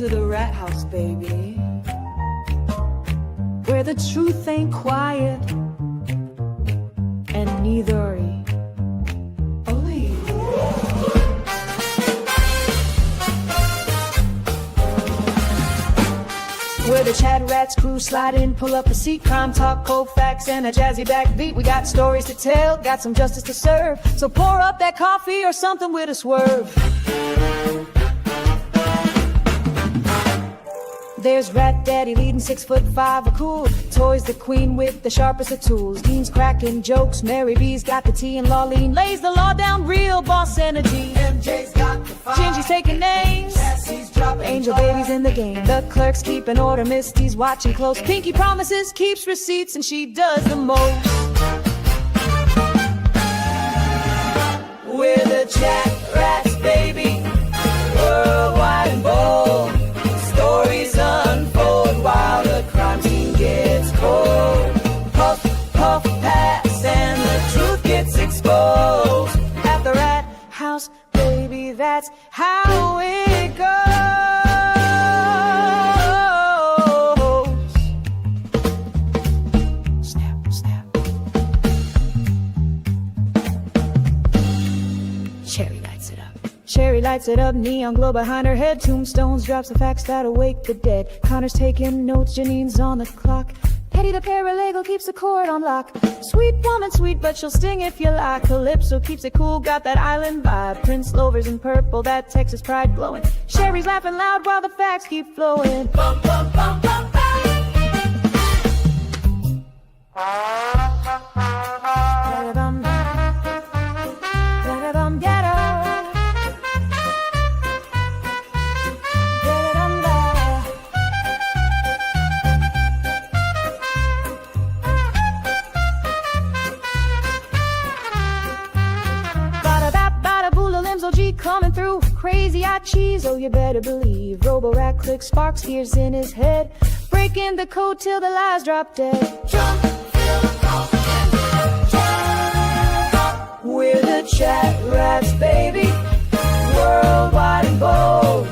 to the rat house, baby, where the truth ain't quiet, and neither are you. Where the chat rats crew slide in, pull up a seat, crime talk, cold facts, and a jazzy backbeat. We got stories to tell, got some justice to serve, so pour up that coffee or something with a swerve. There's Rat Daddy leading 6'5", a cool toys the queen with the sharpest of tools. Dean's cracking jokes, Mary B's got the tea, and Lawleen lays the law down, real boss energy. MJ's got the fire, Gingy's taking names, Cassie's dropping Angel Baby's in the game. The clerk's keeping order, Misty's watching close. Pinky promises, keeps receipts, and she does the most. We're the chat rats, baby, worldwide and bold. Stories unfold while the crime scene gets cold. Puff, puff, pass, and the truth gets exposed. At the rat house, baby, that's how it goes. Snap, snap. Cherry lights it up. Sherry lights it up, neon glow behind her head. Tombstones drops the facts that awake the dead. Connor's taking notes, Janine's on the clock. Hetty the paralegal keeps the court on lock. Sweet woman, sweet, but she'll sting if you like. Calypso keeps it cool, got that island vibe. Prince Lover's in purple, that Texas pride glowing. Sherry's laughing loud while the facts keep flowing. Bum, bum, bum, bum, bum. Da-da-bum, da-da-bum, ghetto. Coming through, crazy eye cheese, oh you better believe. Robo-rat clicks, sparks, gears in his head, breaking the code till the lies drop dead. Jump, jump. We're the chat rats, baby, worldwide and bold.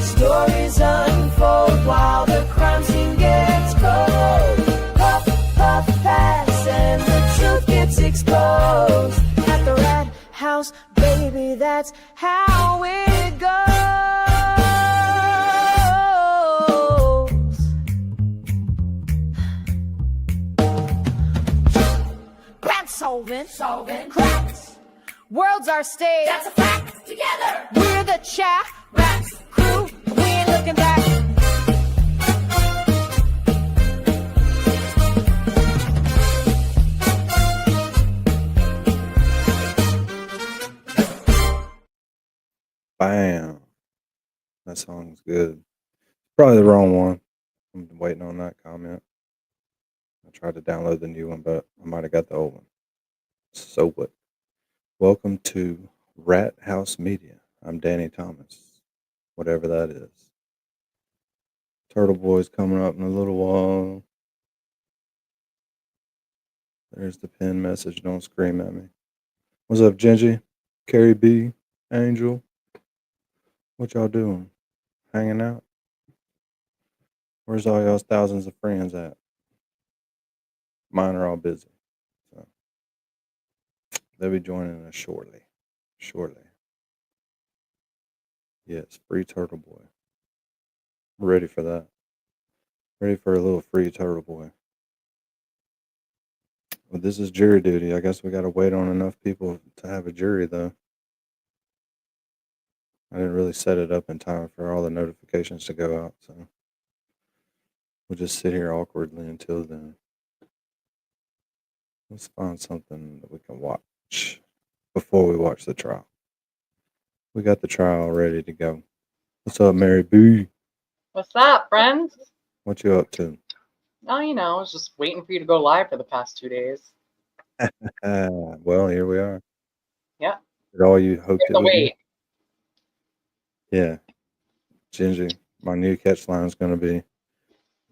Stories unfold while the crime scene gets cold. Puff, puff, pass, and the truth gets exposed. At the rat house, baby, that's how it goes. Crime solving cracks. Worlds are stage, that's a fact. Together, we're the chat rats crew. We ain't looking back. Bam. That song's good. Probably the wrong one. I'm waiting on that comment. I tried to download the new one, but I might have got the old one. So what? Welcome to Rat House Media. I'm Danny Thomas. Whatever that is. Turtle Boy's coming up in a little while. There's the pin message. Don't scream at me. What's up, Gingy? Carrie B? Angel? What y'all doing? Hanging out? Where's all y'all's thousands of friends at? Mine are all busy. So they'll be joining us shortly. Shortly. Yes, free Turtle Boy. We're ready for that. Ready for a little free Turtle Boy. Well, this is jury duty. I guess we got to wait on enough people to have a jury, though. I didn't really set it up in time for all the notifications to go out, so we'll just sit here awkwardly until then. Let's find something that we can watch before we watch the trial. We got the trial ready to go. What's up, Mary B? What's up, friends? What you up to? Oh, you know, I was just waiting for you to go live for the past 2 days. Well, here we are. Yeah. Did all you hoped it would wait. be? Yeah. Gingy, my new catch line is going to be,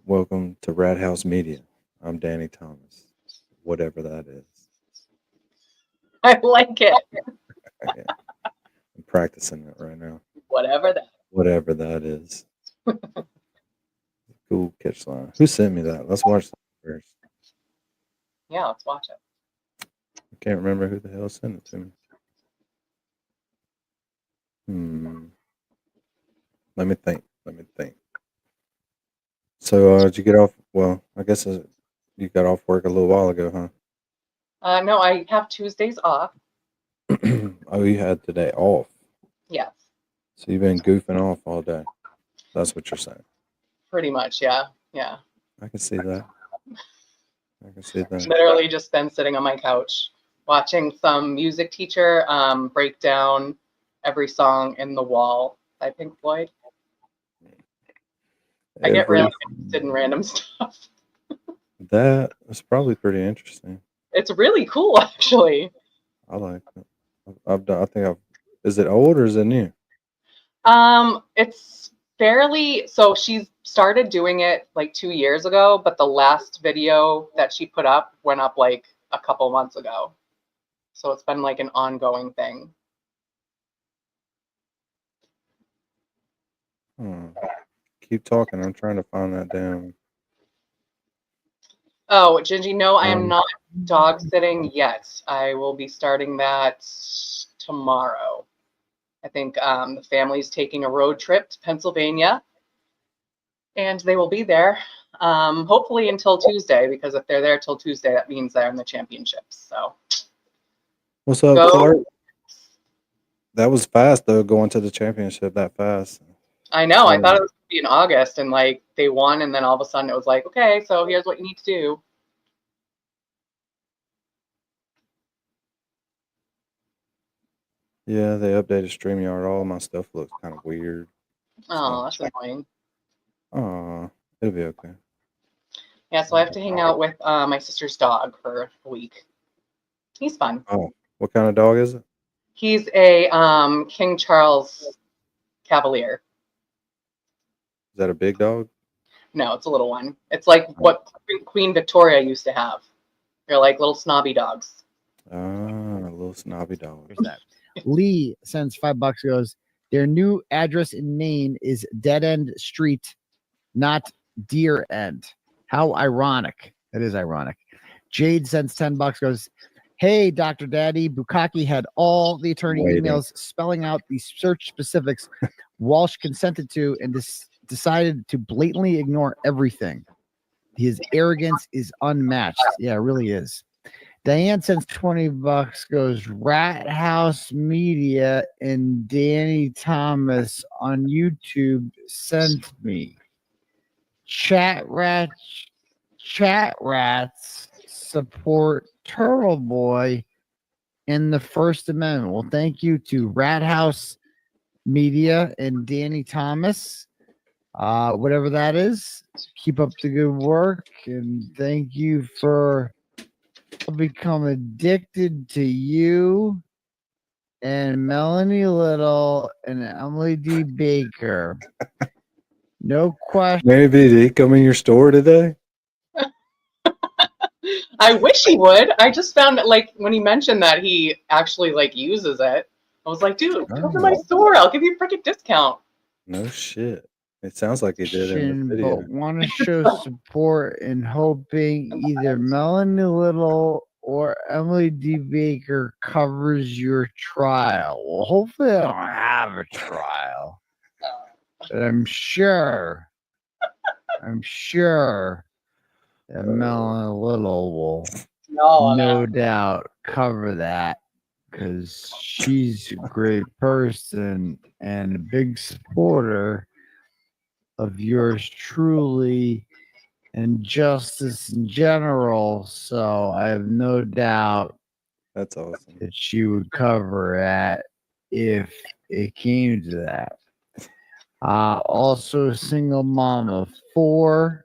welcome to Rat House Media. I'm Danny Thomas. Whatever that is. I like it. Yeah. I'm practicing it right now. Whatever that. Whatever that is. Cool catch line. Who sent me that? Let's watch that first. Yeah, let's watch it. I can't remember who the hell sent it to me. Let me think. So, did you get off? Well, I guess you got off work a little while ago, huh? No, I have Tuesdays off. Oh, you had today off. Yes, So you've been goofing off all day. That's what you're saying. pretty much. Yeah, yeah. I can see that. Literally just been sitting on my couch watching some music teacher break down every song in The Wall by Pink Floyd. I get really interested in random stuff. That is probably pretty interesting. It's really cool, actually. I like it. I've done. I think I've. Is it old or is it new? It's fairly, so she's started doing it like 2 years ago, but the last video that she put up went up like a couple months ago. So it's been like an ongoing thing. Keep talking. I'm trying to find that damn. Oh, Gingy, no, I am not dog sitting yet. I will be starting that tomorrow. I think the family's taking a road trip to Pennsylvania, and they will be there hopefully until Tuesday, because if they're there till Tuesday, that means they're in the championships. So, What's up, Clark? That was fast though, going to the championship that fast. I know. I thought it was going to be in August, and like they won, and then all of a sudden it was like, okay, so here's what you need to do. Yeah, they updated StreamYard. All my stuff looks kind of weird. Oh, that's annoying. Oh, it'll be okay. Yeah, so I have to hang out with my sister's dog for a week. He's fun. Oh, what kind of dog is it? He's a King Charles Cavalier. Is that a big dog? No, it's a little one. It's like what Queen Victoria used to have. They're like little snobby dogs. Ah, a little snobby dog. Here's that. Lee sends $5. Goes, their new address in Maine is Dead End Street, not Deer End. How ironic. That is ironic. Jade sends $10. Goes, hey, Dr. Daddy, Bukaki had all the attorney emails spelling out the search specifics Walsh consented to and decided to blatantly ignore everything. His arrogance is unmatched. Yeah, it really is. Diane sends $20. Goes, Rat House Media and Danny Thomas on YouTube sent me. Chat rats support Turtle Boy in the First Amendment. Well, thank you to Rat House Media and Danny Thomas. Whatever that is, keep up the good work, and thank you for become addicted to you and Melanie Little and Emily D. Baker. No question. Maybe did he come in your store today? I wish he would. I just found that like when he mentioned that he actually like uses it, I was like, dude, come to my store. I'll give you a freaking discount. No shit. It sounds like he did in the video. But want to show support and hoping either Melanie Little or Emily D. Baker covers your trial. Well, hopefully I don't have a trial. But I'm sure that Melanie Little will no doubt cover that, because she's a great person and a big supporter of yours truly and justice in general. So I have no doubt that's awesome that she would cover that if it came to that. Also a single mom of 4,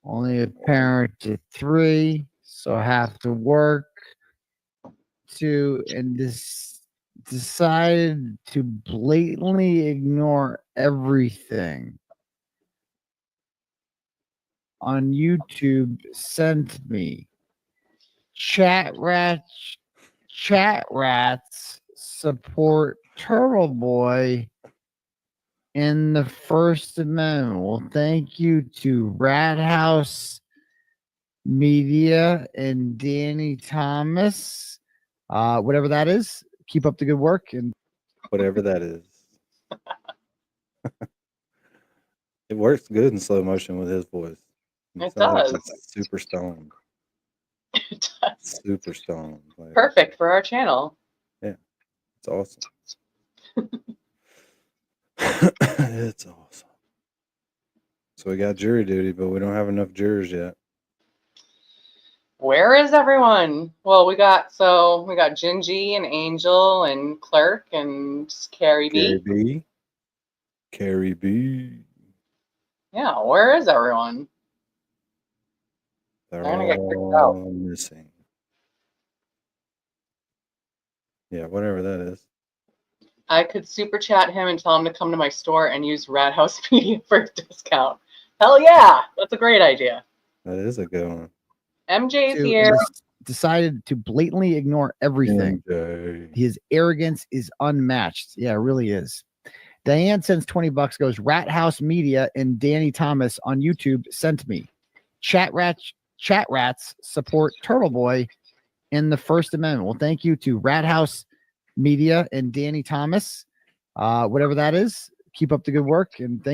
only a parent to 3, so have to work to, and decided to blatantly ignore everything on YouTube sent me. Chat rats support Turtle Boy in the First Amendment. Well, thank you to Rat House Media and Danny Thomas. Whatever that is, keep up the good work. And Whatever that is. It works good in slow motion with his voice. It sounds like does. he's super stoned. It does. Super stoned. Like, Perfect for our channel. it's awesome. It's awesome. So we got jury duty, but we don't have enough jurors yet. Where is everyone? Well, we got Gingy and Angel and Clerk and Carrie Carrie B. B. Carrie B. Yeah, where is everyone? They're gonna get kicked all missing. Yeah, whatever that is. I could super chat him and tell him to come to my store and use Rat House Media for a discount. Hell yeah, that's a great idea. That is a good one. MJ's here. decided to blatantly ignore everything. MJ. His arrogance is unmatched. Yeah, it really is. Diane sends $20, goes Rat House Media and Danny Thomas on YouTube sent me. Chat rats support Turtle Boy in the First Amendment. Well, thank you to Rat House Media and Danny Thomas. Whatever that is, keep up the good work and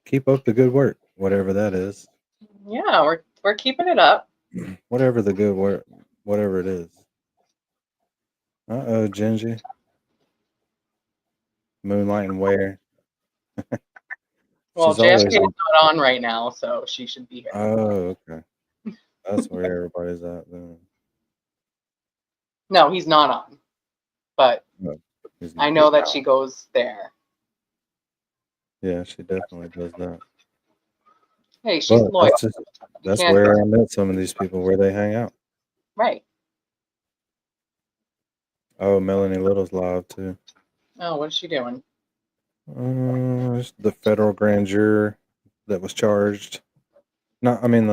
Keep up the good work, whatever that is. Yeah, we're keeping it up. Whatever the good work, whatever it is. Uh-oh, Gingy. Moonlighting where? Well, She's always JFK is not on right now, so she should be here. Oh, okay. That's where everybody's at then. No, he's not on. But No, he's I not. know that she goes there. Yeah, she definitely does that. Hey, she's But loyal. that's can't- where I met some of these people, where they hang out. Right. Oh, Melanie Little's live too. Oh, what is she doing? It's the federal grand juror that was charged. No, I mean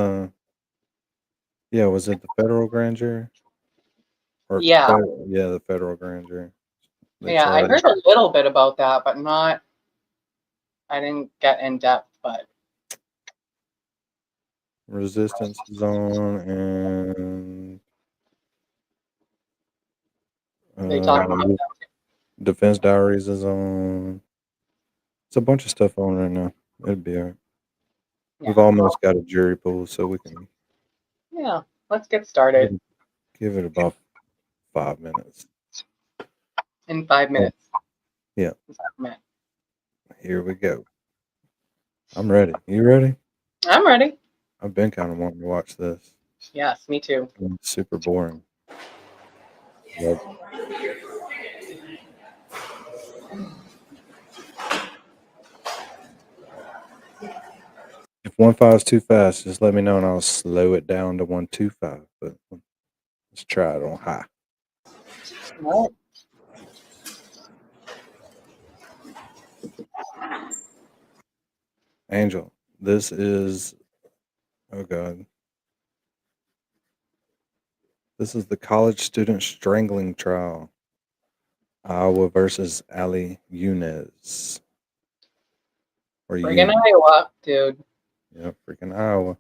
was it the federal grand jury? Or Yeah. The federal grand jury. They Yeah, I charged- heard a little bit about that, but I didn't get in depth, but Resistance Zone and they talk about that. Defense Diaries is on. It's a bunch of stuff on right now. It'd be all right. Yeah. We've almost got a jury pool, so we can Yeah, let's get started give it about 5 minutes. in 5 minutes. Yeah. 5 minutes. Here we go. I'm ready. You ready? I'm ready. I've been kind of wanting to watch this. Yes, me too. It's super boring. Yep. If 1.5 is too fast, just let me know and I'll slow it down to 1.25. But let's try it on high. All right. Angel, this is, oh God. This is the college student strangling trial. Iowa versus Ali Yunez. Friggin' Iowa, dude. Yeah, freaking Iowa.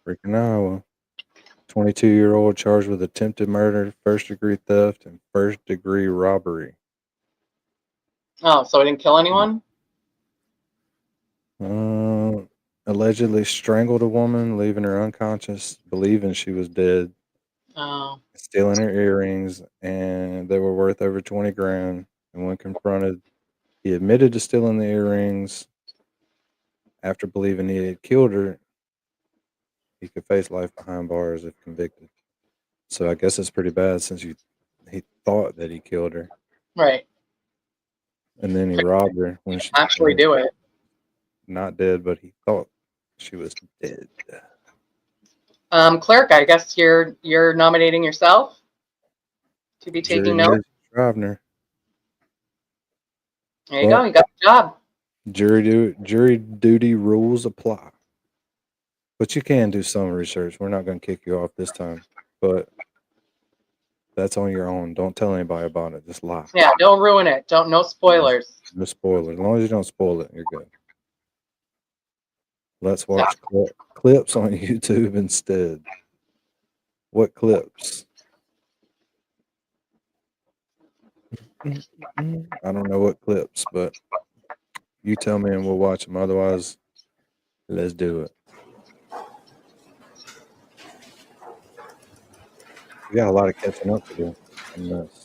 Freaking Iowa. 22-year-old charged with attempted murder, first-degree theft, and first-degree robbery. Oh, so I didn't kill anyone? Allegedly strangled a woman, leaving her unconscious, believing she was dead, Oh, stealing her earrings, and they were worth over 20 grand. And when confronted, he admitted to stealing the earrings. After believing he had killed her, he could face life behind bars if convicted. So I guess it's pretty bad since he thought that he killed her. right. And then he robbed her when she Actually do it. not dead, but he thought she was dead. Clerk, I guess you're nominating yourself to be taking notes. Scrivener. There you go. You got the job. Jury duty rules apply. But you can do some research. We're not going to kick you off this time. But That's on your own. Don't tell anybody about it. Just lie. Yeah, don't ruin it. No spoilers. No spoilers. As long as you don't spoil it, you're good. Let's watch clips on YouTube instead. What clips? I don't know what clips, but you tell me and we'll watch them. Otherwise, let's do it. We got a lot of catching up to do on this.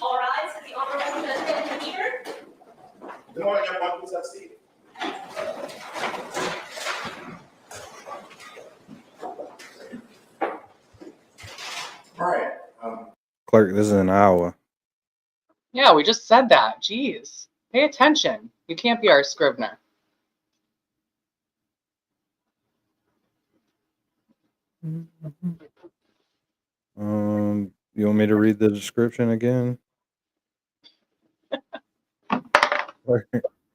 All rise for the honorable President Peter. Good morning, everyone. Please have a seat. All right. Clerk, this is in Iowa. Yeah, we just said that. Jeez. Pay attention. You can't be our Scrivener. You want me to read the description again?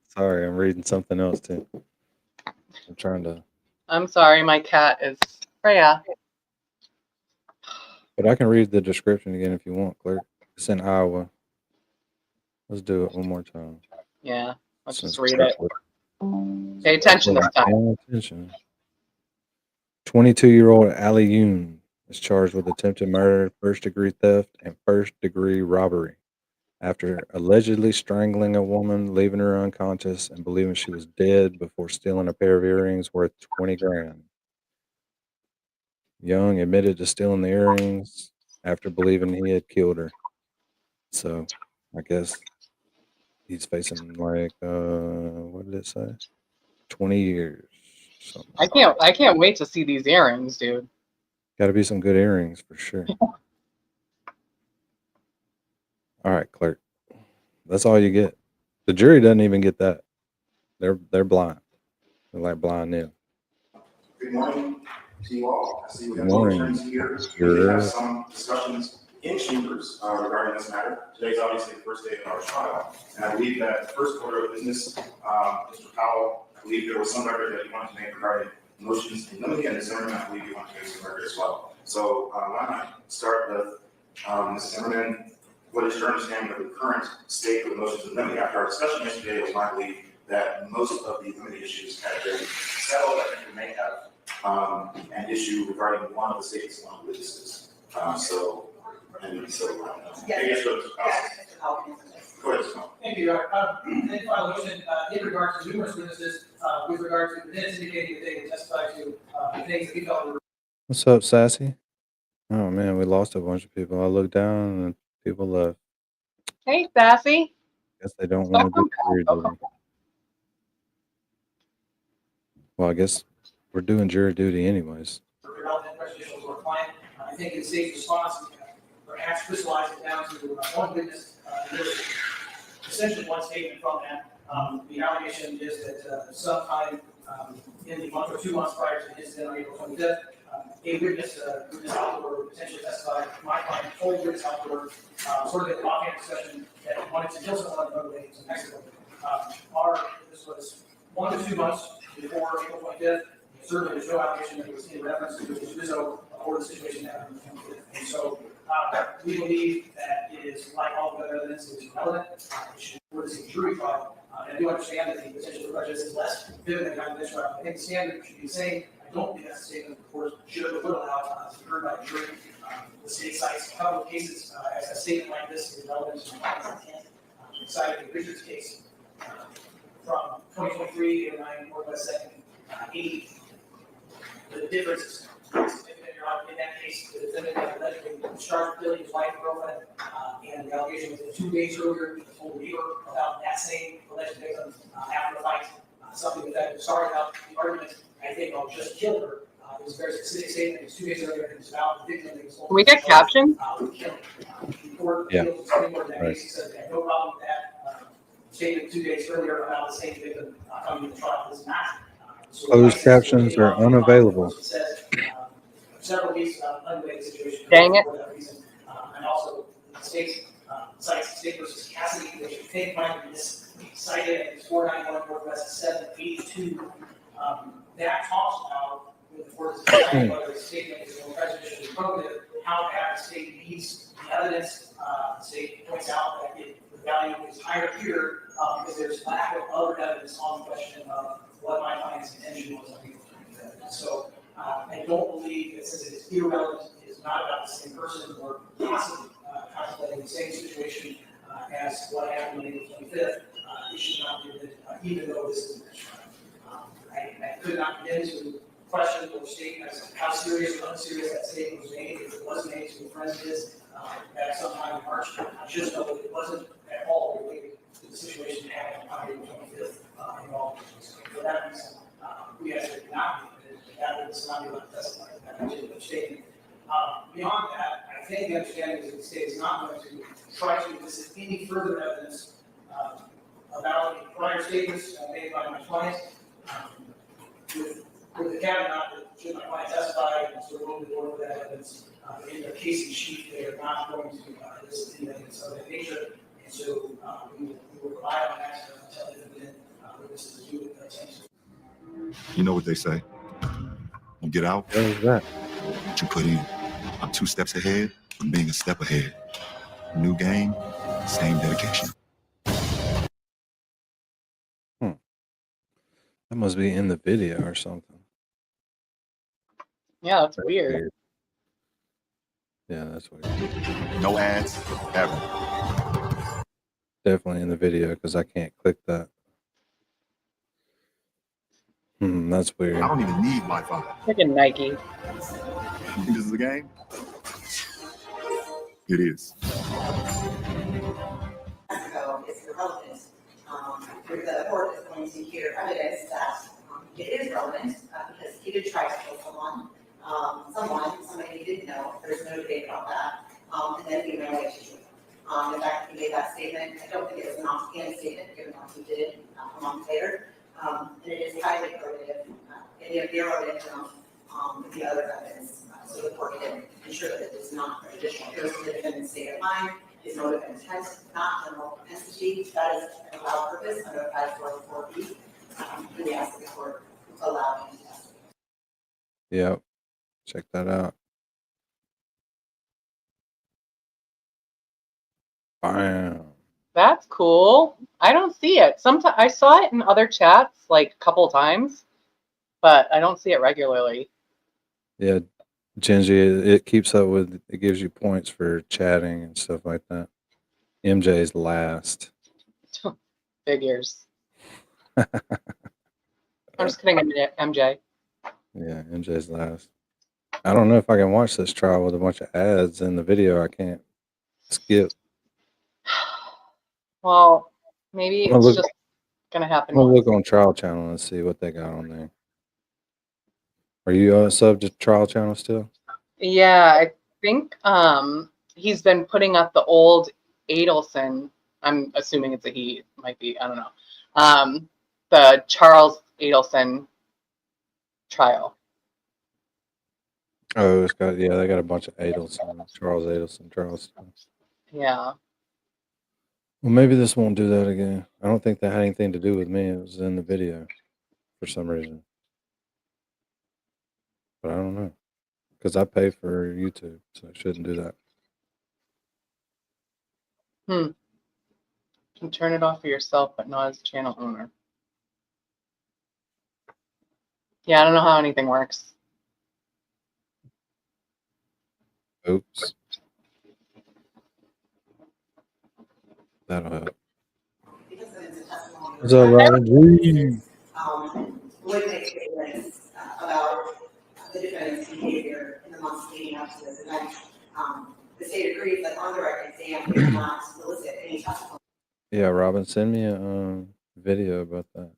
Sorry, I'm reading something else too. I'm trying to. I'm sorry, my cat is Freya. But I can read the description again if you want, clerk. It's in Iowa. Let's do it one more time. Yeah, let's Since just read it. Pay attention this time. Pay attention. 22-year-old Ali Yoon is charged with attempted murder, first-degree theft, and first-degree robbery after allegedly strangling a woman, leaving her unconscious, and believing she was dead before stealing a pair of earrings worth 20 grand. Young admitted to stealing the earrings after believing he had killed her. So, I guess he's facing like what did it say? 20 years. Something. I can't wait to see these earrings, dude. Got to be some good earrings for sure. All right, clerk. That's all you get. The jury doesn't even get that. They're blind. They're like blind nil. Good morning to you all. I see we have Good two morning. attorneys here. Sure. We have some discussions in chambers regarding this matter. Today's obviously the first day of our trial, and I believe that the first order of business, Mr. Powell, I believe there was some record that you wanted to make regarding motions in limine, and Zimmerman, I believe you want to make some record as well. So why not start with Ms. Zimmerman? What is your understanding of the current state of the motions in limine? After our discussion yesterday, it was my belief that most of the limine issues had been settled. I think we may have an issue regarding one of the statements of one of the witnesses. Yes, go ahead, Scott. Thank you, then file a motion in regard to numerous witnesses with regard to the minutes indicating that they would testify to things that we felt were. What's up, Sassy? Oh man, we lost a bunch of people. I looked down and people left. Hey, Sassy. Guess they don't want to do jury duty. Well, I guess we're doing jury duty anyways. Relevant prejudicial to our client. I think in safe response, perhaps crystallize it down to one witness. There's essentially one statement from that. The allegation is that sometime in the month or 2 months prior to the incident on April 25th, a witness outdoor potentially testified. My client told witness outdoor sort of an offhand discussion that he wanted to kill someone and motivate some Mexico. This was 1 to 2 months before April 25th. Certainly, there's no allegation that there was any reference to Rizzo or the situation that happened on the 25th. And so we believe that it is, like all the other evidence, it is relevant. It should be worth a jury trial. And I do understand that the potential for prejudice is less vivid than kind of this trial. I think the standard should be the same. I don't think that's a statement the court should or would allow to be heard by a jury. The state cites a couple of cases as a statement like this is relevant to my intent. Cited the Richards case from 2023, 09, Northwest 2nd, 80. The difference is significant, Your Honor. In that case, the defendant had allegedly charged killing his wife and girlfriend, and the allegation was that 2 days earlier, he told a neighbor about that same alleged victim after the fight. Something that started out the argument, I think I'll just kill her. It was a very specific statement. It was 2 days earlier. It was about the victim. Can we get captions? Yeah. Right. Said they had no problem with that statement 2 days earlier about the same victim coming to the trial. It's not. Closed captions are unavailable. Several cases about unrelated situations. Dang it. For that reason. And also, the state cites State versus Cassidy, which I think might be cited as 491 Northwest 782. That talks about when the court is deciding whether a statement is more prejudicial or probative, how bad the state needs the evidence. The state points out that the value is higher here because there's lack of other evidence on the question of what my client's intention was on April 25th. So I don't believe that since it is irrelevant, it is not about the same person or possibly contemplating the same situation as what happened on April 25th. It should not be admitted, even though this is a trial. I could not begin to question or state as to how serious or unserious that statement was made. If it was made to a friend of his back sometime in March, I just know that it wasn't at all related to the situation that happened on April 25th involved. For that reason, we asked it not be admitted. That was not able to testify to that particular statement. Beyond that, I think the understanding is that the state is not going to try to elicit any further evidence about the prior statements made by my client, with the caveat that should my client testify and sort of open the door for that evidence, in their case in chief, they are not going to elicit any evidence of that nature, and so we will rely on that until they have been witnesses to do it. You know what they say. You get out, What is that? what you put in. I'm 2 steps ahead from being a step ahead. New game, same dedication. That must be in the video or something. Yeah, that's weird. Yeah, that's weird. No ads, ever. Definitely in the video because I can't click that. That's weird. I don't even need Wi-Fi. Freaking Nike. You think this is a game? It is. So it's irrelevant. The court is going to hear evidence that it is relevant because he did try to kill someone, somebody he didn't know. There's no debate about that. And then he ran away to jail. The fact that he made that statement, I don't think it was an offhand statement, given what he did a month later. And it is highly probative. And it is relevant with the other evidence. So the court can ensure that it is not prejudicial. It goes to the defendant's state of mind, his motive and intent, not general propensity. That is an allowed purpose under 544B. We ask that the court allow him to testify. Yep. Check that out. Bam. That's cool. I don't see it. Sometimes I saw it in other chats like a couple times, but I don't see it regularly. Yeah, Genji, it keeps up with, it gives you points for chatting and stuff like that. MJ's last. Figures. I'm just kidding, MJ. Yeah, MJ's last. I don't know if I can watch this trial with a bunch of ads in the video. I can't skip. Well, maybe I'm gonna it's look- just gonna happen. I'm gonna once. look on Trial Channel and see what they got on there. Are you sub to Trial Channel still? Yeah, I think he's been putting up the old Adelson. I'm assuming it's a he. It might be. I don't know. The Charles Adelson trial. Oh, it's got, yeah, they got a bunch of Adelson, Charles Adelson, Charles. Yeah. Well, maybe this won't do that again. I don't think that had anything to do with me. It was in the video for some reason. But I don't know. Because I pay for YouTube, so I shouldn't do that. You can turn it off for yourself, but not as channel owner. Yeah, I don't know how anything works. Oops. That'll help. Because it's a testimony. What's up, Robin G? Would make statements about the defendant's behavior in the months leading up to this event. The state agrees that on the record exam did not solicit any testimony. Yeah, Robin, send me a video about that.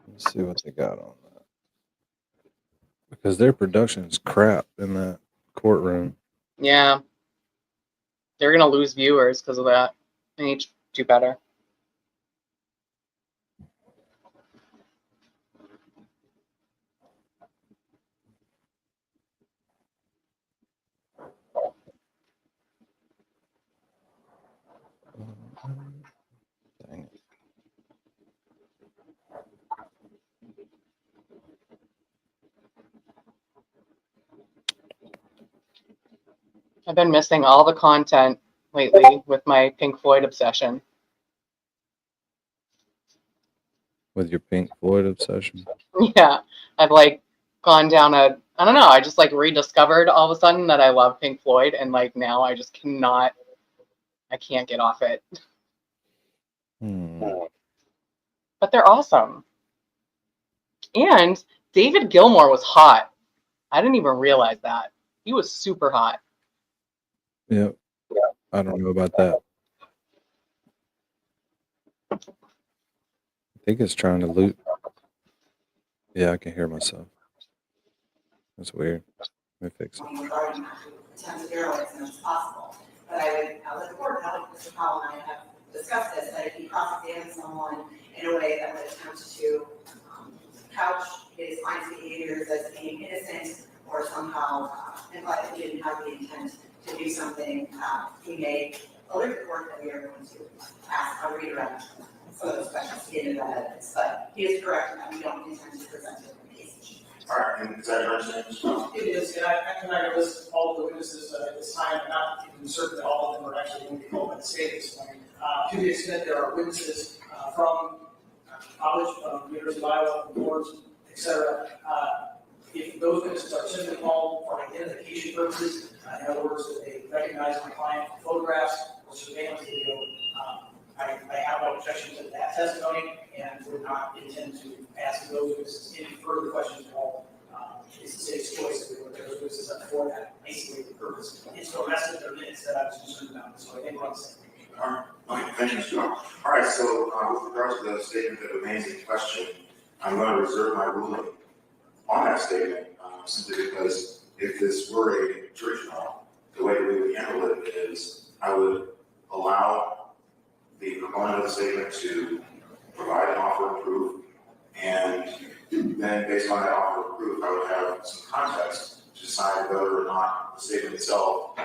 Let's see what they got on that. Because their production's crap in that courtroom. Yeah. They're going to lose viewers because of that. They need to do better. Dang it. I've been missing all the content lately with my Pink Floyd obsession. With your Pink Floyd obsession. Yeah. I've like gone down a, I don't know, I just like rediscovered all of a sudden that I love Pink Floyd, and like now I just cannot, I can't get off it. But they're awesome. And David Gilmour was hot. I didn't even realize that. He was super hot. Yep. I don't know about that. I think it's trying to loot. Yeah, I can hear myself. That's weird. Let me fix it. Regarding attempted heroism as possible. But I would let the court know, Mr. Powell and I have discussed this, that if he cross-examines someone in a way that would attempt to couch his client's behaviors as being innocent or somehow imply that he didn't have the intent to do something, he may alert the court that we are going to ask a redirect some of those questions to get into that evidence. But he is correct that we don't intend to present it in the case. All right, and is that your understanding? It is, and I list all of the witnesses at this time, and not even certain that all of them are actually going to be called by the state at this point. To the extent there are witnesses from college, from University of Iowa, from boards, et cetera, if those witnesses are simply called for identification purposes, in other words, that they recognize my client from photographs or surveillance video, I have no objection to that testimony and would not intend to ask those witnesses any further questions at all. It's the state's choice if we look at those witnesses up for that, basically the purpose. It's the rest of their minutes that I was concerned about, so I think we're on the same page. All right, okay, thank you, Mr. Powell. All right, so with regard to the statement that remains in question, I'm going to reserve my ruling on that statement, simply because if this were a jury trial, the way we would handle it is I would allow the proponent of the statement to provide an offer of proof, and then based on that offer of proof, I would have some context to decide whether or not the statement itself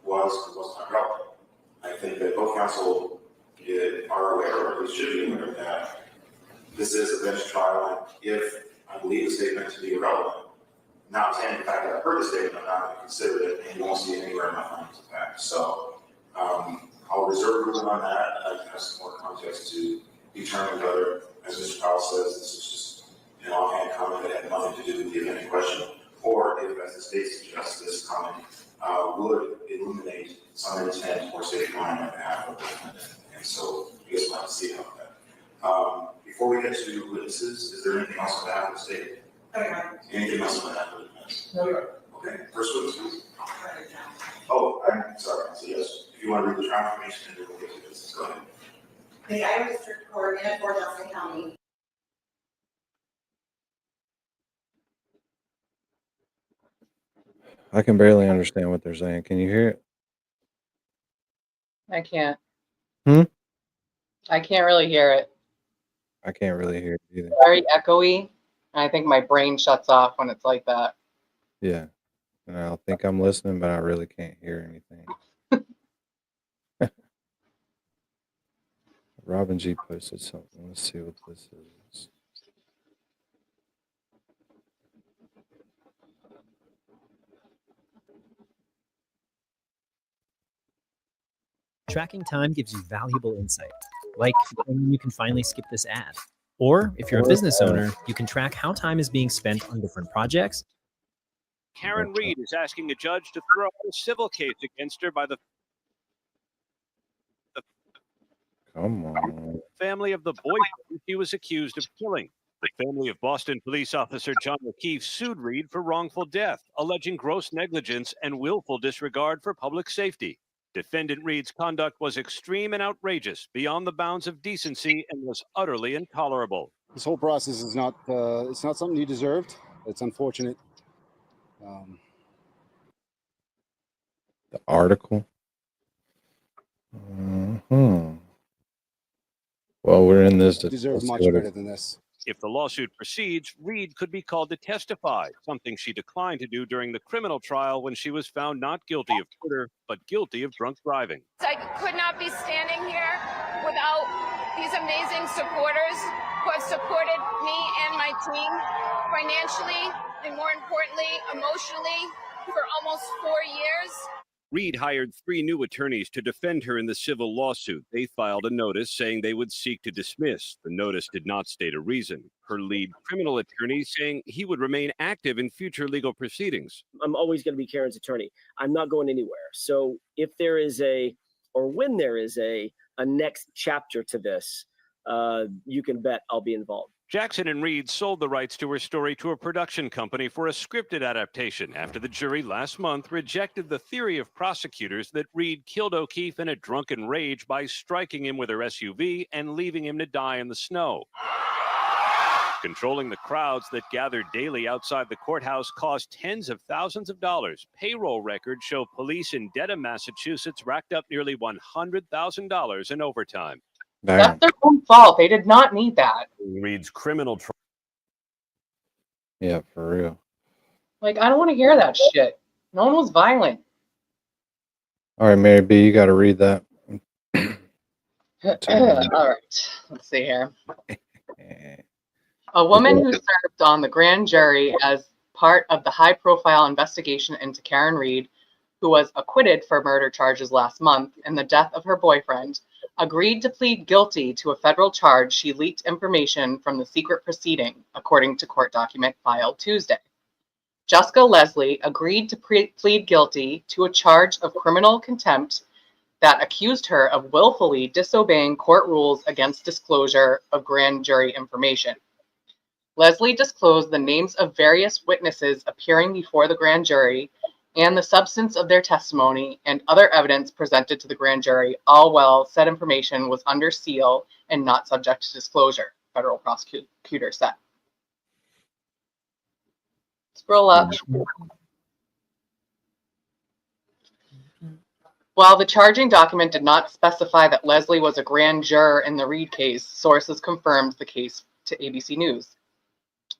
was or was not relevant. I think that both counsel are aware, or at least should be aware, that this is a bench trial, and if I believe the statement to be irrelevant, notwithstanding the fact that I've heard the statement, I'm not going to consider it, and you won't see it anywhere in my findings of fact. So I'll reserve ruling on that. I have some more context to determine whether, as Mr. Powell says, this is just an offhand comment that had nothing to do with the event in question, or if, as the state suggests, this comment would illuminate some intent or state line on behalf of the defendant. And so I guess we'll have to see about that. Before we get to witnesses, is there anything else on behalf of the state? Okay. Anything else on behalf of the defense? No, you're Okay, first witness. Oh, I'm sorry. So yes, if you want to read the trial information, then we'll get to this. Go ahead. The Iowa District Court in Fort Adelson County. I can barely understand what they're saying. Can you hear it? I can't. Hmm? I can't really hear it. I can't really hear it either. Very echoey. I think my brain shuts off when it's like that. Yeah. And I think I'm listening, but I really can't hear anything. Robin G posted something. Let's see what this is. Tracking time gives you valuable insight, like when you can finally skip this ad. Or if you're a business owner, you can track how time is being spent on different projects. Karen Reed is asking a judge to throw out a civil case against her by the Come on. family of the boyfriend she was accused of killing. The family of Boston police officer John O'Keefe sued Reed for wrongful death, alleging gross negligence and willful disregard for public safety. Defendant Reed's conduct was extreme and outrageous, beyond the bounds of decency, and was utterly intolerable. This whole process is not, it's not something you deserved. It's unfortunate. The article. Well, we're in this. You deserve let's see much what it- better than this. If the lawsuit proceeds, Reed could be called to testify, something she declined to do during the criminal trial when she was found not guilty of murder, but guilty of drunk driving. I could not be standing here without these amazing supporters who have supported me and my team financially and, more importantly, emotionally for almost 4 years. Reed hired 3 new attorneys to defend her in the civil lawsuit. They filed a notice saying they would seek to dismiss. The notice did not state a reason. Her lead criminal attorney saying he would remain active in future legal proceedings. I'm always going to be Karen's attorney. I'm not going anywhere. So if there is when there is a next chapter to this, you can bet I'll be involved. Jackson and Reed sold the rights to her story to a production company for a scripted adaptation after the jury last month rejected the theory of prosecutors that Reed killed O'Keefe in a drunken rage by striking him with her SUV and leaving him to die in the snow. Controlling the crowds that gathered daily outside the courthouse cost tens of thousands of dollars. Payroll records show police in Dedham, Massachusetts racked up nearly $100,000 in overtime. That's their own fault. They did not need that. Reed's criminal trial. Yeah, for real. Like, I don't want to hear that shit. No one was violent. All right, Mary B, you got to read that. All right, let's see here. A woman who served on the grand jury as part of the high-profile investigation into Karen Reed, who was acquitted for murder charges last month and the death of her boyfriend, agreed to plead guilty to a federal charge she leaked information from the secret proceeding, according to court document filed Tuesday. Jessica Leslie agreed to plead guilty to a charge of criminal contempt that accused her of willfully disobeying court rules against disclosure of grand jury information. Leslie disclosed the names of various witnesses appearing before the grand jury and the substance of their testimony and other evidence presented to the grand jury, all while said information was under seal and not subject to disclosure, federal prosecutor said. Scroll up. While the charging document did not specify that Leslie was a grand juror in the Reed case, sources confirmed the case to ABC News.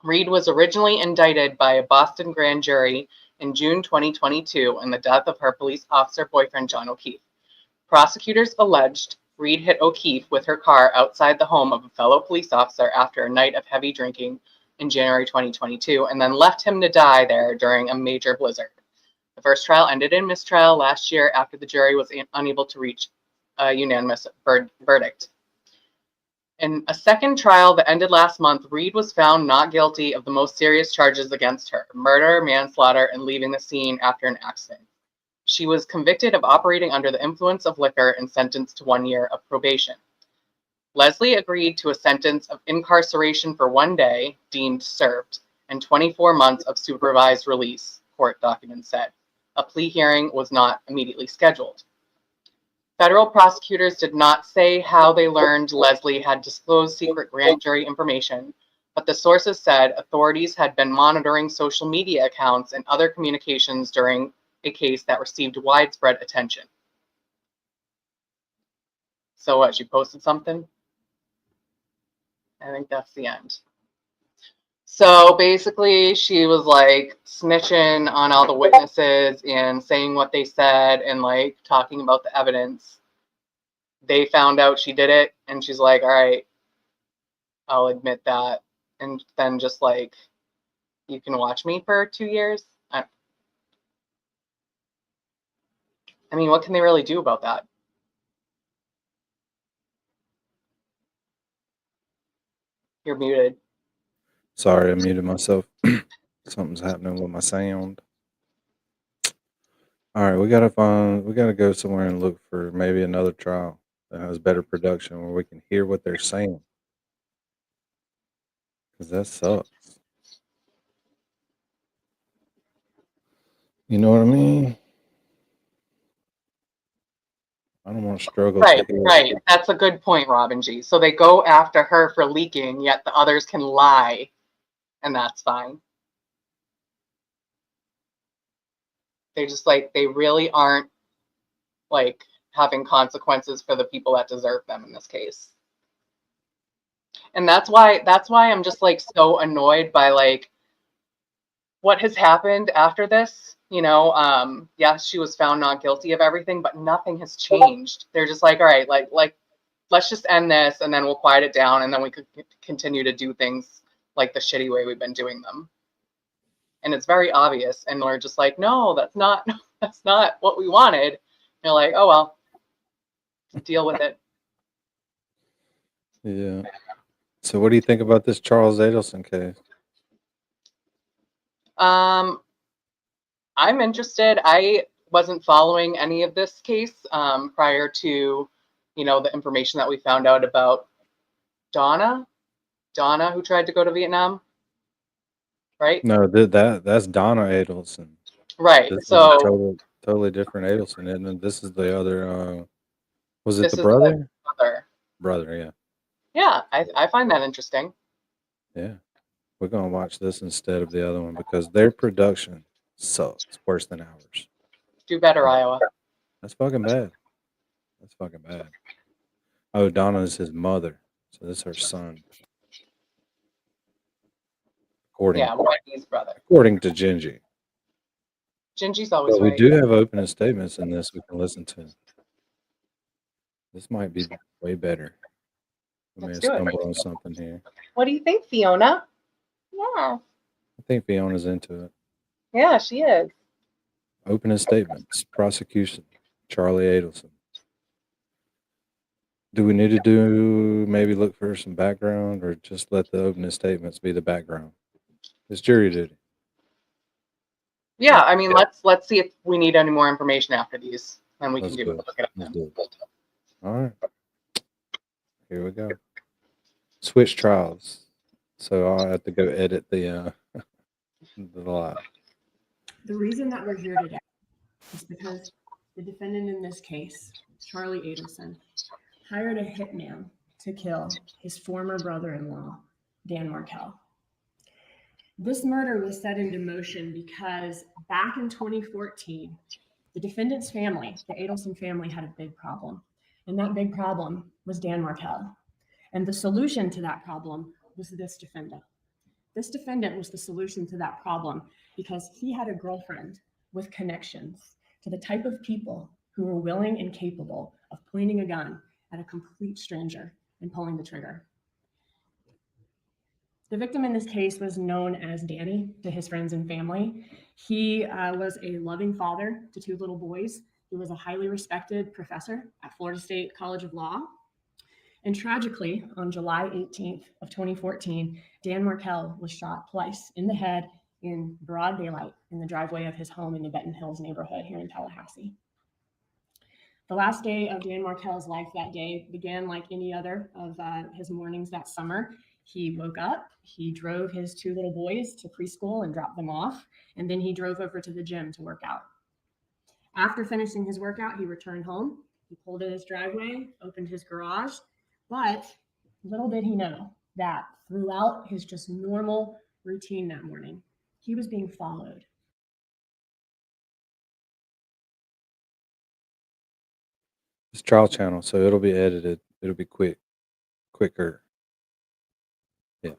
Reed was originally indicted by a Boston grand jury in June 2022 in the death of her police officer boyfriend, John O'Keefe. Prosecutors alleged Reed hit O'Keefe with her car outside the home of a fellow police officer after a night of heavy drinking in January 2022, and then left him to die there during a major blizzard. The first trial ended in mistrial last year after the jury was unable to reach a unanimous verdict. In a second trial that ended last month, Reed was found not guilty of the most serious charges against her: murder, manslaughter, and leaving the scene after an accident. She was convicted of operating under the influence of liquor and sentenced to 1 year of probation. Leslie agreed to a sentence of incarceration for 1 day, deemed served, and 24 months of supervised release, court documents said. A plea hearing was not immediately scheduled. Federal prosecutors did not say how they learned Leslie had disclosed secret grand jury information, but the sources said authorities had been monitoring social media accounts and other communications during a case that received widespread attention. So what, she posted something? I think that's the end. So basically, she was like snitching on all the witnesses and saying what they said and like talking about the evidence. They found out she did it, and she's like, all right, I'll admit that. And then just like, you can watch me for 2 years. I mean, what can they really do about that? You're muted. Sorry, I muted myself. Something's happening with my sound. All right, we gotta go somewhere and look for maybe another trial that has better production where we can hear what they're saying. Because that sucks. You know what I mean? I don't want to struggle Right, to hear. right. That's a good point, Robin G. So they go after her for leaking, yet the others can lie, and that's fine. They just like, they really aren't like having consequences for the people that deserve them in this case. And that's why I'm just like so annoyed by like what has happened after this. You know, yes, she was found not guilty of everything, but nothing has changed. They're just like, all right, like let's just end this and then we'll quiet it down and then we could continue to do things like the shitty way we've been doing them. And it's very obvious. And we're just like, no, that's not what we wanted. And you're like, oh, well, deal with it. Yeah. So what do you think about this Charles Adelson case? I'm interested. I wasn't following any of this case prior to, you know, the information that we found out about Donna, who tried to go to Vietnam, right? No, that's Donna Adelson. Right. This So is a totally different Adelson, isn't it? This is the other. Was it this the is brother? the brother. Brother, yeah. Yeah, I find that interesting. Yeah. We're gonna watch this instead of the other one because their production sucks worse than ours. Do better, Iowa. That's fucking bad. That's fucking bad. Oh, Donna is his mother, so this is her son. Yeah, Wendy's brother. According to Gingy. Gingy's always But we right. do have opening statements in this we can listen to. This might be way better. We may have stumbled on something here. What do you think, Fiona? Yeah. I think Fiona's into it. Yeah, she is. Opening statements. Prosecution. Charlie Adelson. Do we need to maybe look for some background or just let the opening statements be the background? It's jury duty. Yeah, I mean, let's see if we need any more information after these, and we can do it. Look it up. Let's do it. All right. Here we go. Switch trials. So I'll have to go edit the live. The reason that we're here today is because the defendant in this case, Charlie Adelson, hired a hitman to kill his former brother-in-law, Dan Markel. This murder was set into motion because back in 2014, the defendant's family, the Adelson family, had a big problem. And that big problem was Dan Markel. And the solution to that problem was this defendant. This defendant was the solution to that problem because he had a girlfriend with connections to the type of people who were willing and capable of pointing a gun at a complete stranger and pulling the trigger. The victim in this case was known as Danny to his friends and family. He was a loving father to two little boys. He was a highly respected professor at Florida State College of Law. And tragically, on July 18th of 2014, Dan Markel was shot twice in the head in broad daylight in the driveway of his home in the Benton Hills neighborhood here in Tallahassee. The last day of Dan Markel's life that day began like any other of his mornings that summer. He woke up, he drove his two little boys to preschool and dropped them off, and then he drove over to the gym to work out. After finishing his workout, he returned home. He pulled in his driveway, opened his garage, but little did he know that throughout his just normal routine that morning, he was being followed. It's trial channel, so it'll be edited. It'll be quicker. Yeah.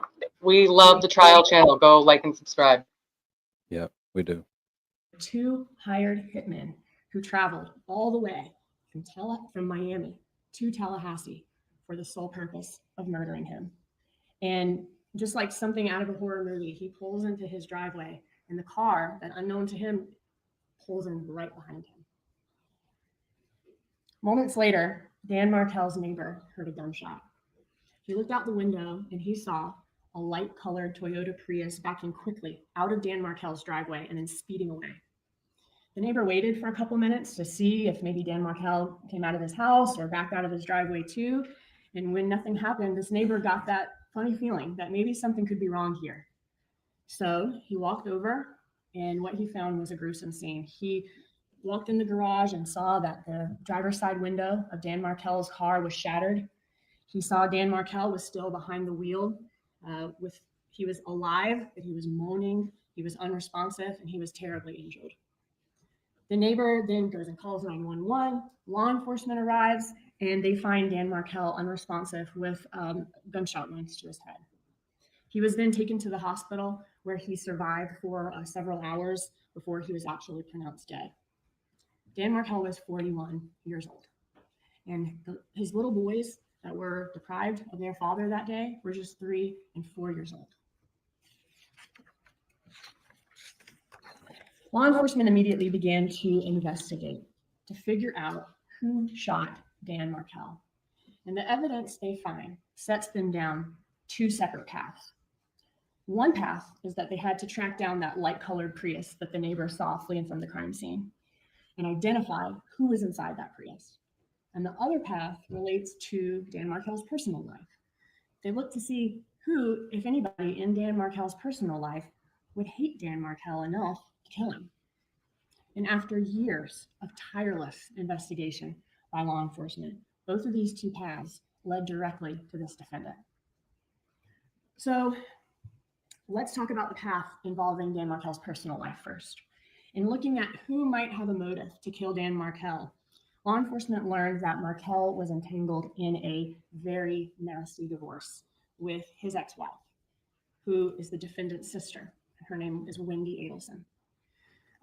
We love the trial channel. Go like and subscribe. Yep, we do. Two hired hitmen who traveled all the way from Miami to Tallahassee for the sole purpose of murdering him. And just like something out of a horror movie, he pulls into his driveway and the car that unknown to him pulls in right behind him. Moments later, Dan Markel's neighbor heard a gunshot. He looked out the window and he saw a light-colored Toyota Prius backing quickly out of Dan Markel's driveway and then speeding away. The neighbor waited for a couple minutes to see if maybe Dan Markel came out of his house or backed out of his driveway too. And when nothing happened, this neighbor got that funny feeling that maybe something could be wrong here. So he walked over, and what he found was a gruesome scene. He walked in the garage and saw that the driver's side window of Dan Markel's car was shattered. He saw Dan Markel was still behind the wheel. He was alive, but he was moaning, he was unresponsive, and he was terribly injured. The neighbor then goes and calls 911. Law enforcement arrives, and they find Dan Markel unresponsive with gunshot wounds to his head. He was then taken to the hospital, where he survived for several hours before he was actually pronounced dead. Dan Markel was 41 years old, and his little boys that were deprived of their father that day were just 3 and 4 years old. Law enforcement immediately began to investigate to figure out who shot Dan Markel. And the evidence they find sets them down 2 separate paths. One path is that they had to track down that light-colored Prius that the neighbor saw fleeing from the crime scene and identify who was inside that Prius. And the other path relates to Dan Markel's personal life. They looked to see who, if anybody, in Dan Markel's personal life would hate Dan Markel enough to kill him. And after years of tireless investigation by law enforcement, both of these 2 paths led directly to this defendant. So let's talk about the path involving Dan Markel's personal life first. In looking at who might have a motive to kill Dan Markel, law enforcement learned that Markel was entangled in a very nasty divorce with his ex-wife, who is the defendant's sister. Her name is Wendy Adelson.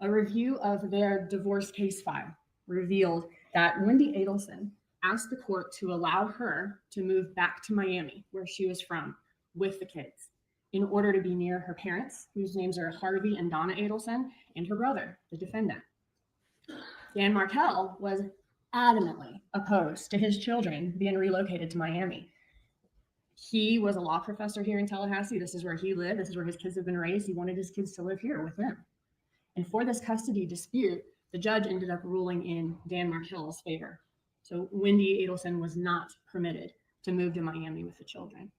A review of their divorce case file revealed that Wendy Adelson asked the court to allow her to move back to Miami, where she was from, with the kids, in order to be near her parents, whose names are Harvey and Donna Adelson, and her brother, the defendant. Dan Markel was adamantly opposed to his children being relocated to Miami. He was a law professor here in Tallahassee. This is where he lived. This is where his kids have been raised. He wanted his kids to live here with him. And for this custody dispute, the judge ended up ruling in Dan Markel's favor. So Wendy Adelson was not permitted to move to Miami with the children.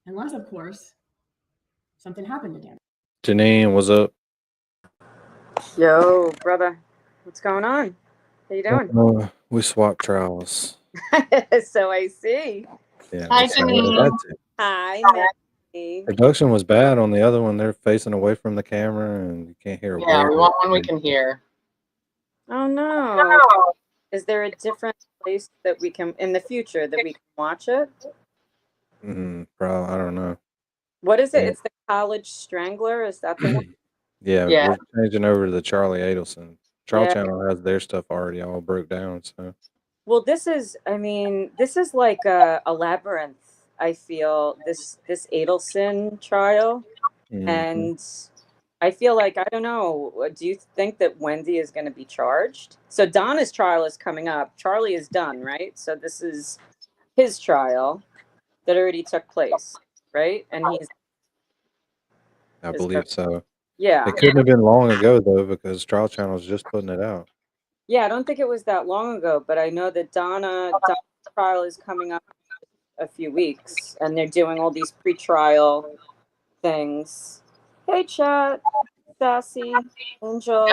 Unless, of course, something happened to Dan. Janine, what's up? Yo, brother, what's going on? How you doing? We swap trials. So I see. Yeah. Hi, so Janine. Hi, Maggie. Production was bad on the other one. They're facing away from the camera, and you can't hear a Yeah, word. we want one we can hear. Oh no. Is there a different place that we can, in the future, that we can watch it? Probably, I don't know. What is it? Yeah. It's the College Strangler? Is that the one? Yeah, Yeah. we're changing over to the Charlie Adelson. Charlie Yeah. Channel has their stuff already all broke down. So Well, this is like a labyrinth, I feel, this Adelson trial. And I feel like, I don't know, do you think that Wendy is going to be charged? So Donna's trial is coming up. Charlie is done, right? So this is his trial that already took place, right? And I believe so. Yeah. It couldn't have been long ago though, because Trial Channel's just putting it out. Yeah, I don't think it was that long ago, but I know that Donna's trial is coming up in a few weeks, and they're doing all these pre-trial things. Hey, chat, Sassy, Angel.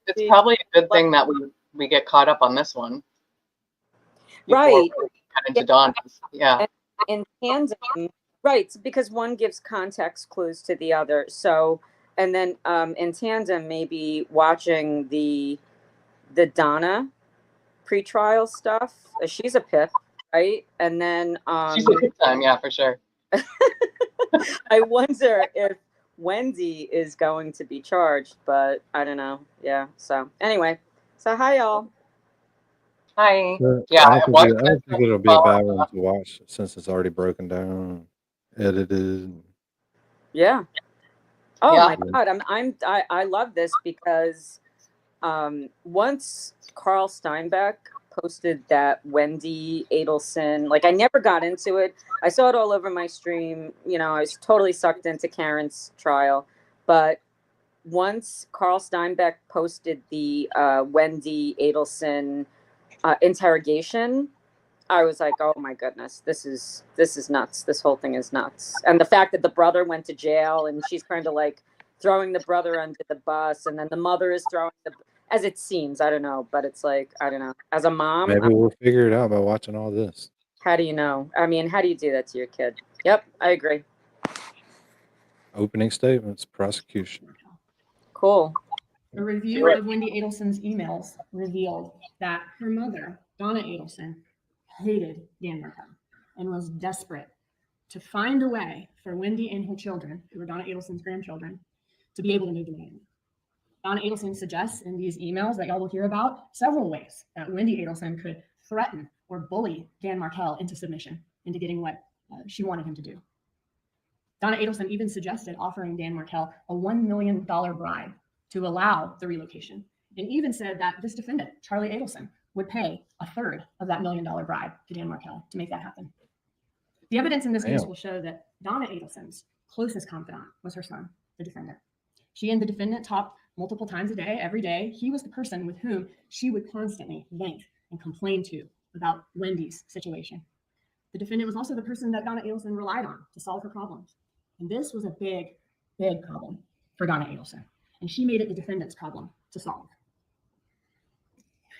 It's probably a good thing that we get caught up on this one. Right. We get into Donna's. Yeah. In tandem, right, because one gives context clues to the other. So, and then in tandem, maybe watching the Donna pre-trial stuff. She's a pip, right? And then She's a good time, yeah, for sure. I wonder if Wendy is going to be charged, but I don't know. Yeah. So anyway, so hi y'all. Hi. Yeah, I don't think it'll be a bad one to watch since it's already broken down, edited. Yeah. Oh Yeah. my God, I love this because once Carl Steinbeck posted that Wendy Adelson, like I never got into it. I saw it all over my stream. You know, I was totally sucked into Karen's trial. But once Carl Steinbeck posted the Wendy Adelson interrogation, I was like, oh my goodness, this is nuts. This whole thing is nuts. And the fact that the brother went to jail and she's kind of like throwing the brother under the bus, and then the mother is throwing as it seems, I don't know, but it's like, I don't know. As a mom, Maybe we'll figure it out by watching all this. how do you know? I mean, how do you do that to your kid? Yep, I agree. Opening statements, prosecution. Cool. A review of Wendy Adelson's emails revealed that her mother, Donna Adelson, hated Dan Markel and was desperate to find a way for Wendy and her children, who were Donna Adelson's grandchildren, to be able to move to Miami. Donna Adelson suggests in these emails that y'all will hear about several ways that Wendy Adelson could threaten or bully Dan Markel into submission, into getting what she wanted him to do. Donna Adelson even suggested offering Dan Markel a $1 million bribe to allow the relocation, and even said that this defendant, Charlie Adelson, would pay a third of that $1 million bribe to Dan Markel to make that happen. The evidence in this case will show that Donna Adelson's closest confidant was her son, the defendant. She and the defendant talked multiple times a day, every day. He was the person with whom she would constantly vent and complain to about Wendy's situation. The defendant was also the person that Donna Adelson relied on to solve her problems. And this was a big, big problem for Donna Adelson. And she made it the defendant's problem to solve.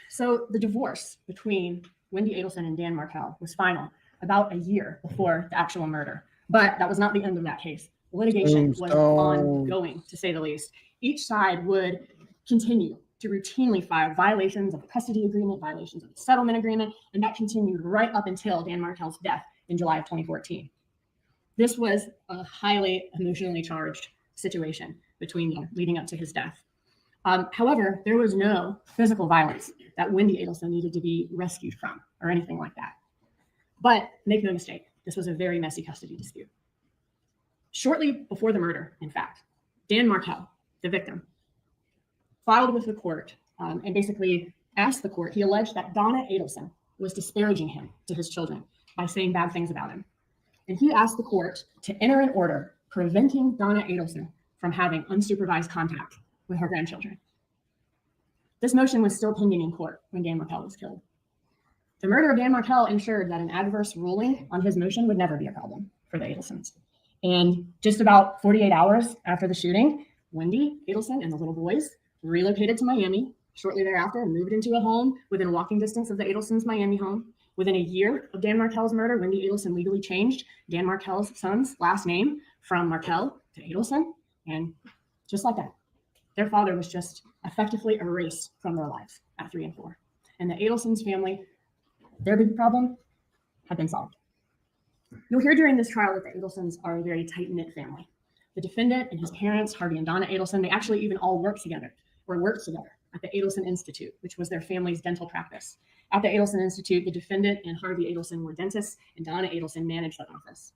So the divorce between Wendy Adelson and Dan Markel was final about a year before the actual murder. But that was not the end of that case. Litigation was ongoing, to say the least. Each side would continue to routinely file violations of the custody agreement, violations of the settlement agreement, and that continued right up until Dan Markel's death in July of 2014. This was a highly emotionally charged situation between them leading up to his death. However, there was no physical violence that Wendy Adelson needed to be rescued from or anything like that. But make no mistake, this was a very messy custody dispute. Shortly before the murder, in fact, Dan Markel, the victim, filed with the court and basically asked the court, he alleged that Donna Adelson was disparaging him to his children by saying bad things about him. And he asked the court to enter an order preventing Donna Adelson from having unsupervised contact with her grandchildren. This motion was still pending in court when Dan Markel was killed. The murder of Dan Markel ensured that an adverse ruling on his motion would never be a problem for the Adelsons. And just about 48 hours after the shooting, Wendy Adelson and the little boys relocated to Miami shortly thereafter and moved into a home within walking distance of the Adelsons' Miami home. Within a year of Dan Markel's murder, Wendy Adelson legally changed Dan Markel's son's last name from Markel to Adelson. And just like that, their father was just effectively erased from their lives at 3 and 4. And the Adelsons family, their big problem had been solved. You'll hear during this trial that the Adelsons are a very tight-knit family. The defendant and his parents, Harvey and Donna Adelson, they actually even all worked together at the Adelson Institute, which was their family's dental practice. At the Adelson Institute, the defendant and Harvey Adelson were dentists, and Donna Adelson managed that office.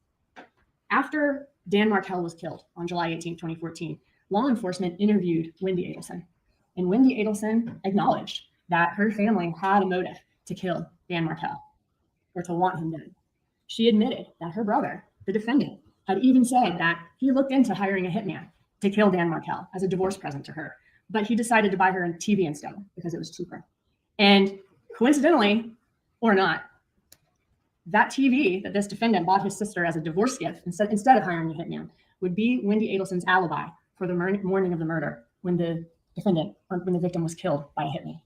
After Dan Markel was killed on July 18, 2014, law enforcement interviewed Wendy Adelson, and Wendy Adelson acknowledged that her family had a motive to kill Dan Markel, or to want him dead. She admitted that her brother, the defendant, had even said that he looked into hiring a hitman to kill Dan Markel as a divorce present to her, but he decided to buy her a TV instead because it was cheaper. And coincidentally, or not, that TV that this defendant bought his sister as a divorce gift instead of hiring a hitman would be Wendy Adelson's alibi for the morning of the murder when the victim was killed by a hitman.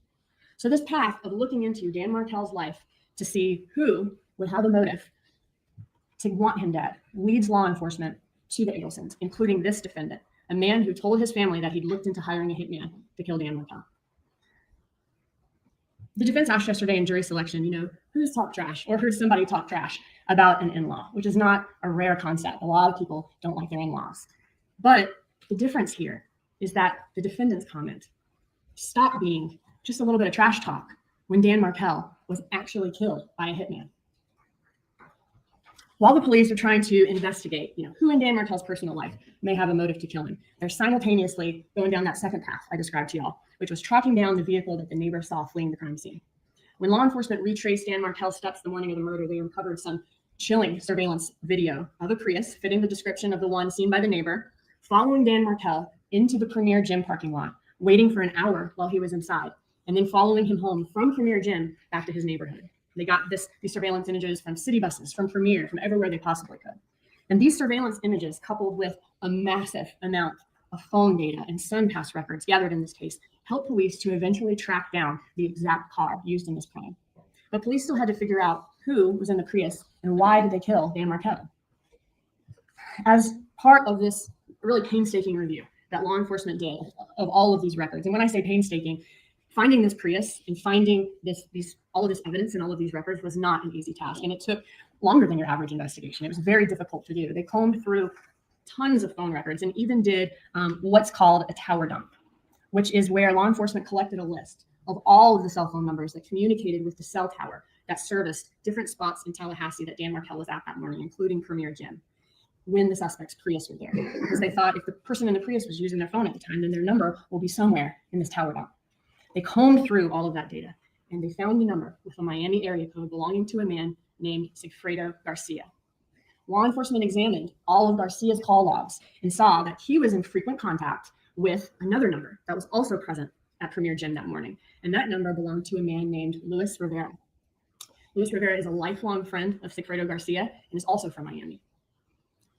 So this path of looking into Dan Markel's life to see who would have a motive to want him dead leads law enforcement to the Adelsons, including this defendant, a man who told his family that he'd looked into hiring a hitman to kill Dan Markel. The defense asked yesterday in jury selection, who's talked trash or heard somebody talk trash about an in-law, which is not a rare concept. A lot of people don't like their in-laws. But the difference here is that the defendant's comment stopped being just a little bit of trash talk when Dan Markel was actually killed by a hitman. While the police are trying to investigate, who in Dan Markel's personal life may have a motive to kill him, they're simultaneously going down that second path I described to y'all, which was tracking down the vehicle that the neighbor saw fleeing the crime scene. When law enforcement retraced Dan Markel's steps the morning of the murder, they uncovered some chilling surveillance video of a Prius fitting the description of the one seen by the neighbor, following Dan Markel into the Premier Gym parking lot, waiting for an hour while he was inside, and then following him home from Premier Gym back to his neighborhood. They got these surveillance images from city buses, from Premier, from everywhere they possibly could. And these surveillance images, coupled with a massive amount of phone data and SunPass records gathered in this case, helped police to eventually track down the exact car used in this crime. But police still had to figure out who was in the Prius and why did they kill Dan Markel. As part of this really painstaking review that law enforcement did of all of these records, and when I say painstaking, finding this Prius and finding all of this evidence and all of these records was not an easy task, and it took longer than your average investigation. It was very difficult to do. They combed through tons of phone records and even did what's called a tower dump, which is where law enforcement collected a list of all of the cell phone numbers that communicated with the cell tower that serviced different spots in Tallahassee that Dan Markel was at that morning, including Premier Gym, when the suspect's Prius were there. Because they thought if the person in the Prius was using their phone at the time, then their number will be somewhere in this tower dump. They combed through all of that data, and they found the number with a Miami area code belonging to a man named Sigfredo Garcia. Law enforcement examined all of Garcia's call logs and saw that he was in frequent contact with another number that was also present at Premier Gym that morning, and that number belonged to a man named Luis Rivera. Luis Rivera is a lifelong friend of Sigfredo Garcia and is also from Miami.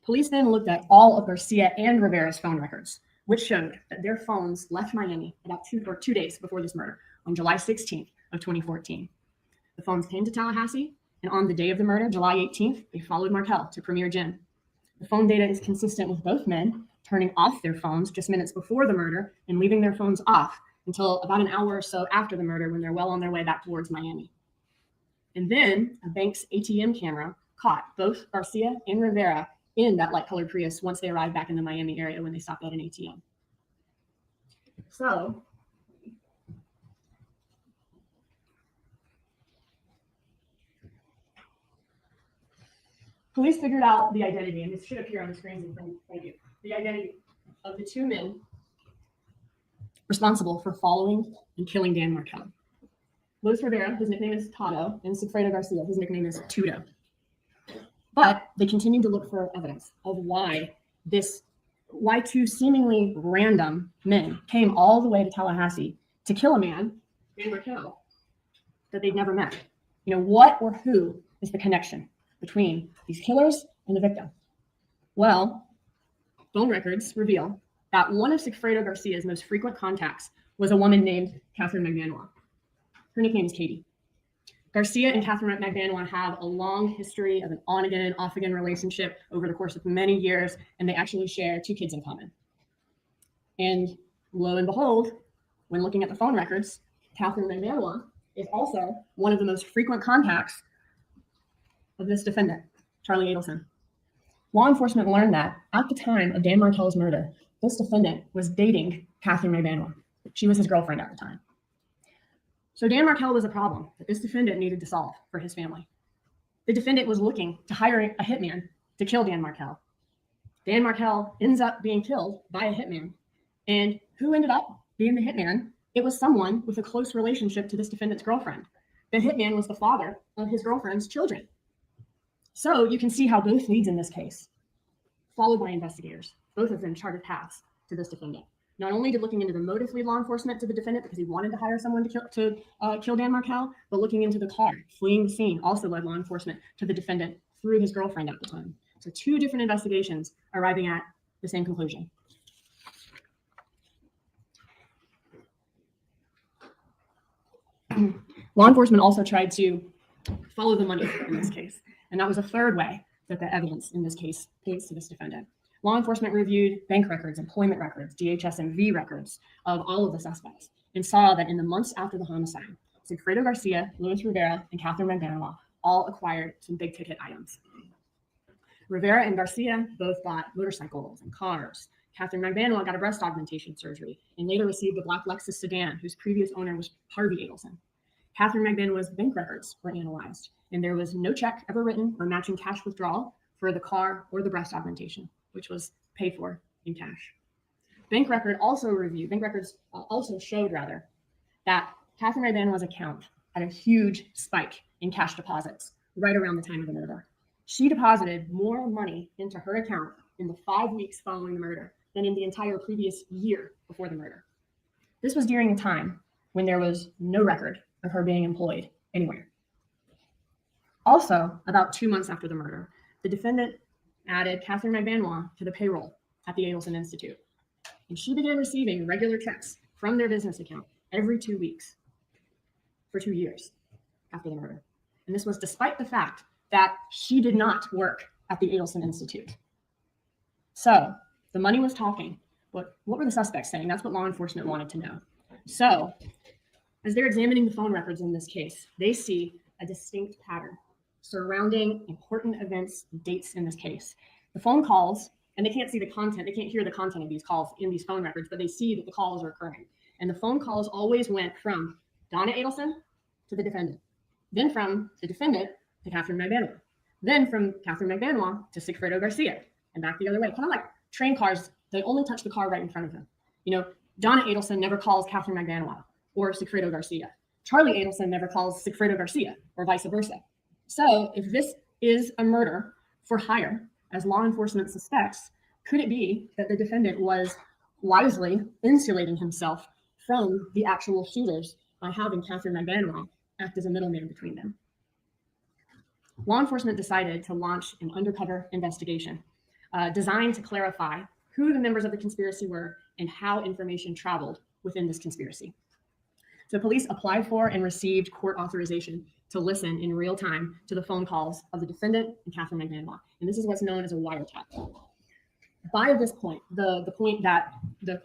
Police then looked at all of Garcia and Rivera's phone records, which showed that their phones left Miami about 2 days before this murder, on July 16th of 2014. The phones came to Tallahassee, and on the day of the murder, July 18th, they followed Markel to Premier Gym. The phone data is consistent with both men turning off their phones just minutes before the murder and leaving their phones off until about an hour or so after the murder when they're well on their way back towards Miami. And then a bank's ATM camera caught both Garcia and Rivera in that light-colored Prius once they arrived back in the Miami area when they stopped at an ATM. So, police figured out the identity, and this should appear on the screen. Thank you. The identity of the two men responsible for following and killing Dan Markel. Luis Rivera, his nickname is Tato, and Sigfredo Garcia, his nickname is Tudo. But they continued to look for evidence of why two seemingly random men came all the way to Tallahassee to kill a man, Dan Markel, that they'd never met. What or who is the connection between these killers and the victim? Well, phone records reveal that one of Sigfredo Garcia's most frequent contacts was a woman named Catherine McManua. Her nickname is Katie. Garcia and Catherine McManua have a long history of an on-again, off-again relationship over the course of many years, and they actually share 2 kids in common. And lo and behold, when looking at the phone records, Catherine McManua is also one of the most frequent contacts of this defendant, Charlie Adelson. Law enforcement learned that at the time of Dan Markel's murder, this defendant was dating Catherine McManua. She was his girlfriend at the time. So Dan Markel was a problem that this defendant needed to solve for his family. The defendant was looking to hire a hitman to kill Dan Markel. Dan Markel ends up being killed by a hitman. And who ended up being the hitman? It was someone with a close relationship to this defendant's girlfriend. The hitman was the father of his girlfriend's children. So you can see how both leads in this case, followed by investigators, both of them charted paths to this defendant. Not only did looking into the motive lead law enforcement to the defendant because he wanted to hire someone to kill Dan Markel, but looking into the car, fleeing the scene, also led law enforcement to the defendant through his girlfriend at the time. So 2 different investigations arriving at the same conclusion. Law enforcement also tried to follow the money in this case, and that was a third way that the evidence in this case points to this defendant. Law enforcement reviewed bank records, employment records, DHS&V records of all of the suspects and saw that in the months after the homicide, Sigfredo Garcia, Luis Rivera, and Catherine McManua all acquired some big ticket items. Rivera and Garcia both bought motorcycles and cars. Catherine McManua got a breast augmentation surgery and later received a black Lexus sedan whose previous owner was Harvey Adelson. Catherine McManua's bank records were analyzed, and there was no check ever written or matching cash withdrawal for the car or the breast augmentation, which was paid for in cash. Bank records also showed that Catherine McManua's account had a huge spike in cash deposits right around the time of the murder. She deposited more money into her account in the 5 weeks following the murder than in the entire previous year before the murder. This was during a time when there was no record of her being employed anywhere. Also, about 2 months after the murder, the defendant added Catherine McBanois to the payroll at the Adelson Institute, and she began receiving regular checks from their business account every 2 weeks for 2 years after the murder. And this was despite the fact that she did not work at the Adelson Institute. So the money was talking, but what were the suspects saying? That's what law enforcement wanted to know. So as they're examining the phone records in this case, they see a distinct pattern surrounding important events, dates in this case. The phone calls, and they can't see the content, they can't hear the content of these calls in these phone records, but they see that the calls are occurring. And the phone calls always went from Donna Adelson to the defendant, then from the defendant to Catherine McBanois, then from Catherine McBanois to Sigfredo Garcia, and back the other way. Kind of like train cars, they only touch the car right in front of them. You know, Donna Adelson never calls Catherine McBanois or Sigfredo Garcia. Charlie Adelson never calls Sigfredo Garcia, or vice versa. So if this is a murder for hire, as law enforcement suspects, could it be that the defendant was wisely insulating himself from the actual shooters by having Catherine McBanois act as a middleman between them? Law enforcement decided to launch an undercover investigation designed to clarify who the members of the conspiracy were and how information traveled within this conspiracy. So police applied for and received court authorization to listen in real time to the phone calls of the defendant and Catherine McBanois. And this is what's known as a wiretap. By this point, the point that the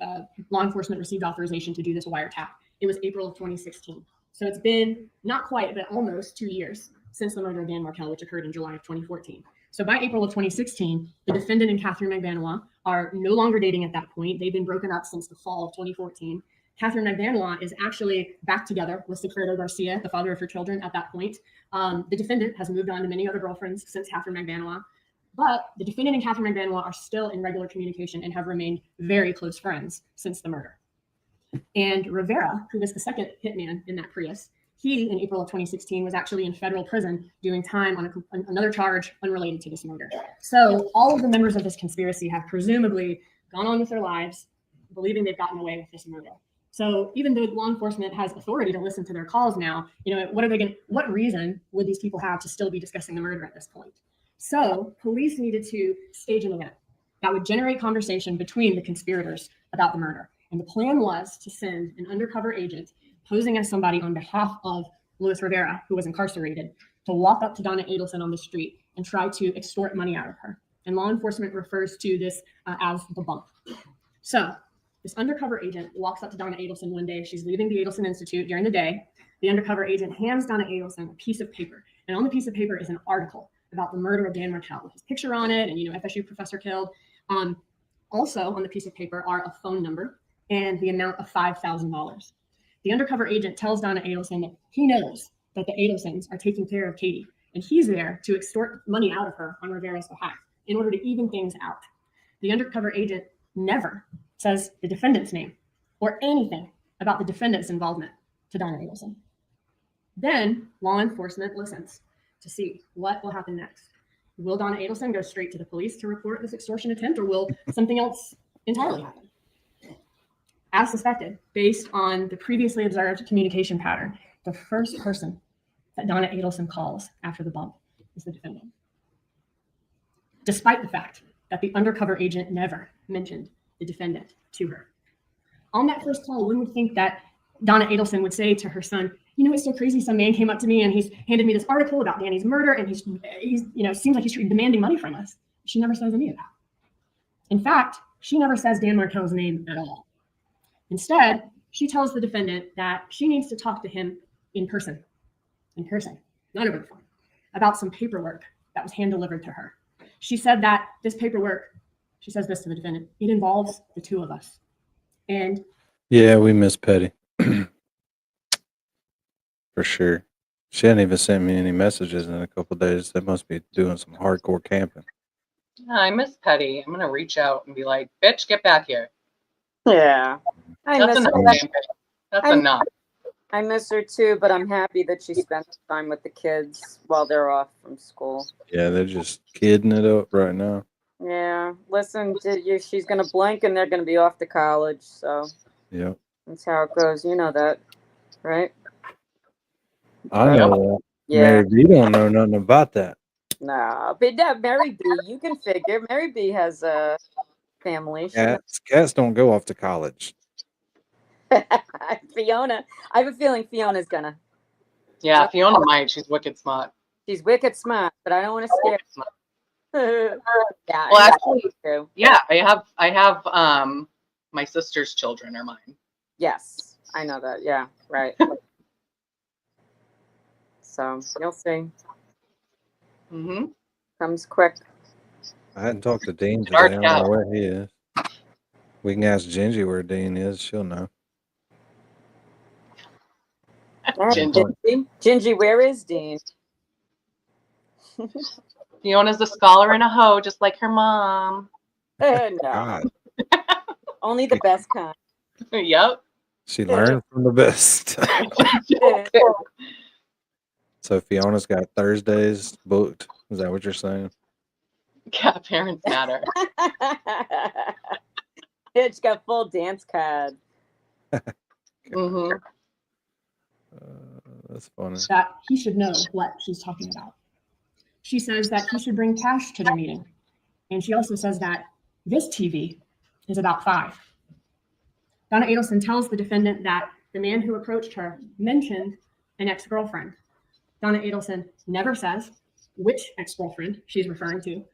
law enforcement received authorization to do this wiretap, it was April of 2016. So it's been not quite, but almost 2 years since the murder of Dan Markel, which occurred in July of 2014. So by April of 2016, the defendant and Catherine McBanois are no longer dating at that point. They've been broken up since the fall of 2014. Catherine McBanois is actually back together with Sigfredo Garcia, the father of her children, at that point. The defendant has moved on to many other girlfriends since Catherine McBanois, but the defendant and Catherine McBanois are still in regular communication and have remained very close friends since the murder. And Rivera, who was the second hitman in that Prius, he, in April of 2016, was actually in federal prison doing time on another charge unrelated to this murder. So all of the members of this conspiracy have presumably gone on with their lives, believing they've gotten away with this murder. So even though law enforcement has authority to listen to their calls now, you know, what reason would these people have to still be discussing the murder at this point? So police needed to stage an event that would generate conversation between the conspirators about the murder. And the plan was to send an undercover agent posing as somebody on behalf of Luis Rivera, who was incarcerated, to walk up to Donna Adelson on the street and try to extort money out of her. And law enforcement refers to this as the bump. So this undercover agent walks up to Donna Adelson one day. She's leaving the Adelson Institute during the day. The undercover agent hands Donna Adelson a piece of paper. And on the piece of paper is an article about the murder of Dan Markel with his picture on it and, you know, FSU professor killed. Also on the piece of paper are a phone number and the amount of $5,000. The undercover agent tells Donna Adelson that he knows that the Adelsons are taking care of Katie, and he's there to extort money out of her on Rivera's behalf in order to even things out. The undercover agent never says the defendant's name or anything about the defendant's involvement to Donna Adelson. Then law enforcement listens to see what will happen next. Will Donna Adelson go straight to the police to report this extortion attempt, or will something else entirely happen? As suspected, based on the previously observed communication pattern, the first person that Donna Adelson calls after the bump is the defendant, despite the fact that the undercover agent never mentioned the defendant to her. On that first call, one would think that Donna Adelson would say to her son, you know, it's so crazy, some man came up to me and he's handed me this article about Danny's murder, and he's you know, seems like he's demanding money from us. She never says any of that. In fact, she never says Dan Markel's name at all. Instead, she tells the defendant that she needs to talk to him in person, not over the phone, about some paperwork that was hand-delivered to her. She said that this paperwork, she says this to the defendant, it involves the two of us. And yeah, we miss Petty. For sure. She hadn't even sent me any messages in a couple of days. They must be doing some hardcore camping. I miss Petty. I'm gonna reach out and be like, bitch, get back here. Yeah. I That's miss enough her. camping. That's I'm- enough. I miss her too, but I'm happy that she spent time with the kids while they're off from school. Yeah, they're just kidding it up right now. Yeah, listen, she's gonna blink and they're gonna be off to college. So Yep. that's how it goes. You know that, right? I know that. Yeah. Mary B don't know nothing about that. Nah, but yeah, Mary B, you can figure. Mary B has a family. She Cats don't go off to college. Fiona, I have a feeling Fiona's gonna. Yeah, Fiona might. She's wicked smart. She's wicked smart, but I don't want to scare her. Yeah. Well, actually, yeah, I have my sister's children are mine. Yes, I know that. Yeah, right. So you'll see. Mm-hmm. Comes quick. I hadn't talked to Dean today. I don't know where he is. We can ask Gingy where Dean is. She'll know. Gingy, where is Dean? Fiona's a scholar and a hoe, just like her mom. No. Only the best kind. Yep. She learned from the best. So Fiona's got Thursdays booked. Is that what you're saying? Yeah, parents matter. It's got full dance card. Mm-hmm. That's funny. That he should know what she's talking about. She says that he should bring cash to the meeting. And she also says that this TV is about 5. Donna Adelson tells the defendant that the man who approached her mentioned an ex-girlfriend. Donna Adelson never says which ex-girlfriend she's referring to.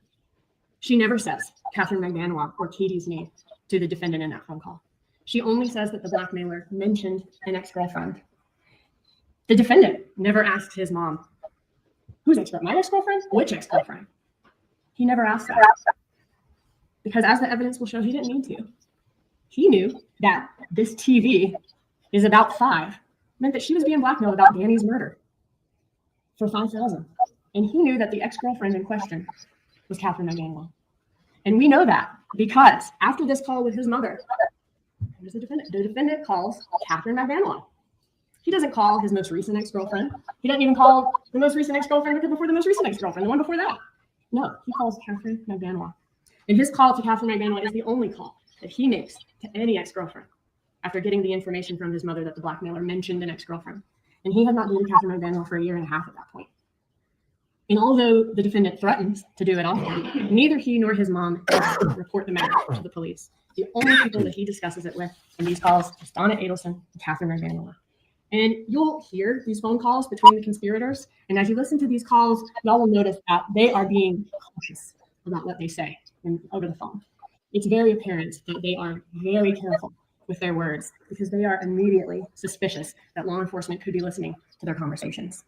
She never says Catherine McManua or Katie's name to the defendant in that phone call. She only says that the blackmailer mentioned an ex-girlfriend. The defendant never asked his mom, whose ex-girlfriend? My ex-girlfriend? Which ex-girlfriend? He never asked that. Because as the evidence will show, he didn't need to. He knew that this TV is about 5, meant that she was being blackmailed about Danny's murder for $5,000. And he knew that the ex-girlfriend in question was Catherine McManua. And we know that because after this call with his mother, the defendant calls Catherine McManua. He doesn't call his most recent ex-girlfriend. He doesn't even call the most recent ex-girlfriend before the most recent ex-girlfriend, the one before that. No, he calls Catherine McManua. And his call to Catherine McManua is the only call that he makes to any ex-girlfriend after getting the information from his mother that the blackmailer mentioned an ex-girlfriend. And he had not dated Catherine McManua for 1.5 years at that point. And although the defendant threatens to do it often, neither he nor his mom ever report the matter to the police. The only people that he discusses it with in these calls is Donna Adelson and Catherine McManua. And you'll hear these phone calls between the conspirators. And as you listen to these calls, y'all will notice that they are being cautious about what they say over the phone. It's very apparent that they are very careful with their words because they are immediately suspicious that law enforcement could be listening to their conversations.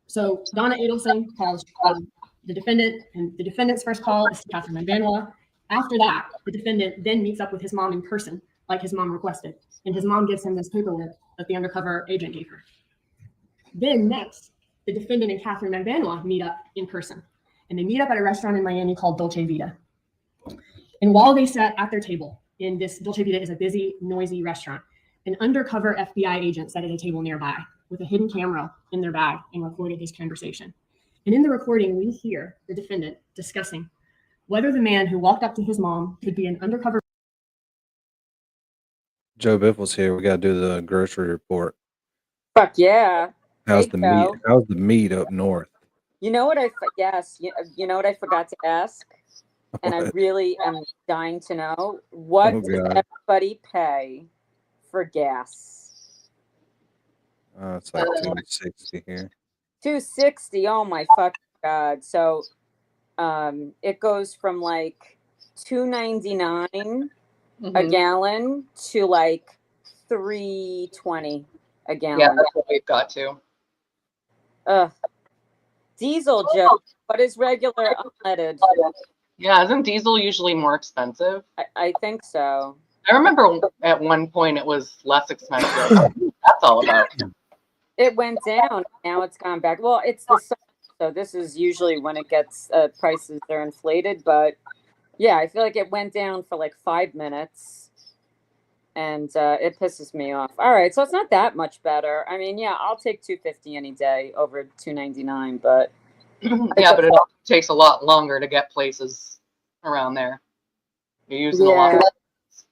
So Donna Adelson calls the defendant, and the defendant's first call is to Catherine McManua. After that, the defendant then meets up with his mom in person, like his mom requested, and his mom gives him this paperwork that the undercover agent gave her. Then next, the defendant and Catherine McManua meet up in person, and they meet up at a restaurant in Miami called Dolce Vita. And while they sat at their table, in this Dolce Vita is a busy, noisy restaurant, an undercover FBI agent sat at a table nearby with a hidden camera in their bag and recorded this conversation. And in the recording, we hear the defendant discussing whether the man who walked up to his mom could be an undercover. Joe Biffle's here. We got to do the grocery report. Fuck yeah. How's the meat? How's the meat up north? You know what you know what I forgot to ask? And I really am dying to know. What does everybody pay for gas? It's like $2.60 here. $2.60. Oh my fucking god! So, it goes from like $2.99 a gallon to like $3.20 a gallon. Yeah, that's what we've got to. Diesel, Joe. What is regular unleaded? Yeah, isn't diesel usually more expensive? I think so. I remember at one point it was less expensive. That's all about. It went down. Now it's gone back. Well, it's the summer, so this is usually when it gets prices are inflated. But yeah, I feel like it went down for like 5 minutes, and it pisses me off. All right, so it's not that much better. I mean, yeah, I'll take $2.50 any day over $2.99, but Yeah, but it also takes a lot longer to get places around there. You're using a lot.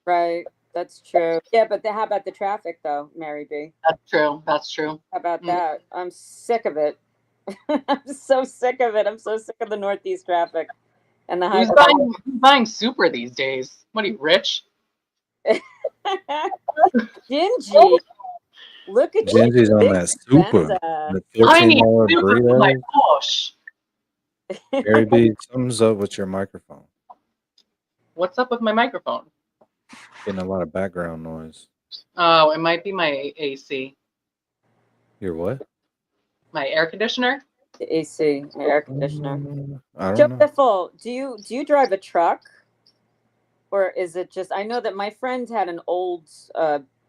Right. That's true. Yeah, but how about the traffic though, Mary B? That's true. That's true. How about that? I'm sick of it. I'm so sick of it. I'm so sick of the Northeast traffic and the high. Who's buying super these days? What are you, rich? Gingy. Look at Gingy's you. on Big that super. spender. The I need $14 super for my burrito. push. Gary B, something's up with your microphone. What's up with my microphone? Getting a lot of background noise. Oh, it might be my AC. Your what? My air conditioner. The AC, my air conditioner. I don't Joe know. Biffle, do you drive a truck, or is it just? I know that my friend had an old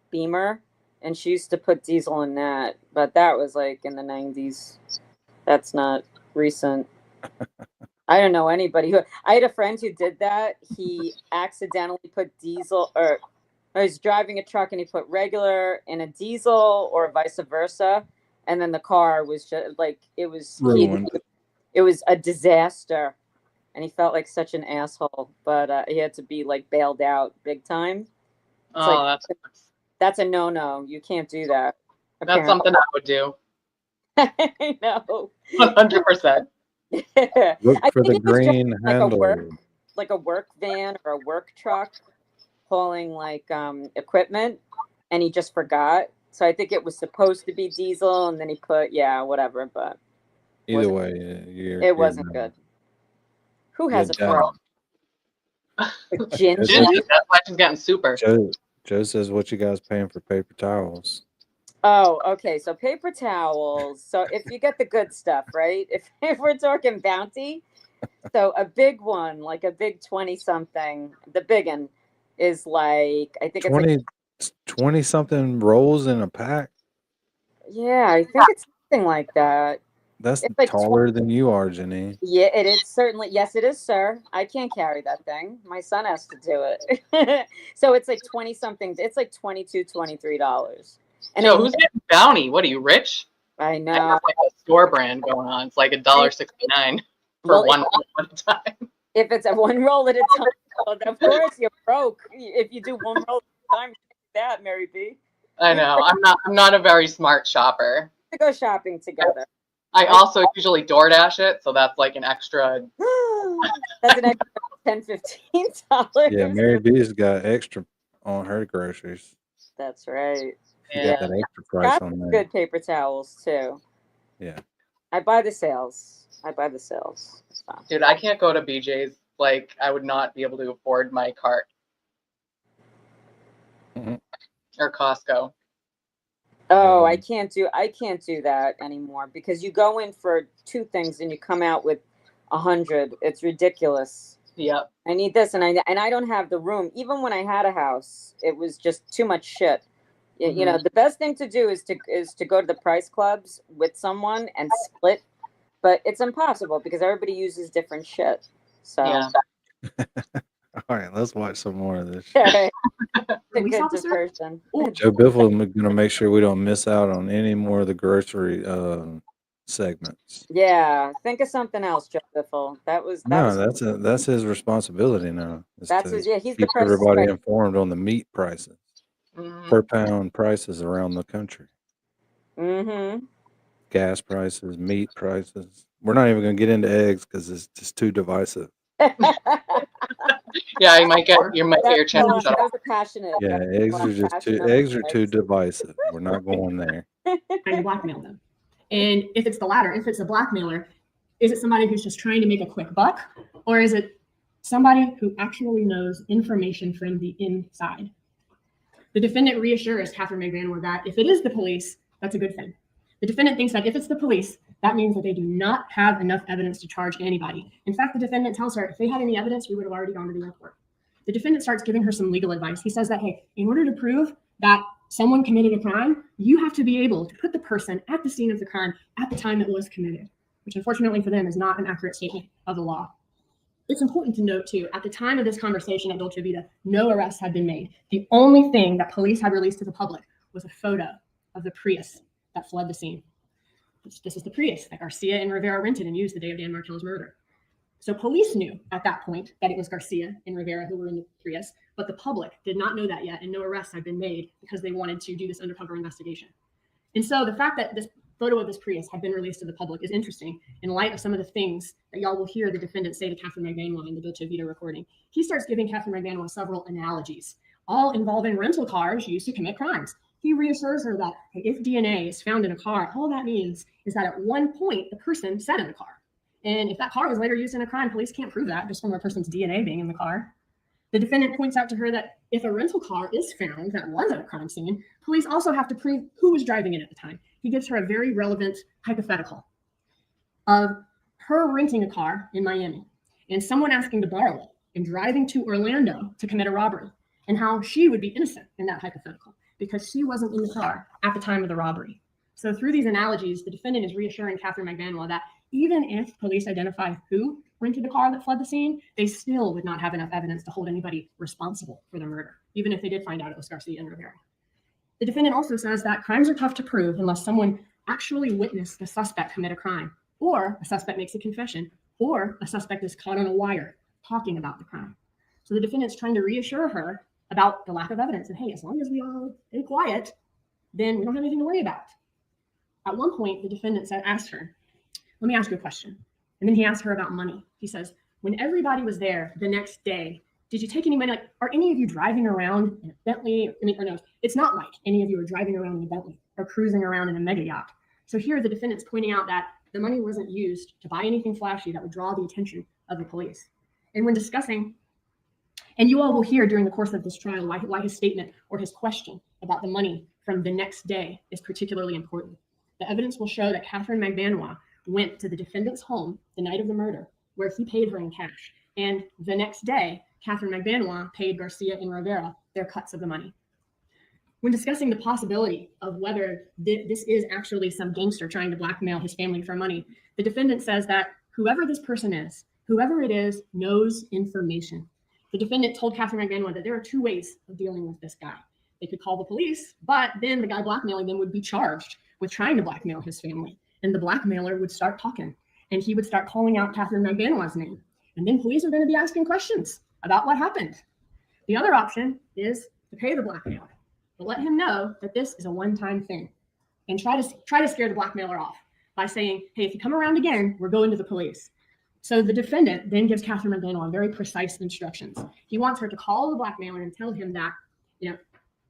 Beamer, and she used to put diesel in that, but that was like in the 90s. That's not recent. I don't know anybody who. I had a friend who did that. He accidentally put diesel, or he's driving a truck and he put regular in a diesel, or vice versa, and then the car was just like it was ruined. It was a disaster, and he felt like such an asshole. But he had to be like bailed out big time. It's like, that's a no-no. You can't do that. That's something I would do. I know. 100%. Look I for the think he was green driving handle. like a work van or a work truck, hauling like equipment, and he just forgot. So I think it was supposed to be diesel, and then he put whatever. But Either way, it wasn't good. Who has a pro? Ginger. That's why she's getting super. Joe says, "What you guys paying for paper towels?" Oh, okay. So paper towels. So if you get the good stuff, right? If we're talking Bounty, so a big one, like a big 20-something, the big one is like, I think it's 20 something rolls in a pack. Yeah, I think it's something like that. That's It's like taller than you are, Janine. Yeah, it is certainly. Yes, it is, sir. I can't carry that thing. My son has to do it. So it's like 20-something. It's like $22, $23. And Joe, who's getting Bounty? What are you, rich? I know. I have like a store brand going on. It's like $1.69 for one roll at a time. If it's a one roll at a time, well, of course you're broke. If you do one roll at a time, that Mary B. I know. I'm not a very smart shopper. To go shopping together. I also usually DoorDash it, so that's like an extra. That's an extra $10, $15. Yeah, Mary B's got extra on her groceries. That's right. She got that extra price on there. Good paper towels too. Yeah. I buy the sales. Dude, I can't go to BJ's. Like, I would not be able to afford my cart. Or Costco. Oh, I can't do that anymore because you go in for 2 things and you come out with 100. It's ridiculous. Yep. I need this and I don't have the room. Even when I had a house, it was just too much shit. You know, the best thing to do is to go to the price clubs with someone and split, but it's impossible because everybody uses different shit. So All right, let's watch some more of this. It's a good diversion. Joe Biffle is going to make sure we don't miss out on any more of the grocery segments. Yeah, think of something else, Joe Biffle. That's his responsibility now. He's keep the price everybody right. informed on the meat prices, per pound prices around the country. Gas prices, meat prices. We're not even going to get into eggs because it's just too divisive. Yeah, you might get your channel shut off. Passionate. Yeah, eggs are too divisive. We're not going there. And blackmail them. And if it's the latter, if it's a blackmailer, is it somebody who's just trying to make a quick buck, or is it somebody who actually knows information from the inside? The defendant reassures Catherine McGranwell that if it is the police, that's a good thing. The defendant thinks that if it's the police, that means that they do not have enough evidence to charge anybody. In fact, the defendant tells her, if they had any evidence, we would have already gone to the airport. The defendant starts giving her some legal advice. He says that, hey, in order to prove that someone committed a crime, you have to be able to put the person at the scene of the crime at the time it was committed, which unfortunately for them is not an accurate statement of the law. It's important to note, too, at the time of this conversation at Dolce Vita, no arrests had been made. The only thing that police had released to the public was a photo of the Prius that fled the scene. This is the Prius that Garcia and Rivera rented and used the day of Dan Martel's murder. So police knew at that point that it was Garcia and Rivera who were in the Prius, but the public did not know that yet, and no arrests had been made because they wanted to do this undercover investigation. And so the fact that this photo of this Prius had been released to the public is interesting in light of some of the things that y'all will hear the defendant say to Catherine Magbanua in the Dolce Vita recording. He starts giving Catherine Magbanua several analogies, all involving rental cars used to commit crimes. He reassures her that hey, if DNA is found in a car, all that means is that at one point the person sat in the car. And if that car was later used in a crime, police can't prove that just from a person's DNA being in the car. The defendant points out to her that if a rental car is found that was at a crime scene, police also have to prove who was driving it at the time. He gives her a very relevant hypothetical of her renting a car in Miami and someone asking to borrow it and driving to Orlando to commit a robbery, and how she would be innocent in that hypothetical because she wasn't in the car at the time of the robbery. So through these analogies, the defendant is reassuring Catherine Magbanua that even if police identify who rented the car that fled the scene, they still would not have enough evidence to hold anybody responsible for the murder, even if they did find out it was Garcia and Rivera. The defendant also says that crimes are tough to prove unless someone actually witnessed the suspect commit a crime, or a suspect makes a confession, or a suspect is caught on a wire talking about the crime. So the defendant's trying to reassure her about the lack of evidence and hey, as long as we all stay quiet, then we don't have anything to worry about. At one point, the defendant asked her, let me ask you a question. And then he asked her about money. He says, when everybody was there the next day, did you take any money? Like, are any of you driving around in a Bentley? Or no, it's not like any of you are driving around in a Bentley or cruising around in a mega yacht. So here the defendant's pointing out that the money wasn't used to buy anything flashy that would draw the attention of the police. And when discussing, and you all will hear during the course of this trial why his statement or his question about the money from the next day is particularly important. The evidence will show that Catherine Magbanua went to the defendant's home the night of the murder, where he paid her in cash. And the next day, Catherine Magbanua paid Garcia and Rivera their cuts of the money. When discussing the possibility of whether this is actually some gangster trying to blackmail his family for money, the defendant says that whoever this person is, whoever it is, knows information. The defendant told Catherine Magbanua that there are two ways of dealing with this guy. They could call the police, but then the guy blackmailing them would be charged with trying to blackmail his family. And the blackmailer would start talking, and he would start calling out Catherine Magbanua's name. And then police are going to be asking questions about what happened. The other option is to pay the blackmailer, but let him know that this is a one-time thing, and try to scare the blackmailer off by saying, hey, if you come around again, we're going to the police. So the defendant then gives Catherine Magbanua very precise instructions. He wants her to call the blackmailer and tell him that, you know,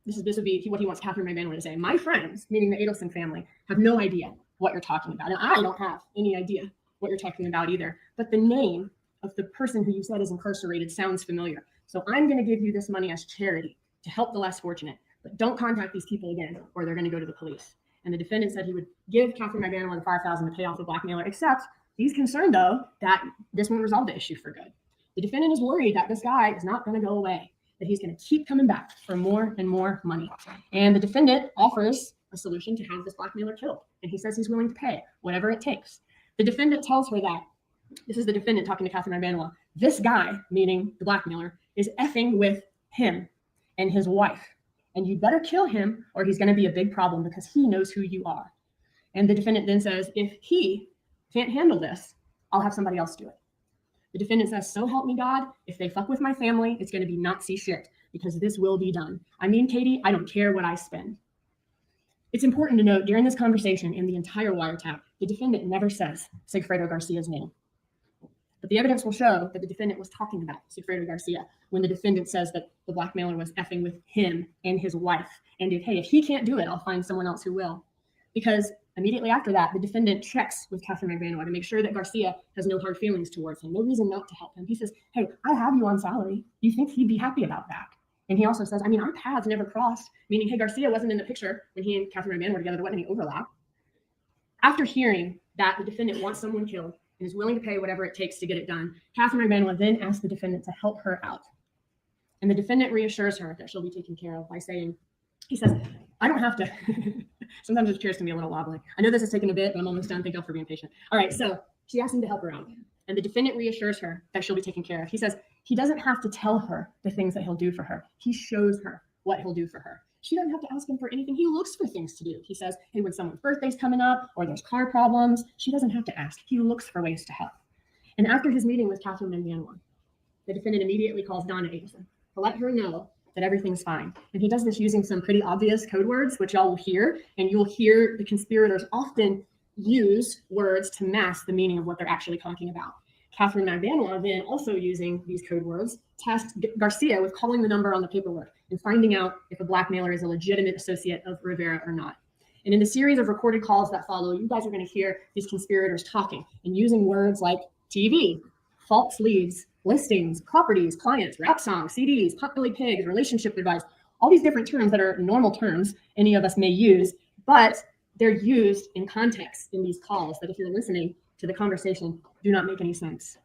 this would be what he wants Catherine Magbanua to say. My friends, meaning the Adelson family, have no idea what you're talking about. And I don't have any idea what you're talking about either. But the name of the person who you said is incarcerated sounds familiar. So I'm going to give you this money as charity to help the less fortunate. But don't contact these people again, or they're going to go to the police. And the defendant said he would give Catherine Magbanua the $5,000 to pay off the blackmailer, except he's concerned, though, that this won't resolve the issue for good. The defendant is worried that this guy is not going to go away, that he's going to keep coming back for more and more money. And the defendant offers a solution to have this blackmailer killed. And he says he's willing to pay whatever it takes. The defendant tells her that, this is the defendant talking to Catherine Magbanua, this guy, meaning the blackmailer, is effing with him and his wife. And you better kill him or he's going to be a big problem because he knows who you are. And the defendant then says, if he can't handle this, I'll have somebody else do it. The defendant says, so help me God, if they fuck with my family, it's going to be Nazi shit because this will be done. I mean, Katie, I don't care what I spend. It's important to note during this conversation in the entire wiretap, the defendant never says Sigfredo Garcia's name. But the evidence will show that the defendant was talking about Sigfredo Garcia when the defendant says that the blackmailer was effing with him and his wife. And if he can't do it, I'll find someone else who will. Because immediately after that, the defendant checks with Catherine Magbanua to make sure that Garcia has no hard feelings towards him, no reason not to help him. He says, hey, I have you on salary. Do you think he'd be happy about that? And he also says, I mean, our paths never crossed, meaning, hey, Garcia wasn't in the picture when he and Catherine Magbanua were together. There wasn't any overlap. After hearing that the defendant wants someone killed and is willing to pay whatever it takes to get it done, Catherine Magbanua then asks the defendant to help her out. And the defendant reassures her that she'll be taken care of by saying, he says, I don't have to. Sometimes the chairs can be a little wobbly. I know this is taking a bit, but I'm almost done. Thank y'all for being patient. All right, so she asked him to help her out. And the defendant reassures her that she'll be taken care of. He says he doesn't have to tell her the things that he'll do for her. He shows her what he'll do for her. She doesn't have to ask him for anything. He looks for things to do. He says, hey, when someone's birthday's coming up or there's car problems, she doesn't have to ask. He looks for ways to help. And after his meeting with Catherine McManua, the defendant immediately calls Donna Adelson to let her know that everything's fine. And he does this using some pretty obvious code words, which y'all will hear, and you'll hear the conspirators often use words to mask the meaning of what they're actually talking about. Catherine McManua then, also using these code words, tasked Garcia with calling the number on the paperwork and finding out if a blackmailer is a legitimate associate of Rivera or not. And in the series of recorded calls that follow, you guys are going to hear these conspirators talking and using words like TV, false leads, listings, properties, clients, rap songs, CDs, potbelly pigs, relationship advice, all these different terms that are normal terms any of us may use, but they're used in context in these calls that if you're listening to the conversation do not make any sense.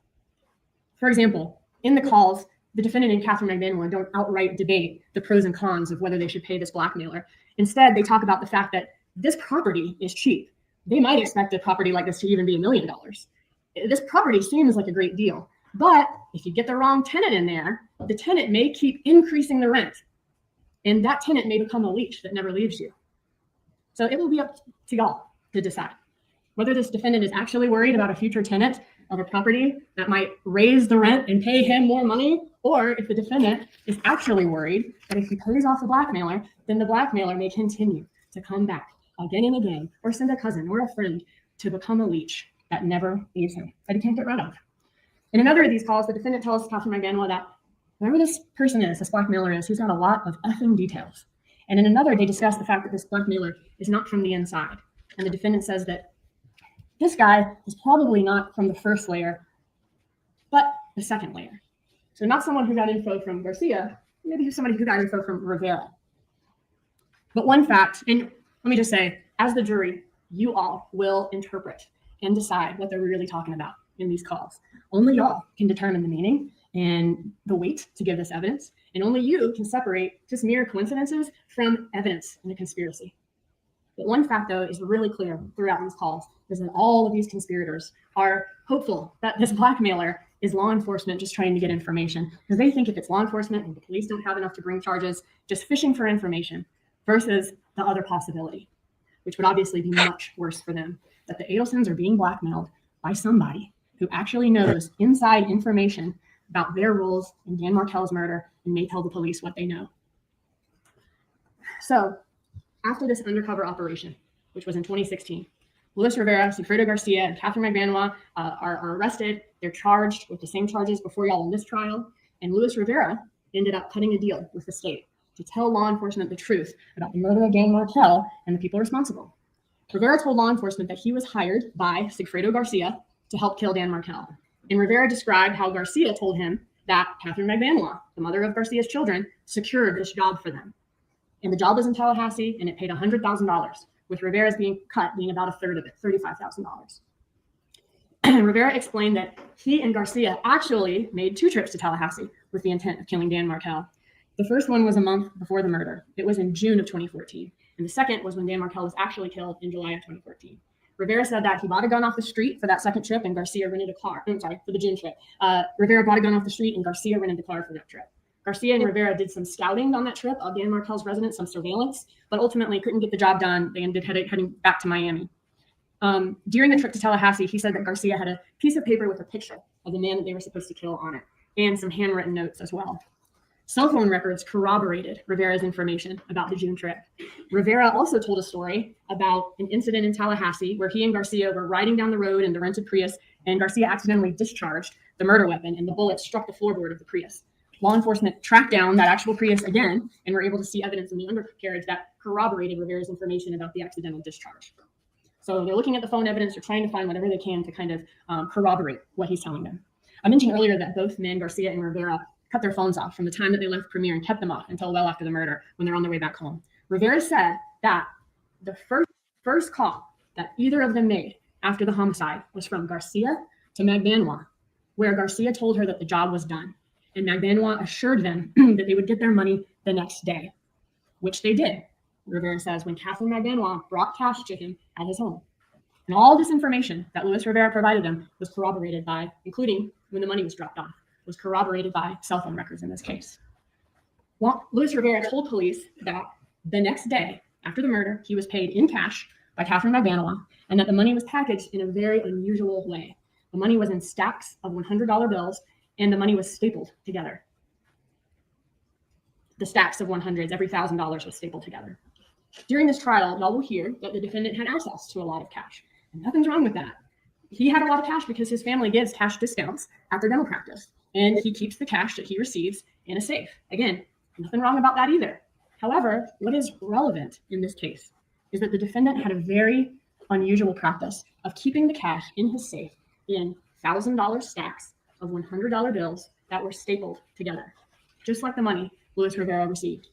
For example, in the calls, the defendant and Catherine McManua don't outright debate the pros and cons of whether they should pay this blackmailer. Instead, they talk about the fact that this property is cheap. They might expect a property like this to even be $1 million. This property seems like a great deal, but if you get the wrong tenant in there, the tenant may keep increasing the rent, and that tenant may become a leech that never leaves you. So it will be up to y'all to decide whether this defendant is actually worried about a future tenant of a property that might raise the rent and pay him more money, or if the defendant is actually worried that if he pays off the blackmailer, then the blackmailer may continue to come back again and again, or send a cousin or a friend to become a leech that never leaves him, that he can't get rid of. In another of these calls, the defendant tells Catherine McManua that whoever this person is, this blackmailer is, he's got a lot of effing details. And in another, they discuss the fact that this blackmailer is not from the inside. And the defendant says that this guy is probably not from the first layer, but the second layer. So not someone who got info from Garcia, maybe somebody who got info from Rivera. But one fact, and let me just say, as the jury, you all will interpret and decide what they're really talking about in these calls. Only y'all can determine the meaning and the weight to give this evidence, and only you can separate just mere coincidences from evidence in a conspiracy. But one fact, though, is really clear throughout these calls, is that all of these conspirators are hopeful that this blackmailer is law enforcement just trying to get information, because they think if it's law enforcement and the police don't have enough to bring charges, just fishing for information, versus the other possibility, which would obviously be much worse for them, that the Adelsons are being blackmailed by somebody who actually knows inside information about their roles in Dan Markel's murder and may tell the police what they know. So after this undercover operation, which was in 2016, Luis Rivera, Sigfredo Garcia, and Catherine McManua are arrested. They're charged with the same charges before y'all in this trial. And Luis Rivera ended up cutting a deal with the state to tell law enforcement the truth about the murder of Dan Markel and the people responsible. Rivera told law enforcement that he was hired by Sigfredo Garcia to help kill Dan Markel. And Rivera described how Garcia told him that Catherine McManua, the mother of Garcia's children, secured this job for them. And the job was in Tallahassee, and it paid $100,000, with Rivera's cut being about a third of it, $35,000. Rivera explained that he and Garcia actually made 2 trips to Tallahassee with the intent of killing Dan Markel. The first one was a month before the murder. It was in June of 2014. And the second was when Dan Markel was actually killed in July of 2014. Rivera said that he bought a gun off the street for that second trip, and Garcia rented a car. For the June trip. Rivera bought a gun off the street, and Garcia rented the car for that trip. Garcia and Rivera did some scouting on that trip of Dan Markel's residence, some surveillance, but ultimately couldn't get the job done. They ended heading back to Miami. During the trip to Tallahassee, he said that Garcia had a piece of paper with a picture of the man that they were supposed to kill on it, and some handwritten notes as well. Cell phone records corroborated Rivera's information about the June trip. Rivera also told a story about an incident in Tallahassee where he and Garcia were riding down the road in the rented Prius, and Garcia accidentally discharged the murder weapon, and the bullet struck the floorboard of the Prius. Law enforcement tracked down that actual Prius again and were able to see evidence in the undercarriage that corroborated Rivera's information about the accidental discharge. So they're looking at the phone evidence, they're trying to find whatever they can to kind of corroborate what he's telling them. I mentioned earlier that both men, Garcia and Rivera, cut their phones off from the time that they left Premier and kept them off until well after the murder when they're on their way back home. Rivera said that the first call that either of them made after the homicide was from Garcia to McManua, where Garcia told her that the job was done. And McManua assured them that they would get their money the next day, which they did, Rivera says, when Catherine McManua brought cash to him at his home. And all this information that Luis Rivera provided them was corroborated by, including when the money was dropped off, was corroborated by cell phone records in this case. Well, Luis Rivera told police that the next day after the murder, he was paid in cash by Catherine Magbanua, and that the money was packaged in a very unusual way. The money was in stacks of $100 bills, and the money was stapled together. The stacks of 100s, every $1,000 was stapled together. During this trial, y'all will hear that the defendant had access to a lot of cash. And nothing's wrong with that. He had a lot of cash because his family gives cash discounts at their dental practice. And he keeps the cash that he receives in a safe. Again, nothing wrong about that either. However, what is relevant in this case is that the defendant had a very unusual practice of keeping the cash in his safe in $1,000 stacks of $100 bills that were stapled together, just like the money Luis Rivera received.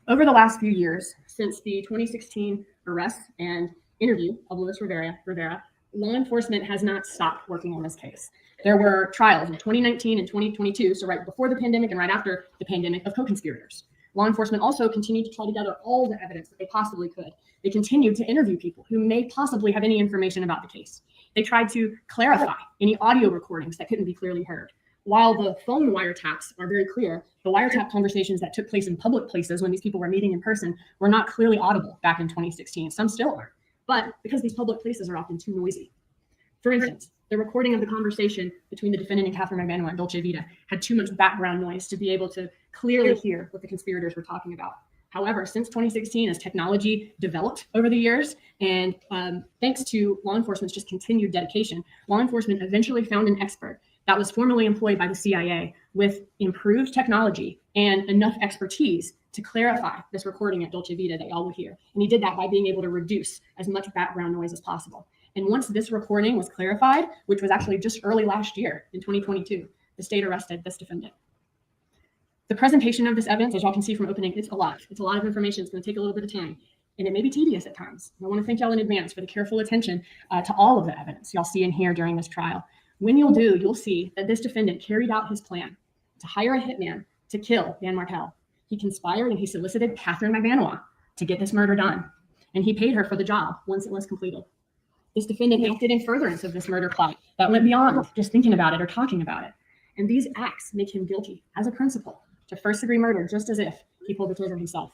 Over the last few years, since the 2016 arrest and interview of Luis Rivera, law enforcement has not stopped working on this case. There were trials in 2019 and 2022, so right before the pandemic and right after the pandemic, of co-conspirators. Law enforcement also continued to try to gather all the evidence that they possibly could. They continued to interview people who may possibly have any information about the case. They tried to clarify any audio recordings that couldn't be clearly heard. While the phone wiretaps are very clear, the wiretap conversations that took place in public places when these people were meeting in person were not clearly audible back in 2016. Some still are, but because these public places are often too noisy. For instance, the recording of the conversation between the defendant and Catherine Magbanua at Dolce Vita had too much background noise to be able to clearly hear what the conspirators were talking about. However, since 2016, as technology developed over the years, and thanks to law enforcement's just continued dedication, law enforcement eventually found an expert that was formerly employed by the CIA with improved technology and enough expertise to clarify this recording at Dolce Vita that y'all will hear. And he did that by being able to reduce as much background noise as possible. And once this recording was clarified, which was actually just early last year in 2022, the state arrested this defendant. The presentation of this evidence, as y'all can see from opening, it's a lot. It's a lot of information. It's going to take a little bit of time. And it may be tedious at times. And I want to thank y'all in advance for the careful attention to all of the evidence y'all see and hear during this trial. When you'll see that this defendant carried out his plan to hire a hitman to kill Dan Markel. He conspired and he solicited Catherine Magbanua to get this murder done. And he paid her for the job once it was completed. This defendant acted in furtherance of this murder plot that went beyond just thinking about it or talking about it. And these acts make him guilty as a principal to first-degree murder, just as if he pulled the trigger himself.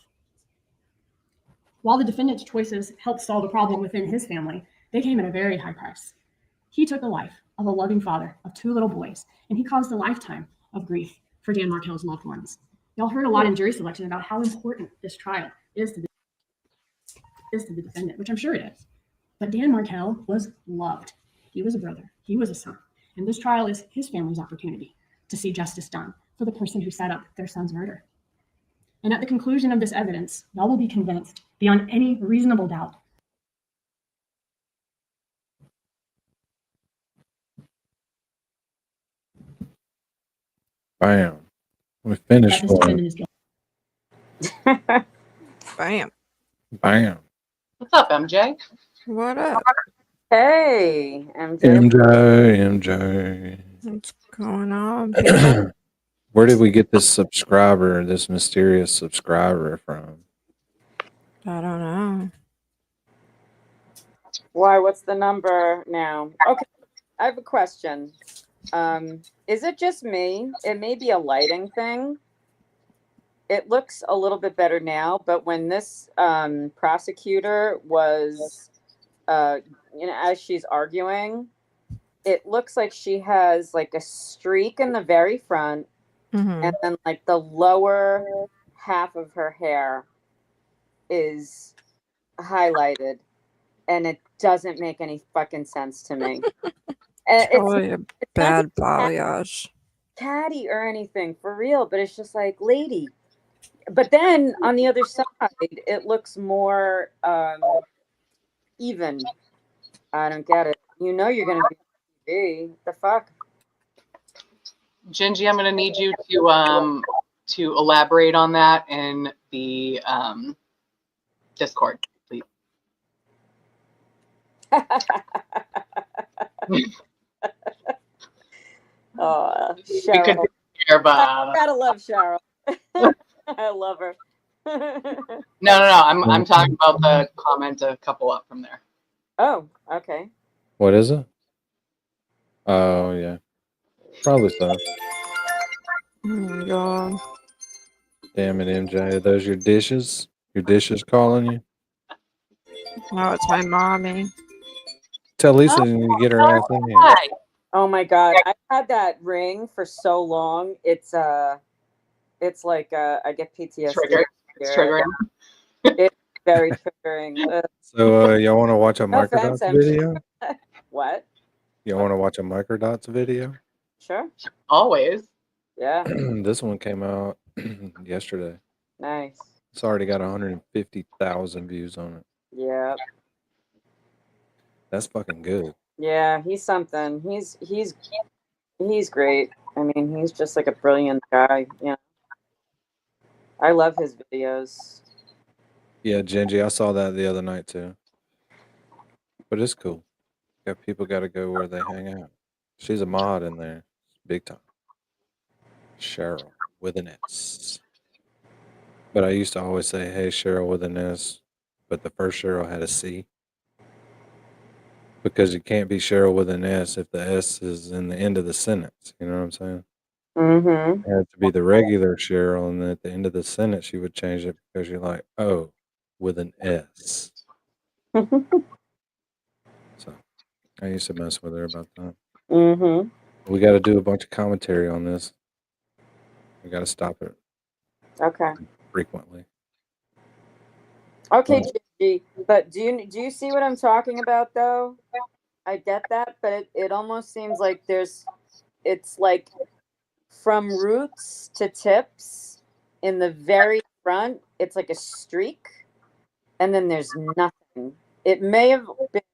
While the defendant's choices helped solve a problem within his family, they came at a very high price. He took the life of a loving father of 2 little boys, and he caused a lifetime of grief for Dan Markel's loved ones. Y'all heard a lot in jury selection about how important this trial is to the defendant, which I'm sure it is. But Dan Markel was loved. He was a brother. He was a son. And this trial is his family's opportunity to see justice done for the person who set up their son's murder. And at the conclusion of this evidence, y'all will be convinced beyond any reasonable doubt. Bam. We finished That this one. defendant is guilty. Bam. Bam. What's up, MJ? What up? Hey, MJ. MJ. What's going on, people? Where did we get this subscriber, this mysterious subscriber from? I don't know. Why, what's the number now? Okay, I have a question. Is it just me? It may be a lighting thing. It looks a little bit better now, but when this prosecutor was, as she's arguing, it looks like she has like a streak in the very front, and then like the lower half of her hair is highlighted, and it doesn't make any fucking sense to me. Totally a bad balayage. Catty or anything for real, but it's just like, lady. But then on the other side, it looks more even. I don't get it. You know you're gonna be on TV. The fuck? Gingy, I'm gonna need you to elaborate on that in the Discord, please. Oh, We could Cheryl. hear about. Gotta love Cheryl. I love her. No. I'm talking about the comment a couple up from there. Oh, okay. What is it? Oh yeah, probably so. Oh my god. Damn it, MJ. Are those your dishes? Your dishes calling you? No, it's my mommy. Tell Lisa you get her ass in here. Oh my god, I had that ring for so long. It's like I get PTSD. Triggered. It's here. triggering. It's very triggering. So y'all want to watch a No offense, Microdots I'm video? What? Y'all want to watch a Microdots video? Sure. Always. Yeah. This one came out yesterday. Nice. It's already got 150,000 views on it. Yeah. That's fucking good. Yeah, he's something. He's great. I mean, he's just like a brilliant guy. Yeah. I love his videos. Yeah, Gingy, I saw that the other night too. But it's cool. Got people got to go where they hang out. She's a mod in there, big time. Cheryl with an S. But I used to always say, "Hey, Cheryl with an S," but the first Cheryl had a C. Because you can't be Cheryl with an S if the S is in the end of the sentence. You know what I'm saying? Mm-hmm. It had to be the regular Cheryl, and then at the end of the sentence, you would change it because you're like, "Oh, with an S." So I used to mess with her about that. Mm-hmm. We got to do a bunch of commentary on this. We got to stop it Okay. frequently. Okay, Gigi. But do you see what I'm talking about though? I get that, but it almost seems like it's like from roots to tips in the very front, it's like a streak, and then there's nothing. It may have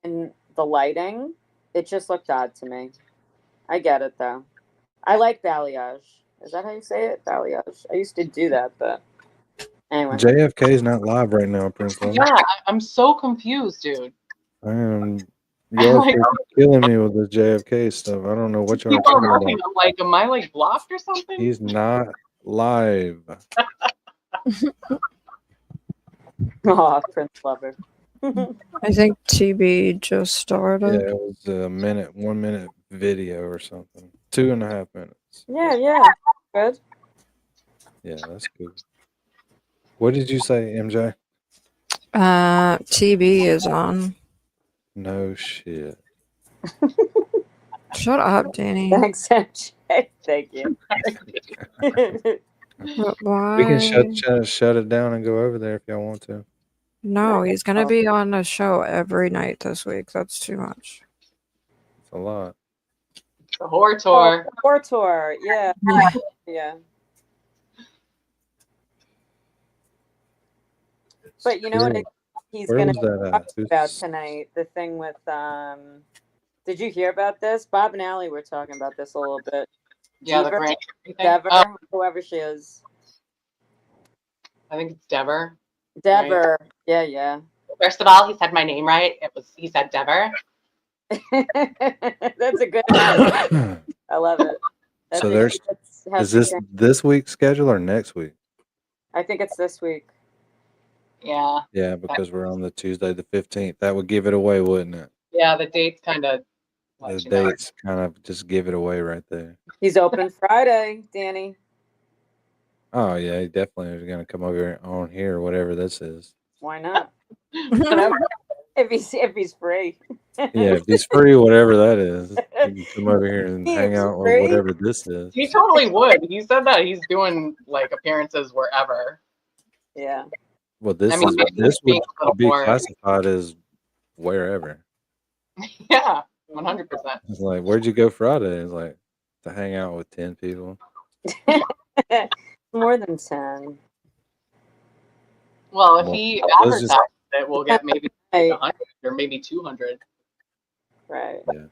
been the lighting. It just looked odd to me. I get it though. I like balayage. Is that how you say it? Balayage. I used to do that, but anyway. JFK is not live right now, Prince Love. Yeah, I'm so confused, dude. I am. Y'all are killing me with this JFK stuff. I don't know what y'all are People are talking laughing. about. I'm like, am I like blocked or something? He's not live. Oh, Prince Lover. I think TB just started. Yeah, it was a 1 minute video or something. 2.5 minutes. Yeah. Good. Yeah, that's cool. What did you say, MJ? TB is on. No shit. Shut up, Danny. Thanks, MJ. Thank you. Why? We can shut it down and go over there if y'all want to. No, he's gonna be on a show every night this week. That's too much. It's a lot. The horror tour. Oh, horror tour. Yeah. Yeah. But you know what he's Where gonna was that talk at? about tonight? The thing with did you hear about this? Bob and Allie were talking about this a little bit. Yeah, Dever, the thing. Dever, whoever she is. I think it's Dever. Dever. Right? Yeah. First of all, he said my name right. He said Dever. That's a good one. I love it. So is this week's schedule or next week? I think it's this week. Yeah. Yeah, because we're on the Tuesday the 15th. That would give it away, wouldn't it? Yeah, the dates kind of. The dates kind of just give it away right there. He's open Friday, Danny. Oh yeah, he definitely is gonna come over on here, whatever this is. Why not? if he's free. Yeah, if he's free, whatever that is, he can come over here and hang out with whatever this is. He totally would. He said that he's doing like appearances wherever. Yeah. Well, this would be classified as wherever. Yeah, 100%. It's like, where'd you go Friday? It's like to hang out with 10 people. More than 10. Well, if he advertises it, we'll get maybe 100 or maybe 200. Right. Yeah.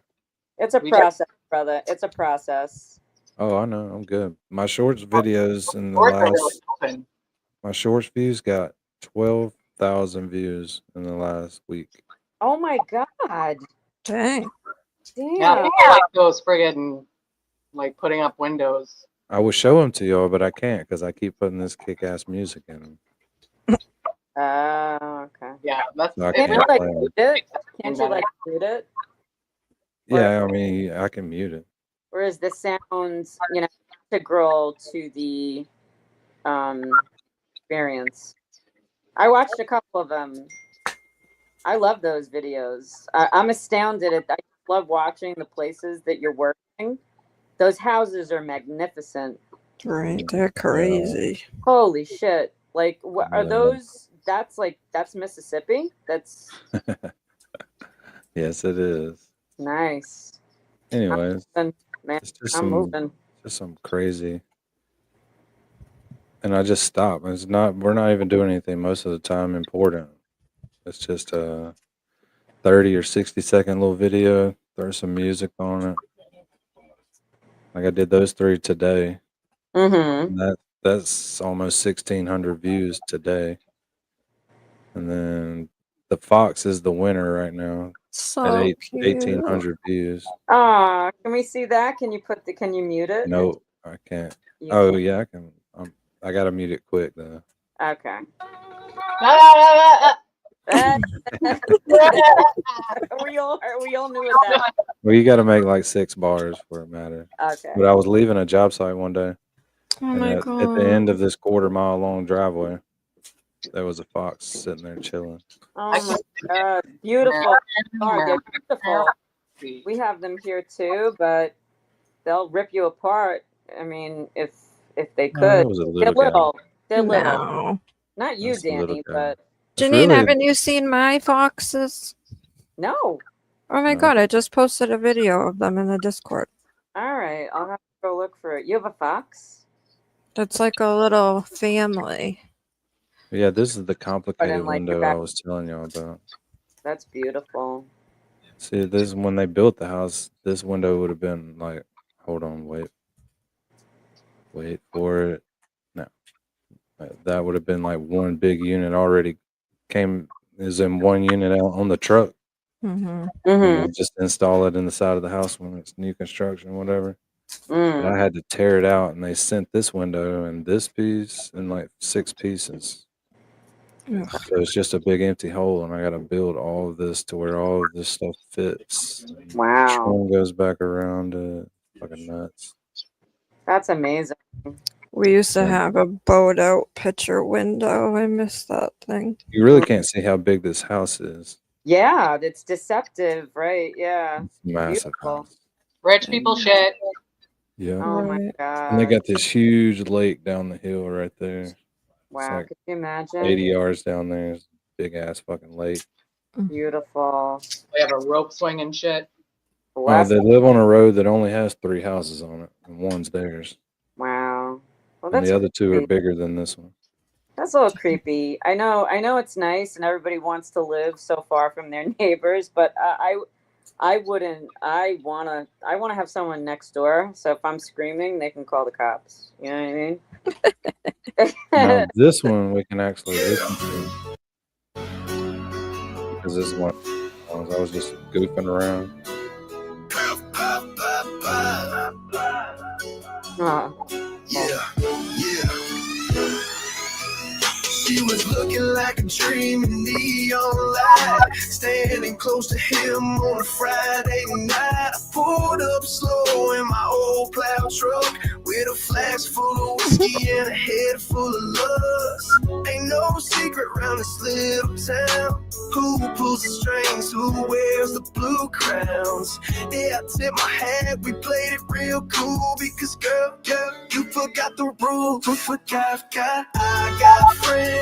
It's a process, brother. It's a process. Oh, I know. I'm good. My shorts videos in the last. My shorts views got 12,000 views in the last week. Oh my god! Dang. Yeah, people like those friggin' like putting up windows. I would show them to y'all, but I can't because I keep putting this kick-ass music in them. Okay. Yeah, that's So I can't play 'em. Can't you like mute it? Yeah, I mean, I can mute it. Or is the sounds, you know, integral to the experience? I watched a couple of them. I love those videos. I'm astounded at. I love watching the places that you're working. Those houses are magnificent. Right, they're crazy. Holy shit! Like, what are those? That's Mississippi. That's Yes, it is. nice. Anyways, Man, it's just I'm moving. some crazy. And I just stop. It's not. We're not even doing anything most of the time important. It's just a 30 or 60-second little video. Throw some music on it. Like I did those 3 today. Mm-hmm. And that's almost 1,600 views today. And then the fox is the winner right now So at cute. 1,800 views. Ah, can we see that? Can you mute it? Nope, I can't. You Oh can't. yeah, I can. I gotta mute it quick though. Okay. we all knew that. Well, you got to make like 6 bars for it matter. Okay. But I was leaving a job site one day, Oh and my at god. the end of this 1/4-mile long driveway, there was a fox sitting there chilling. Oh my god, beautiful! Oh, they're beautiful. We have them here too, but they'll rip you apart. I mean, if they No, could, it was a little they're guy. little. They're little. No. Not you, That's a little Danny, guy. but It's Janine, really haven't you seen my foxes? no. Oh my No. god, I just posted a video of them in the Discord. All right, I'll have to go look for it. You have a fox? It's like a little family. Yeah, this is the Put complicated in like window your I back. was telling y'all about. That's beautiful. See, this when they built the house, this window would have been like, hold on, wait for it. No, that would have been like one big unit already is in one unit out on the truck. Mm-hmm. And Mm-hmm. they just install it in the side of the house when it's new construction, whatever. But Mm. I had to tear it out, and they sent this window and this piece in like 6 pieces. Ugh. So it's just a big empty hole, and I got to build all of this to where all of this stuff fits. And Wow. the trim goes back around it. Fucking nuts. That's amazing. We used to So have a bowed out picture window. I miss that thing. you really can't see how big this house is. Yeah, it's deceptive, right? Yeah. It's a massive Beautiful. house. Rich people shit. Yeah. Oh my Right. god. And they got this huge lake down the hill right there. It's Wow, like could you imagine? 80 yards down there. It's a big ass fucking lake. Beautiful. We have a rope swing and shit. Oh, Bless. they live on a road that only has 3 houses on it, and one's theirs. Wow. Well, And that's the other 2 are creepy. bigger than this one. That's a little creepy. I know it's nice and everybody wants to live so far from their neighbors, but I wouldn't. I wanna have someone next door. So if I'm screaming, they can call the cops. You know what I mean? Now, this one we can actually listen to. Because this one, I was just goofing around. She was looking like a dream in neon light, standing close to him on a Friday night. I pulled up slow in my old plow truck with a flask full of whiskey and a head full of lust. Ain't no secret around this little town. Who pulls the strings? Who wears the blue crowns? Yeah, I tip my hat. We played it real cool because girl, you forgot the rules. Who forgot? I got friends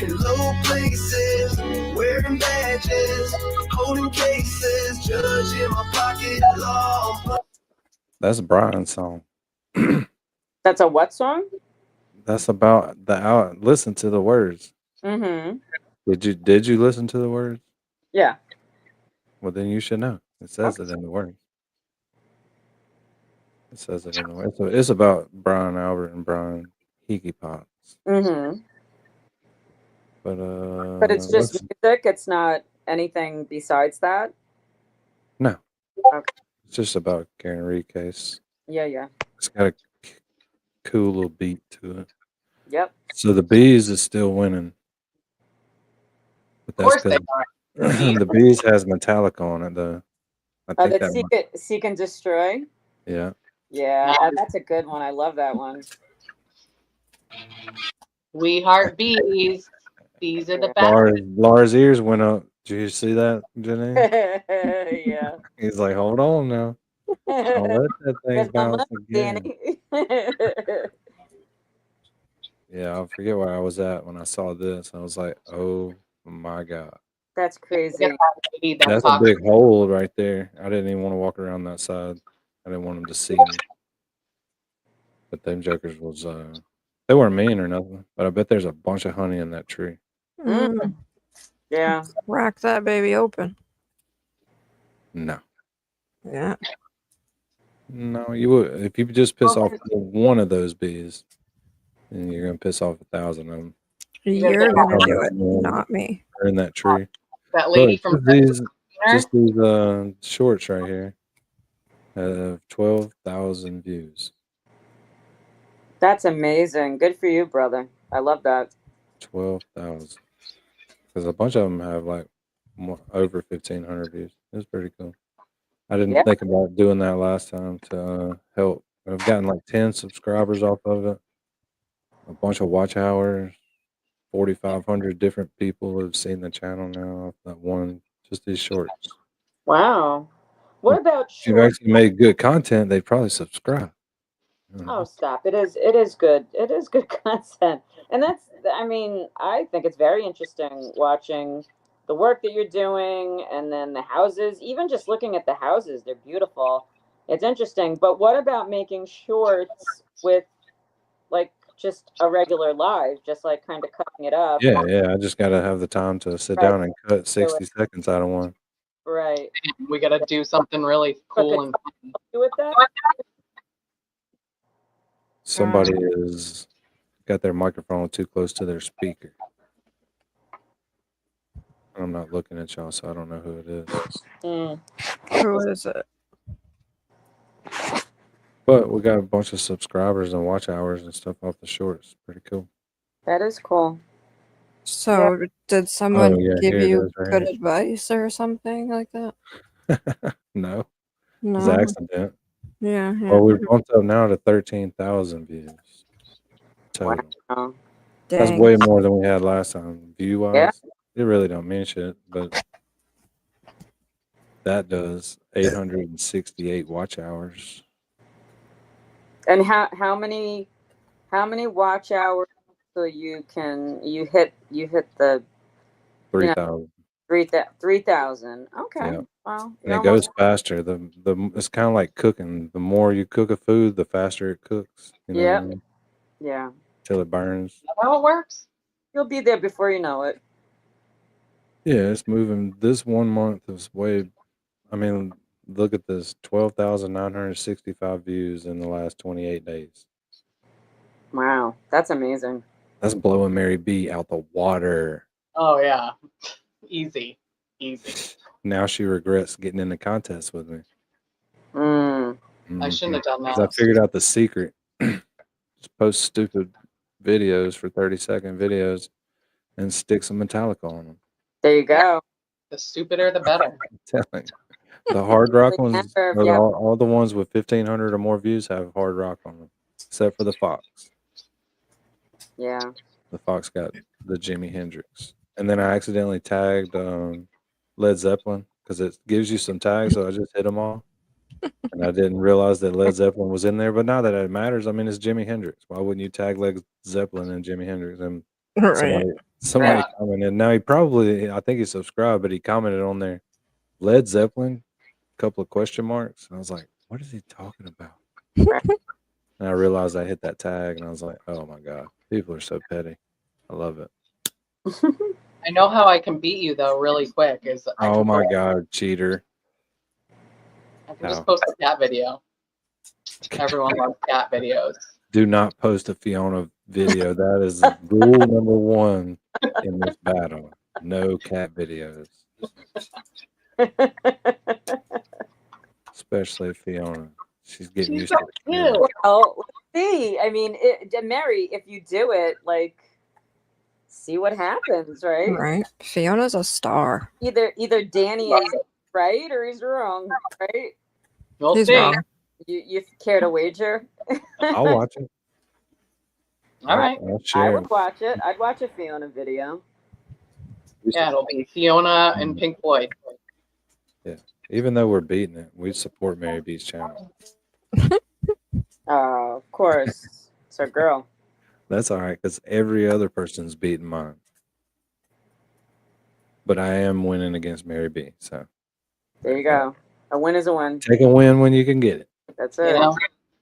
in low places, wearing badges, holding cases, judge in my pocket, law. That's Brian's song. That's a what song? That's about the out. Listen to the words. Mm-hmm. Did you listen to the words? Yeah. Well, then you should know. It says it in the words. It says it in the words. So it's about Brian Albert and Brian Higgy Pops. Mm-hmm. But it's just music. It's not anything besides that. No. Okay. It's just about a Karen Reed case. Yeah. It's got a cool little beat to it. Yep. So the Bees is still winning. But Of course they are. The bees has metallic on it though. I think That that one. Seek and Destroy. Yeah. Yeah, that's a good one. I love that one. We heart bees. Bees are the best. Lars' ears went up. Did you see that, Jenny? Yeah. He's like, hold on now. Don't let that thing There's my bounce money, again. Danny. Yeah, I forget where I was at when I saw this. I was like, oh my God. That's crazy. That's a big hole right there. I didn't even want to walk around that side. I didn't want them to see me. But them jokers was they weren't mean or nothing. But I bet there's a bunch of honey in that tree. Mm. Yeah. Crack that baby open. No. Yeah. No, you would if you just piss off one of those bees, then you're gonna piss off 1,000 of them. You're gonna do it, not me. They're in that tree. That lady Look, from just these shorts right here have 12,000 views. That's amazing. Good for you, brother. I love that. 12,000. Because a bunch of them have like over 1,500 views. It's pretty cool. I didn't think about doing that last time to help. I've gotten like 10 subscribers off of it. A bunch of watch hours. 4,500 different people have seen the channel now off that one. Just these shorts. Wow. What about If you've short? actually made good content, they'd probably subscribe. Oh, stop. It is good. It is good content. And that's, I mean, I think it's very interesting watching the work that you're doing and then the houses, even just looking at the houses, they're beautiful. It's interesting. But what about making shorts with like just a regular live, just like kind of cutting it up? Yeah. I just got to have the time to sit down and cut 60 seconds out of one. Right. We got to do something really cool and do with that. Somebody has got their microphone too close to their speaker. I'm not looking at y'all, so I don't know who it is. Who is it? But we got a bunch of subscribers and watch hours and stuff off the shorts. Pretty cool. That is cool. So, did someone give here it you is right good here. advice or something like that? No. It No. was an accident. Yeah. Well, we're bumped up now to 13,000 views total. Wow. That's Dang. way more than we had last time. View-wise, Yeah. it really don't mean shit, but that does 868 watch hours. And how many watch hours so you hit the 3,000. 3,000. Okay. Yeah. Well, And it goes faster. It's kind of like cooking. The more you cook a food, the faster it cooks. You know what I mean? Yeah. Till it burns. how it works. You'll be there before you know it. Yeah, it's moving. This 1 month is way. I mean, look at this: 12,965 views in the last 28 days. Wow, that's amazing. That's blowing Mary B out the water. Oh yeah, easy. Now she regrets getting in the contest with me. I shouldn't have done that. 'Cause I figured out the secret. Just post stupid videos for 30-second videos and stick some metallic on them. There you go. The stupider, the better. I'm telling you. The hard rock ones, Remember, or yeah. all the ones with 1,500 or more views have hard rock on them, except for the Fox. Yeah. The Fox got the Jimi Hendrix. And then I accidentally tagged Led Zeppelin because it gives you some tags, so I just hit them all. And I didn't realize that Led Zeppelin was in there, but now that it matters, I mean, it's Jimi Hendrix. Why wouldn't you tag Led Zeppelin and Jimi Hendrix? And somebody commented. Now I think he subscribed, but he commented on there, Led Zeppelin, couple of question marks. And I was like, what is he talking about? And I realized I hit that tag, and I was like, oh my God, people are so petty. I love it. I know how I can beat you though, really quick. Oh my God, cheater! I can just post a cat video. Everyone loves cat videos. Do not post a Fiona video. That is rule number 1 in this battle. No cat videos. Especially Fiona. She's getting used to it. Well, let's see. I mean, Mary, if you do it, like, see what happens, right? Right. Fiona's a star. Either Danny is right or he's wrong, right? We'll He's see. wrong. You care to wager? I'll watch it. All right. I'll I share. would watch it. I'd watch a Fiona video. Yeah, it'll be Fiona and Pink Floyd. Yeah. Even though we're beating it, we support Mary B's channel. Of course. It's our girl. That's all right, because every other person's beating mine. But I am winning against Mary B. So There you go. A win is a win. take a win when you can get it. That's You it. know?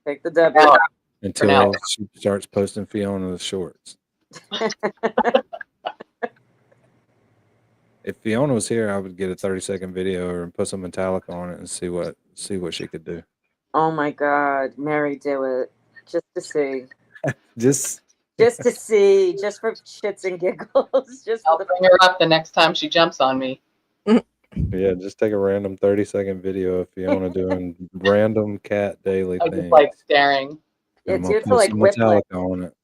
Take the W. Now, Until she starts posting Fiona's shorts. If Fiona was here, I would get a 30-second video and put some Metallica on it and see what she could do. Oh my God, Mary, do it just to see, Just just to see, just for shits and giggles. Just I'll bring her up the next time she jumps on me. yeah, just take a random 30-second video of Fiona doing random cat daily I things. just like staring. Yeah, And do we'll it to put like some Whiplash. Metallica on it,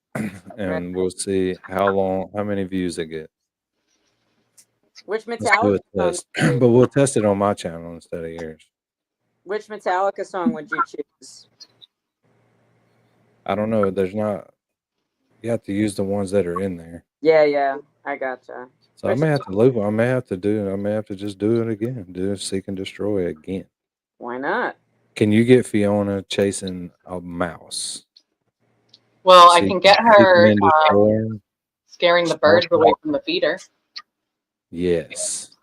and we'll see how many views it gets. Which Let's do Metallica a song? test, but we'll test it on my channel instead of yours. Which Metallica song would you choose? I don't know. There's not. You have to use the ones that are in there. Yeah, I gotcha. So I may have to loop. I may have to just do it again. Do Seek and Destroy again. Why not? Can you get Fiona chasing a mouse? Well, I can get her Seeking and Destroying? scaring the birds away from the feeder. Yes.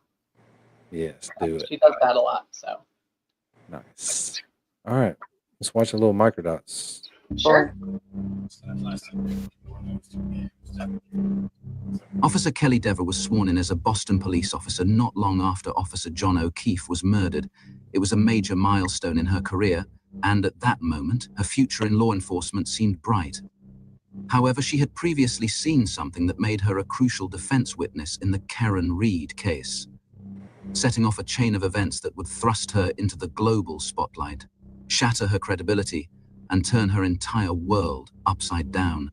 Yes, do it. She does that a lot, so. Nice. All right. Let's watch a little Microdots. Sure. Officer Kelly Dever was sworn in as a Boston police officer not long after Officer John O'Keefe was murdered. It was a major milestone in her career, and at that moment, her future in law enforcement seemed bright. However, she had previously seen something that made her a crucial defense witness in the Karen Reed case, setting off a chain of events that would thrust her into the global spotlight, shatter her credibility, and turn her entire world upside down.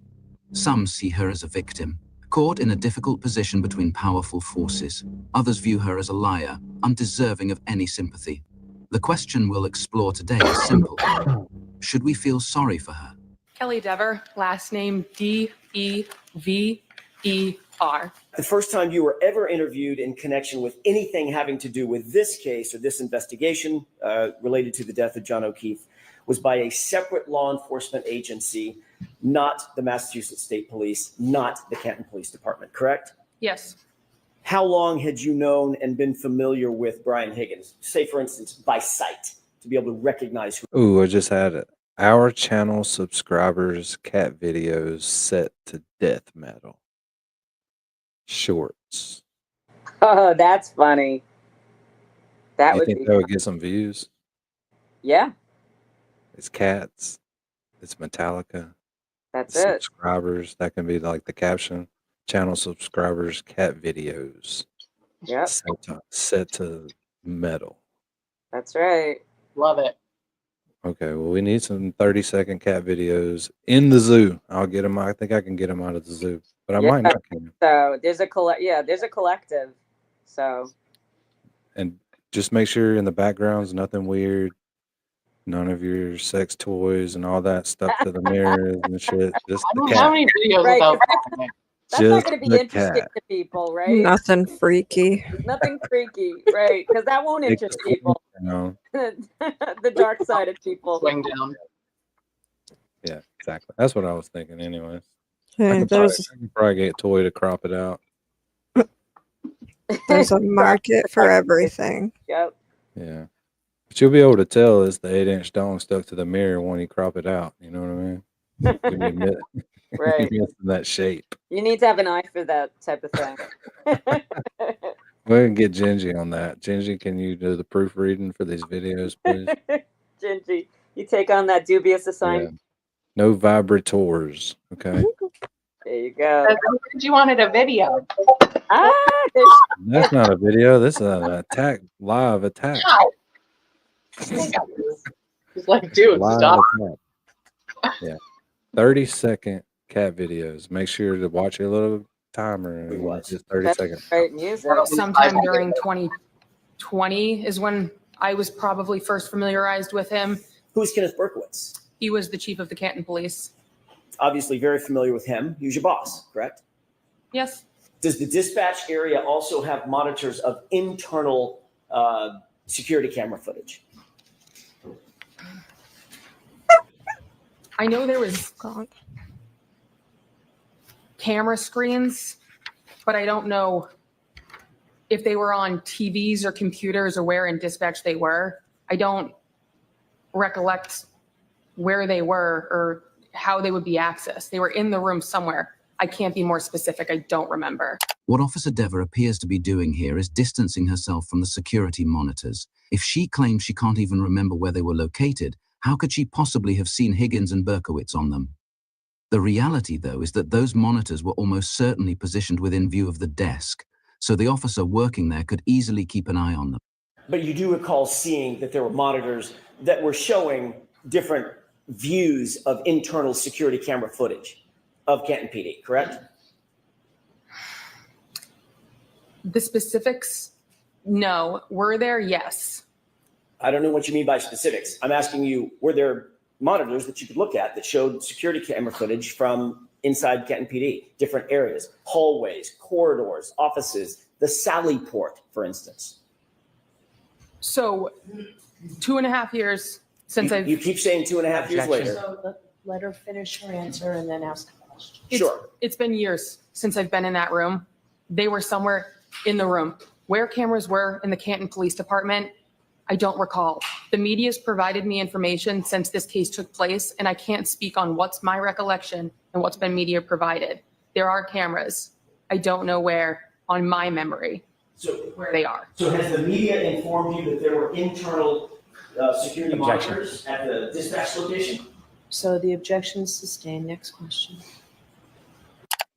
Some see her as a victim, caught in a difficult position between powerful forces. Others view her as a liar, undeserving of any sympathy. The question we'll explore today is simple. Should we feel sorry for her? Kelly Dever, last name D-E-V-E-R. The first time you were ever interviewed in connection with anything having to do with this case or this investigation related to the death of John O'Keefe was by a separate law enforcement agency, not the Massachusetts State Police, not the Canton Police Department, correct? Yes. How long had you known and been familiar with Brian Higgins? Say, for instance, by sight, to be able to recognize who. Ooh, I just had it. Our channel subscribers' cat videos set to death metal. Shorts. Oh, that's funny. That You would think be that would get some views? Yeah, It's cats. It's Metallica. that's it. Subscribers. That can be like the caption. Channel subscribers, cat videos. Yep, Set to metal. that's right. Love it. Okay, well, we need some 30-second cat videos in the zoo. I'll get them. I think I can get them out of the zoo, but I might not can. So there's a there's a collective. So And just make sure in the background's nothing weird. None of your sex toys and all that stuff to the mirrors and shit. Just I the don't cat. have any videos Right, without 'cause that. that's not Just going to be the interesting cat. to people, right? Nothing freaky. Nothing freaky, right? Because that won't Take the interest swing people. down. The dark side of people. Swing down. Yeah, exactly. That's what I was thinking anyways. Hey, I can probably get a toy to crop it out. There's a market for everything. Yep. Yeah. But you'll be able to tell it's the 8-inch dong stuck to the mirror when you crop it out. You know what I mean? Give me a minute. Right. You're missing that shape. You need to have an eye for that type of thing. We're going to get Gingy on that. Gingy, can you do the proofreading for these videos, please? Gingy, you take on that dubious assignment. No vibrators, okay? There you go. You wanted a video. Ah, That's not a video. This is an attack, live attack. He's like, dude, Live stop. attack. Yeah. 30-second cat videos. Make sure to watch a little timer. And Who was? just 30 That's seconds. great music. Sometime during 2020 is when I was probably first familiarized with him. Who's Kenneth Berkowitz? He was the chief of the Canton Police. Obviously very familiar with him. He was your boss, correct? Yes. Does the dispatch area also have monitors of internal security camera footage? I know there was camera screens, but I don't know if they were on TVs or computers or where in dispatch they were. I don't recollect where they were or how they would be accessed. They were in the room somewhere. I can't be more specific. I don't remember. What Officer Dever appears to be doing here is distancing herself from the security monitors. If she claims she can't even remember where they were located, how could she possibly have seen Higgins and Berkowitz on them? The reality, though, is that those monitors were almost certainly positioned within view of the desk, so the officer working there could easily keep an eye on them. But you do recall seeing that there were monitors that were showing different views of internal security camera footage of Canton PD, correct? The specifics, no. Were there? Yes. I don't know what you mean by specifics. I'm asking you, were there monitors that you could look at that showed security camera footage from inside Canton PD, different areas, hallways, corridors, offices, the Sally port, for instance? So 2.5 years since You keep saying 2.5 years later. So let her finish her answer and then ask a question. It's been years since I've been in that room. They were somewhere in the room. Where cameras were in the Canton Police Department, I don't recall. The media's provided me information since this case took place, and I can't speak on what's my recollection and what's been media provided. There are cameras. I don't know where on my memory where they are. So has the media informed you that there were internal security monitors at the dispatch location? So the objection is sustained. Next question.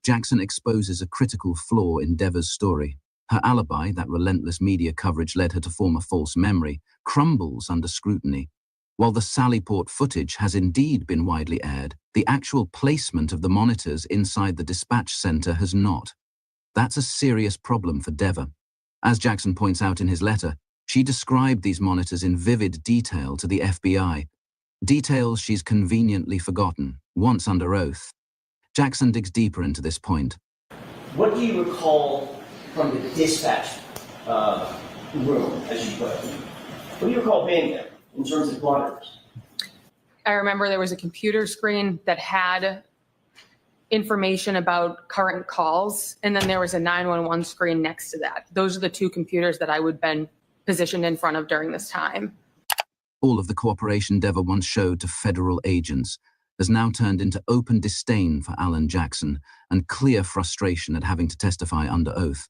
Jackson exposes a critical flaw in Dever's story. Her alibi, that relentless media coverage led her to form a false memory, crumbles under scrutiny. While the Sallyport footage has indeed been widely aired, the actual placement of the monitors inside the dispatch center has not. That's a serious problem for Dever. As Jackson points out in his letter, she described these monitors in vivid detail to the FBI, details she's conveniently forgotten, once under oath. Jackson digs deeper into this point. What do you recall from the dispatch room, as you put it? What do you recall being there in terms of monitors? I remember there was a computer screen that had information about current calls, and then there was a 911 screen next to that. Those are the two computers that I would have been positioned in front of during this time. All of the cooperation Dever once showed to federal agents has now turned into open disdain for Alan Jackson and clear frustration at having to testify under oath.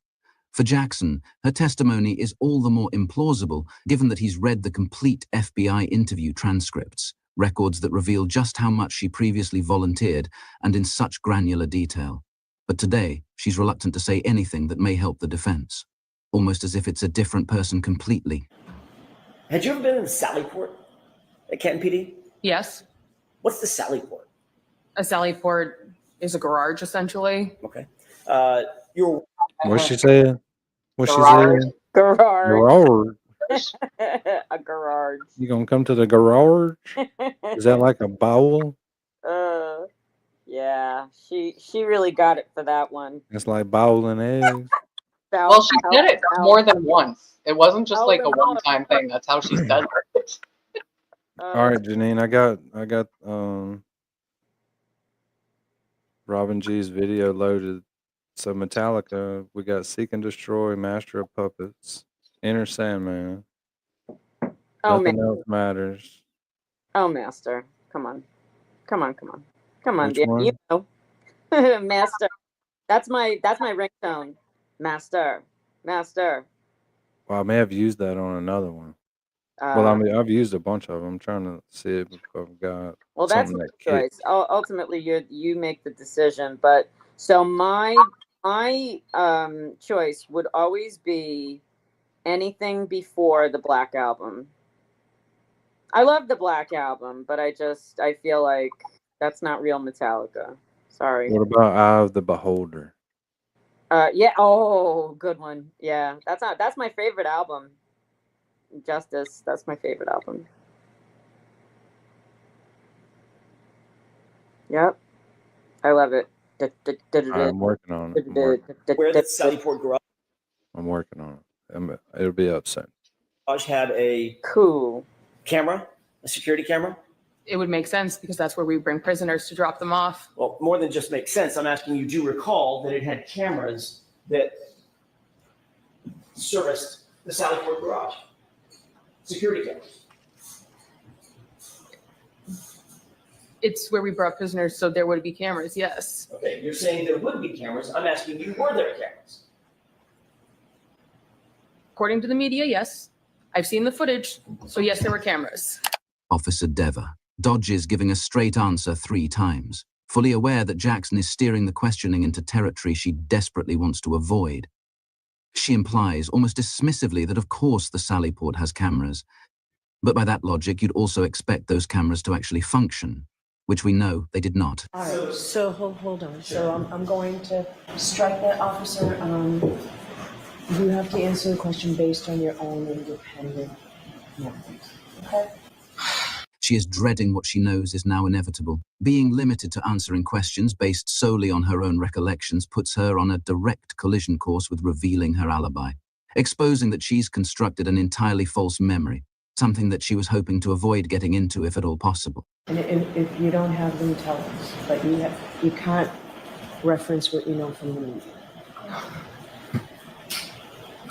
For Jackson, her testimony is all the more implausible given that he's read the complete FBI interview transcripts, records that reveal just how much she previously volunteered and in such granular detail. But today, she's reluctant to say anything that may help the defense, almost as if it's a different person completely. Had you ever been in the Sallyport at Canton PD? Yes. What's the Sallyport? A Sallyport is a garage, essentially. Okay. You're. What's she saying? What's she Garage. saying? Garage. Garage. A garage. You gonna come to the garage? Is that like a bowl? Yeah, she really got it for that one. It's like bowling eggs. Well, she did it more than once. It wasn't just like a one-time thing. That's how she said it. All right, Janine, I got Robin G's video loaded. So Metallica, we got Seek and Destroy, Master of Puppets, Inner Sandman. Oh, Nothing else matters. Oh, Master. Come on. Come on. Which Dan, one? you know. Master. That's my ringtone. Master. Well, I may have used that on another one. Well, I mean, I've used a bunch of them. I'm trying to see if I've got Well, that's something my that kicks. choice. Ultimately, you make the decision. But so my choice would always be anything before the Black Album. I love the Black Album, but I feel like that's not real Metallica. Sorry. What about Eye of the Beholder? Yeah. Oh, good one. Yeah, that's my favorite album. Justice. That's my favorite album. Yep. I love it. I'm working on it. Where the Sallyport garage I'm working on it. It'll be up soon. had a camera, a security camera. It would make sense because that's where we bring prisoners to drop them off. Well, more than just makes sense. I'm asking you, do you recall that it had cameras that serviced the Sallyport garage? Security cameras. It's where we brought prisoners, so there would be cameras, yes. Okay, you're saying there would be cameras. I'm asking you, were there cameras? According to the media, yes. I've seen the footage, so yes, there were cameras. Officer Dever dodges giving a straight answer 3 times, fully aware that Jackson is steering the questioning into territory she desperately wants to avoid. She implies, almost dismissively, that of course the Sallyport has cameras, but by that logic you'd also expect those cameras to actually function, which we know they did not. All right, so hold on. So I'm going to strike that, officer. You have to answer the question based on your own independent methods. Okay? She is dreading what she knows is now inevitable. Being limited to answering questions based solely on her own recollections puts her on a direct collision course with revealing her alibi, exposing that she's constructed an entirely false memory, something that she was hoping to avoid getting into if at all possible. And if you don't have them, tell us. But you can't reference what you know from the media.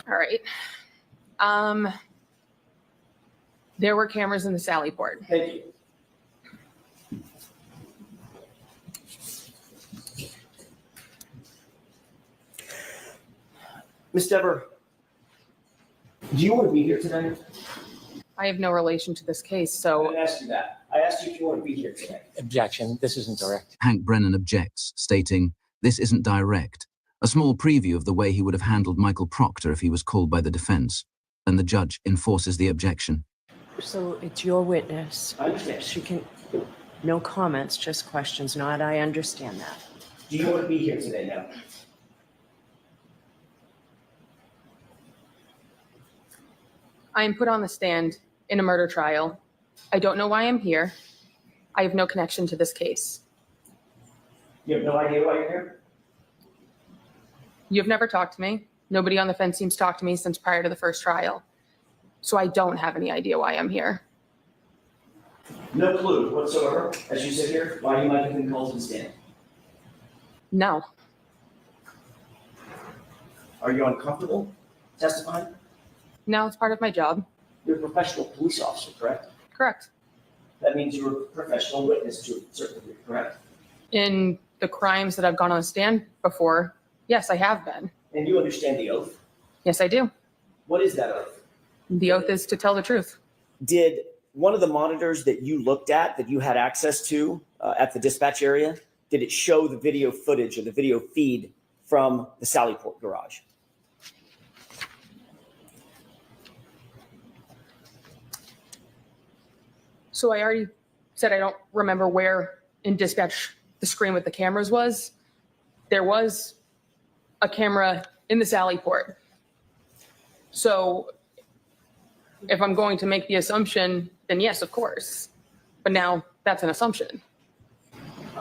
All right. There were cameras in the Sallyport. Thank you. Ms. Dever, do you want to be here today? I have no relation to this case, I so didn't ask you that. I asked you if you want to be here today. Objection. This isn't direct. Hank Brennan objects, stating, "This isn't direct," a small preview of the way he would have handled Michael Proctor if he was called by the defense, and the judge enforces the objection. So it's your witness. I understand. She can, no comments, just questions. Not, I understand that. Do you want to be here today now? I am put on the stand in a murder trial. I don't know why I'm here. I have no connection to this case. You have no idea why you're here? You've never talked to me. Nobody on the fence seems to talk to me since prior to the first trial. So I don't have any idea why I'm here. No clue whatsoever, as you sit here, why you might have been called to the stand. No. Are you uncomfortable testifying? No, it's part of my job. You're a professional police officer, correct? Correct. That means you're a professional witness to a certain degree, correct? In the crimes that I've gone on the stand before, yes, I have been. And you understand the oath? Yes, I do. What is that oath? The oath is to tell the truth. Did one of the monitors that you looked at, that you had access to at the dispatch area, did it show the video footage or the video feed from the Sallyport garage? So I already said I don't remember where in dispatch the screen with the cameras was. There was a camera in the Sallyport. So if I'm going to make the assumption, then yes, of course. But now that's an assumption.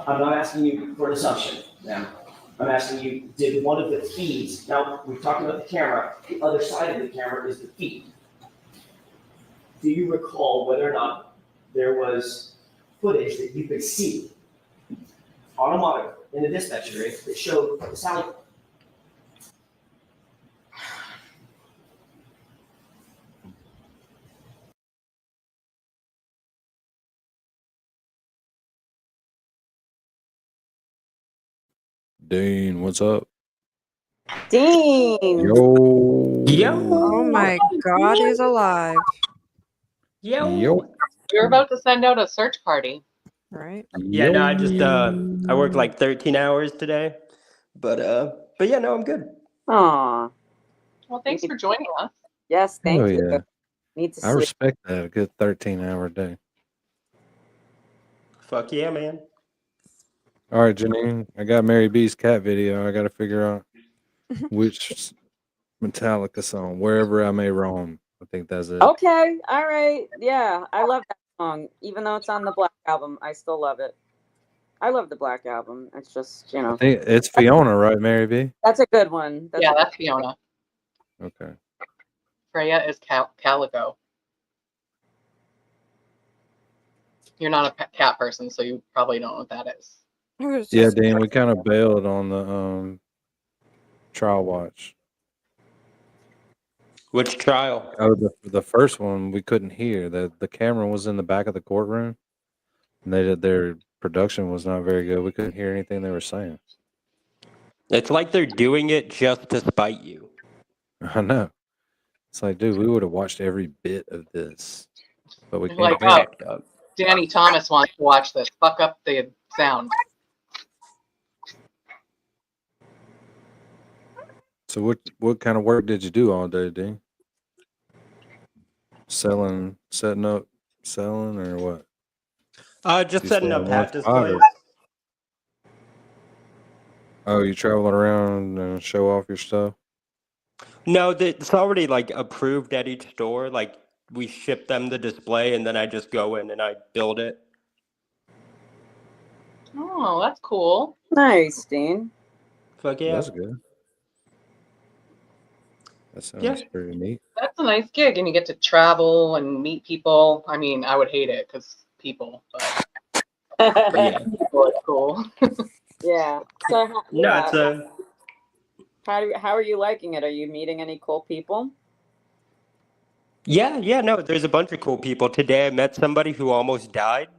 I'm not asking you for an assumption now. I'm asking you, did one of the feeds, now we've talked about the camera, the other side of the camera is the feed. Do you recall whether or not there was footage that you could see on a monitor in the dispatch area that showed the Sallyport? Dean, what's up? Dean. Yo. Oh my God, he's alive. Yo. We're about to send out a search party. Right. Yeah, no, I just I worked like 13 hours today. But yeah, no, I'm good. Aw. Well, thanks for joining us. Yes, thank Oh, you. yeah. Need to I sleep. respect that. A good 13-hour day. Fuck yeah, man. All right, Janine. I got Mary B's cat video. I got to figure out Which Metallica song? Wherever I May Roam. I think that's it. Okay, all right. Yeah, I love that song. Even though it's on the Black Album, I still love it. I love the Black Album. It's just, I think it's Fiona, right, Mary B? That's a good one. That's Yeah, a that's Fiona. Okay. Freya is Calico. You're not a cat person, so you probably don't know what that is. Yeah, Dan, we kind of bailed on the trial watch. Which trial? Oh, the first one we couldn't hear. The camera was in the back of the courtroom, and their production was not very good. We couldn't hear anything they were saying. It's like they're doing it just to spite you. I know. It's like, dude, we would have watched every bit of this, but we can't Like, hear oh, it. Danny Thomas wants to watch this. Fuck up the sound. So what kind of work did you do all day, Dean? Selling, setting up, selling, or what? Just You setting stay up in hat one spot, displays. or- Oh, you traveling around and show off your stuff? No, it's already like approved at each store. Like we ship them the display, and then I just go in and I build it. Oh, that's cool. Nice, Dean. Fuck yeah. That's good. That sounds Yeah. pretty neat. That's a nice gig, and you get to travel and meet people. I mean, I would hate it because people, but Yeah. people it's cool. Yeah. So No, yeah. it's a How are you liking it? Are you meeting any cool people? yeah. No, there's a bunch of cool people. Today I met somebody who almost died.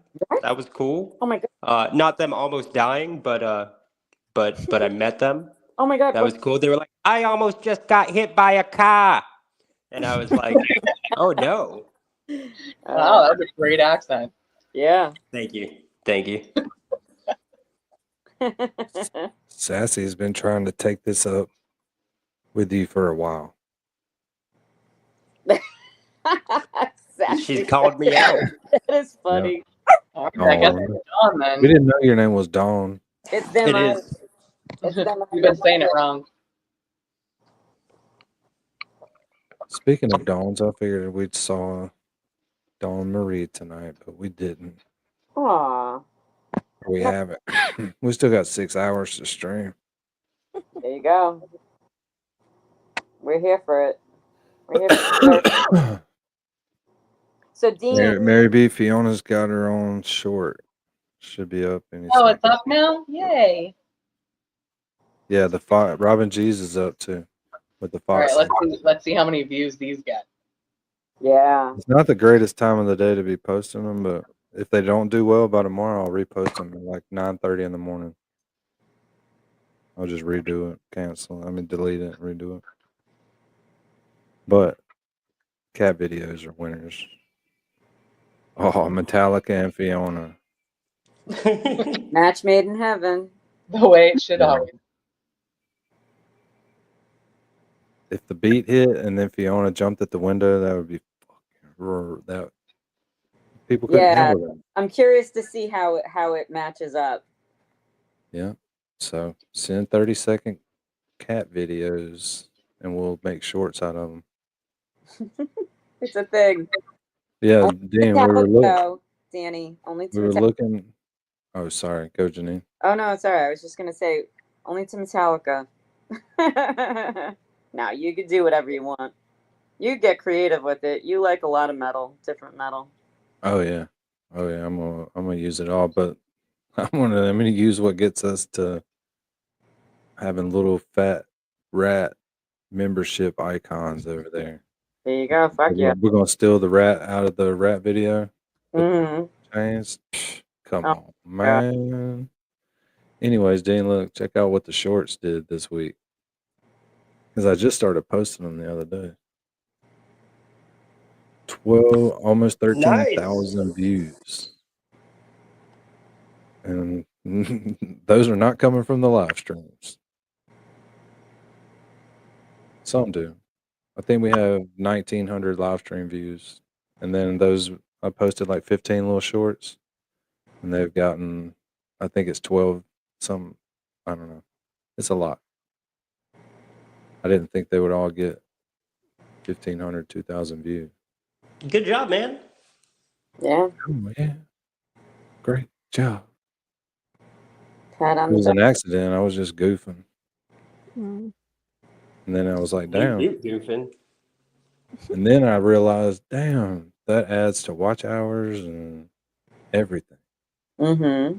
That was cool. Oh my god. Not them almost dying, but I met them. Oh my god. That was cool. They were like, I almost just got hit by a car, and I was like, oh no. Wow, that was a great accent. Yeah. Thank you. Thank you. Sassy's been trying to take this up with you for a while. She's called me out. That is funny. All right, I guess Dawn. it's Dawn then. We didn't know your name was Dawn. It's them. It is. It's them. You've been saying it wrong. Speaking of Dawns, I figured we'd saw Dawn Marie tonight, but we didn't. Aw. We haven't. We still got 6 hours to stream. There you go. We're here for it. We're here for it. So Dean. Mary B. Fiona's got her own short. Should be up any Oh, second. it's up now? Yay. Yeah, the Robin G's is up too with the All Fox. right, let's see how many views these get. Yeah. It's not the greatest time of the day to be posting them, but if they don't do well by tomorrow, I'll repost them at like 9:30 in the morning. I'll just redo it, delete it, redo it. But cat videos are winners. Oh, Metallica and Fiona. Match made in heaven. The way it should Yeah. always. If the beat hit and then Fiona jumped at the window, that would be that. People couldn't Yeah. handle that. I'm curious to see how it matches up. Yeah. So send 30-second cat videos and we'll make shorts out of them. It's a thing. Yeah, Only to Dean, we were Metallica, looking. Danny. Only to We were Metallica. looking. Oh, sorry. Go, Janine. Oh no, it's all right. I was just gonna say only to Metallica. Now you could do whatever you want. You get creative with it. You like a lot of metal, different metal. Oh yeah. I'm gonna use it all, but I'm gonna use what gets us to having little fat rat membership icons over there. There you go. Fuck yeah. We're gonna steal the rat out of the rat video. Mm-hmm. Chains. Come Oh, on, man. Anyways, Dean, look, check out what the shorts did this week. Because I just started posting them the other day. 12, almost 13,000 views. And those are not coming from the live streams. Some do. I think we have 1,900 live stream views. And then those, I posted like 15 little shorts. And they've gotten, I think it's 12, I don't know. It's a lot. I didn't think they would all get 1,500, 2,000 views. Good job, man. Yeah. Oh, yeah. Great job. Pat on It the was back. an accident. I was just goofing. Mm. And then I was like, You damn. goofing. And then I realized, damn, that adds to watch hours and everything. Mm-hmm.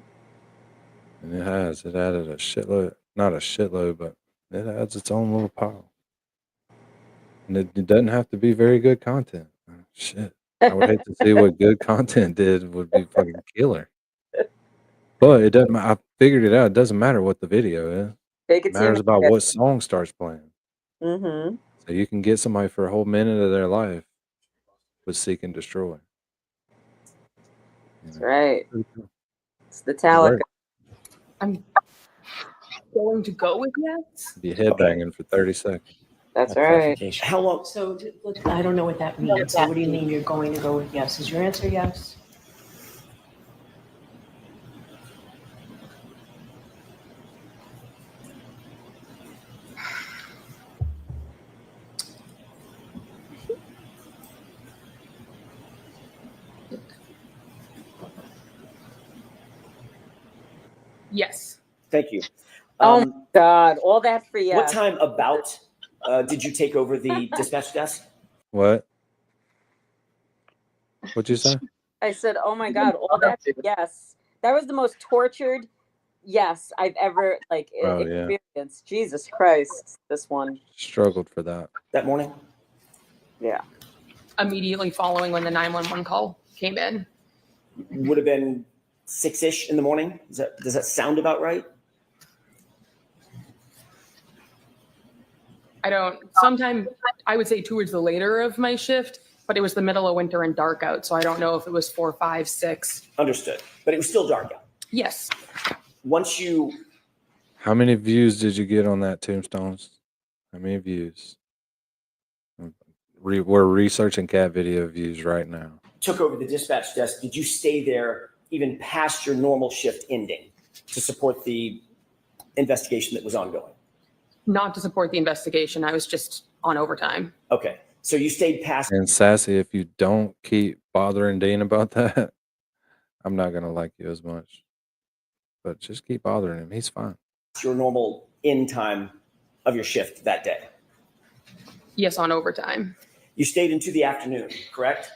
And it has. It added a shitload. Not a shitload, but it adds its own little pile. And it doesn't have to be very good content. Shit. I would hate to see what good content did. Would be fucking killer. But it doesn't. I figured it out. It doesn't matter what the video is. Fake It it till you matters make about it. what song starts playing. Mm-hmm. So you can get somebody for a whole minute of their life with Seek and Destroy. That's right. Pretty cool. It's the It Metallica. worked. I'm going to go with yes. Be headbanging for 30 seconds. That's right. How long? So I don't know what that means. So what do you mean you're going to go with yes? Is your answer yes? Yes. Thank you. Oh my God, all that for yes. What time about did you take over the dispatch desk? What? What'd you say? I said, oh my God, all that for yes. That was the most tortured yes I've ever Oh, yeah. experienced. Jesus Christ, this one. Struggled for that. That morning? Yeah. Immediately following when the 911 call came in. Would have been 6-ish in the morning. Does that sound about right? Sometime I would say towards the later of my shift, but it was the middle of winter and dark out. So I don't know if it was 4, 5, 6. Understood. But it was still dark out. Yes. Once you How many views did you get on that, Tombstones? How many views? We're researching cat video views right now. took over the dispatch desk, did you stay there even past your normal shift ending to support the investigation that was ongoing? Not to support the investigation. I was just on overtime. Okay. So you stayed past And Sassy, if you don't keep bothering Dean about that, I'm not gonna like you as much. But just keep bothering him. He's fine. your normal end time of your shift that day. Yes, on overtime. You stayed into the afternoon, correct?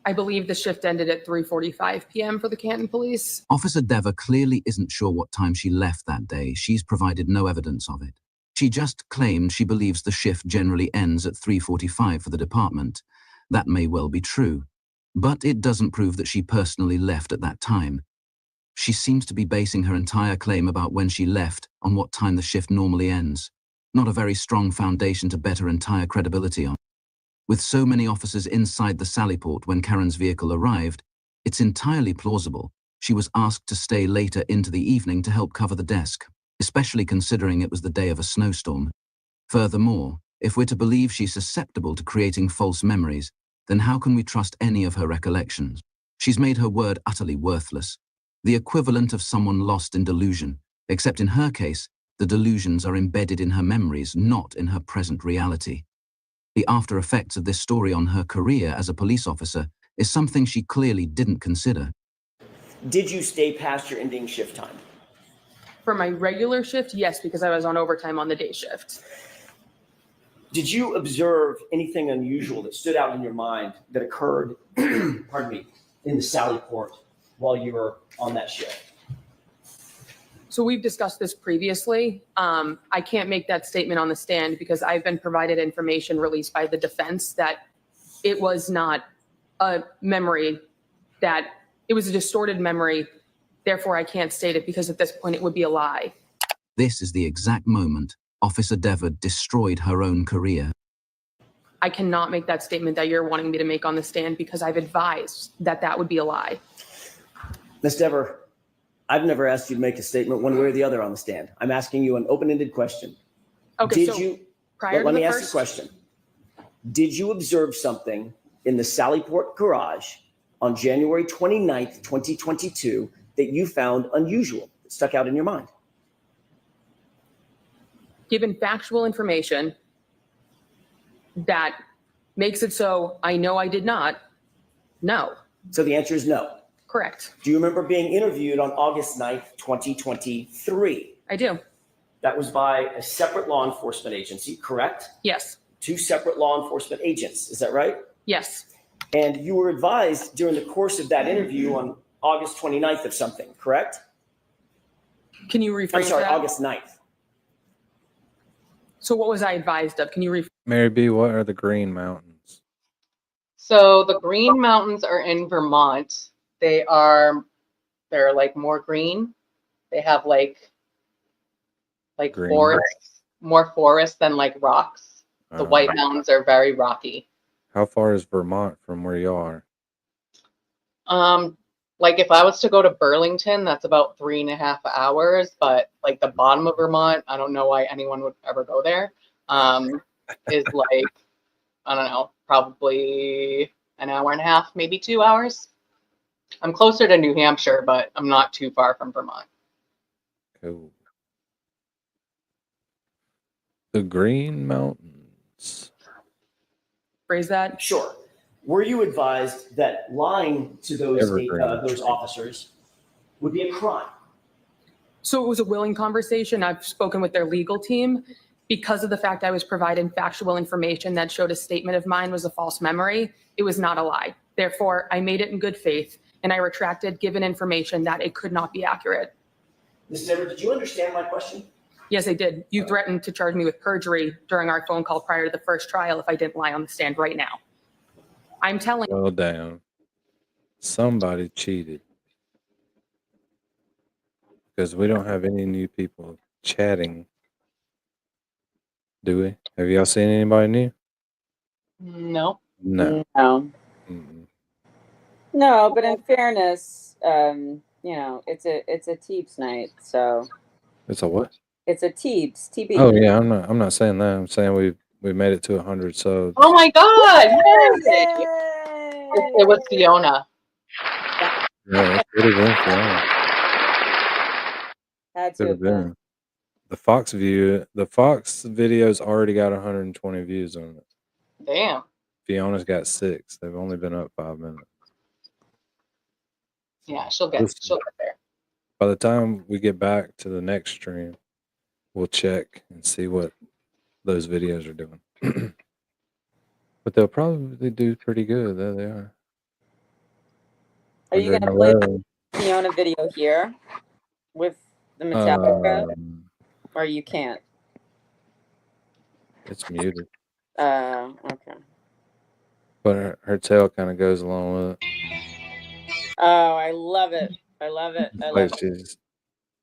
I believe the shift ended at 3:45 p.m. for the Canton Police. Officer Deva clearly isn't sure what time she left that day. She's provided no evidence of it. She just claimed she believes the shift generally ends at 3:45 for the department. That may well be true, but it doesn't prove that she personally left at that time. She seems to be basing her entire claim about when she left on what time the shift normally ends. Not a very strong foundation to bet her entire credibility on. With so many officers inside the Sallyport when Karen's vehicle arrived, it's entirely plausible she was asked to stay later into the evening to help cover the desk, especially considering it was the day of a snowstorm. Furthermore, if we're to believe she's susceptible to creating false memories, then how can we trust any of her recollections? She's made her word utterly worthless, the equivalent of someone lost in delusion, except in her case, the delusions are embedded in her memories, not in her present reality. The after effects of this story on her career as a police officer is something she clearly didn't consider. Did you stay past your ending shift time? For my regular shift, yes, because I was on overtime on the day shift. Did you observe anything unusual that stood out in your mind that occurred, pardon me, in the Sallyport while you were on that shift? So we've discussed this previously. I can't make that statement on the stand because I've been provided information released by the defense that it was not a memory, that it was a distorted memory. Therefore, I can't state it because at this point it would be a lie. This is the exact moment Officer Deva destroyed her own career. I cannot make that statement that you're wanting me to make on the stand because I've advised that that would be a lie. Ms. Dever, I've never asked you to make a statement one way or the other on the stand. I'm asking you an open-ended question. Okay, Did so you, prior let to me the ask first the question. Did you observe something in the Sallyport garage on January 29th, 2022 that you found unusual, that stuck out in your mind? given factual information, that makes it so I know I did not, no. So the answer is no. Correct. Do you remember being interviewed on August 9th, 2023? I do. That was by a separate law enforcement agency, correct? Yes. 2 separate law enforcement agents, is that right? Yes. And you were advised during the course of that interview on August 29th of something, correct? Can you rephrase I'm sorry, that? August 9th. So what was I advised of? Can you rephrase? Mary B, what are the Green Mountains? So the Green Mountains are in Vermont. They're like more green. They have like Green. forests, more forest than like rocks. The White Mountains are very rocky. How far is Vermont from where you are? Like if I was to go to Burlington, that's about 3.5 hours, but like the bottom of Vermont, I don't know why anyone would ever go there. Is like, I don't know, probably 1.5 hours, maybe 2 hours. I'm closer to New Hampshire, but I'm not too far from Vermont. Cool. The Green Mountains. Phrase that? Sure. Were you advised that lying to those officers would be a crime? So it was a willing conversation. I've spoken with their legal team. Because of the fact I was provided factual information that showed a statement of mine was a false memory, it was not a lie. Therefore, I made it in good faith, and I retracted given information that it could not be accurate. Ms. Dever, did you understand my question? Yes, I did. You threatened to charge me with perjury during our phone call prior to the first trial if I didn't lie on the stand right now. I'm telling you. Well, damn. Somebody cheated. Because we don't have any new people chatting. Do we? Have y'all seen anybody new? No. No. No. Mm-mm. No, but in fairness, you know, it's a Teebs night, so It's a what? it's a Teebs, TB. Oh yeah, I'm not saying that. I'm saying we made it to 100 subs. Oh my God! It was Fiona. Yeah, it could have been Fiona. Had to Could have been. The Fox video's already got 120 views on it. Damn. Fiona's got 6. They've only been up 5 minutes. Yeah, she'll get there. By the time we get back to the next stream, we'll check and see what those videos are doing. But they'll probably do pretty good. There they are. Are you going to play the Fiona video here with the Metallica? Or you can't? It's muted. Okay. But her tail kind of goes along with it. Oh, I love it. I love it. I love it. She's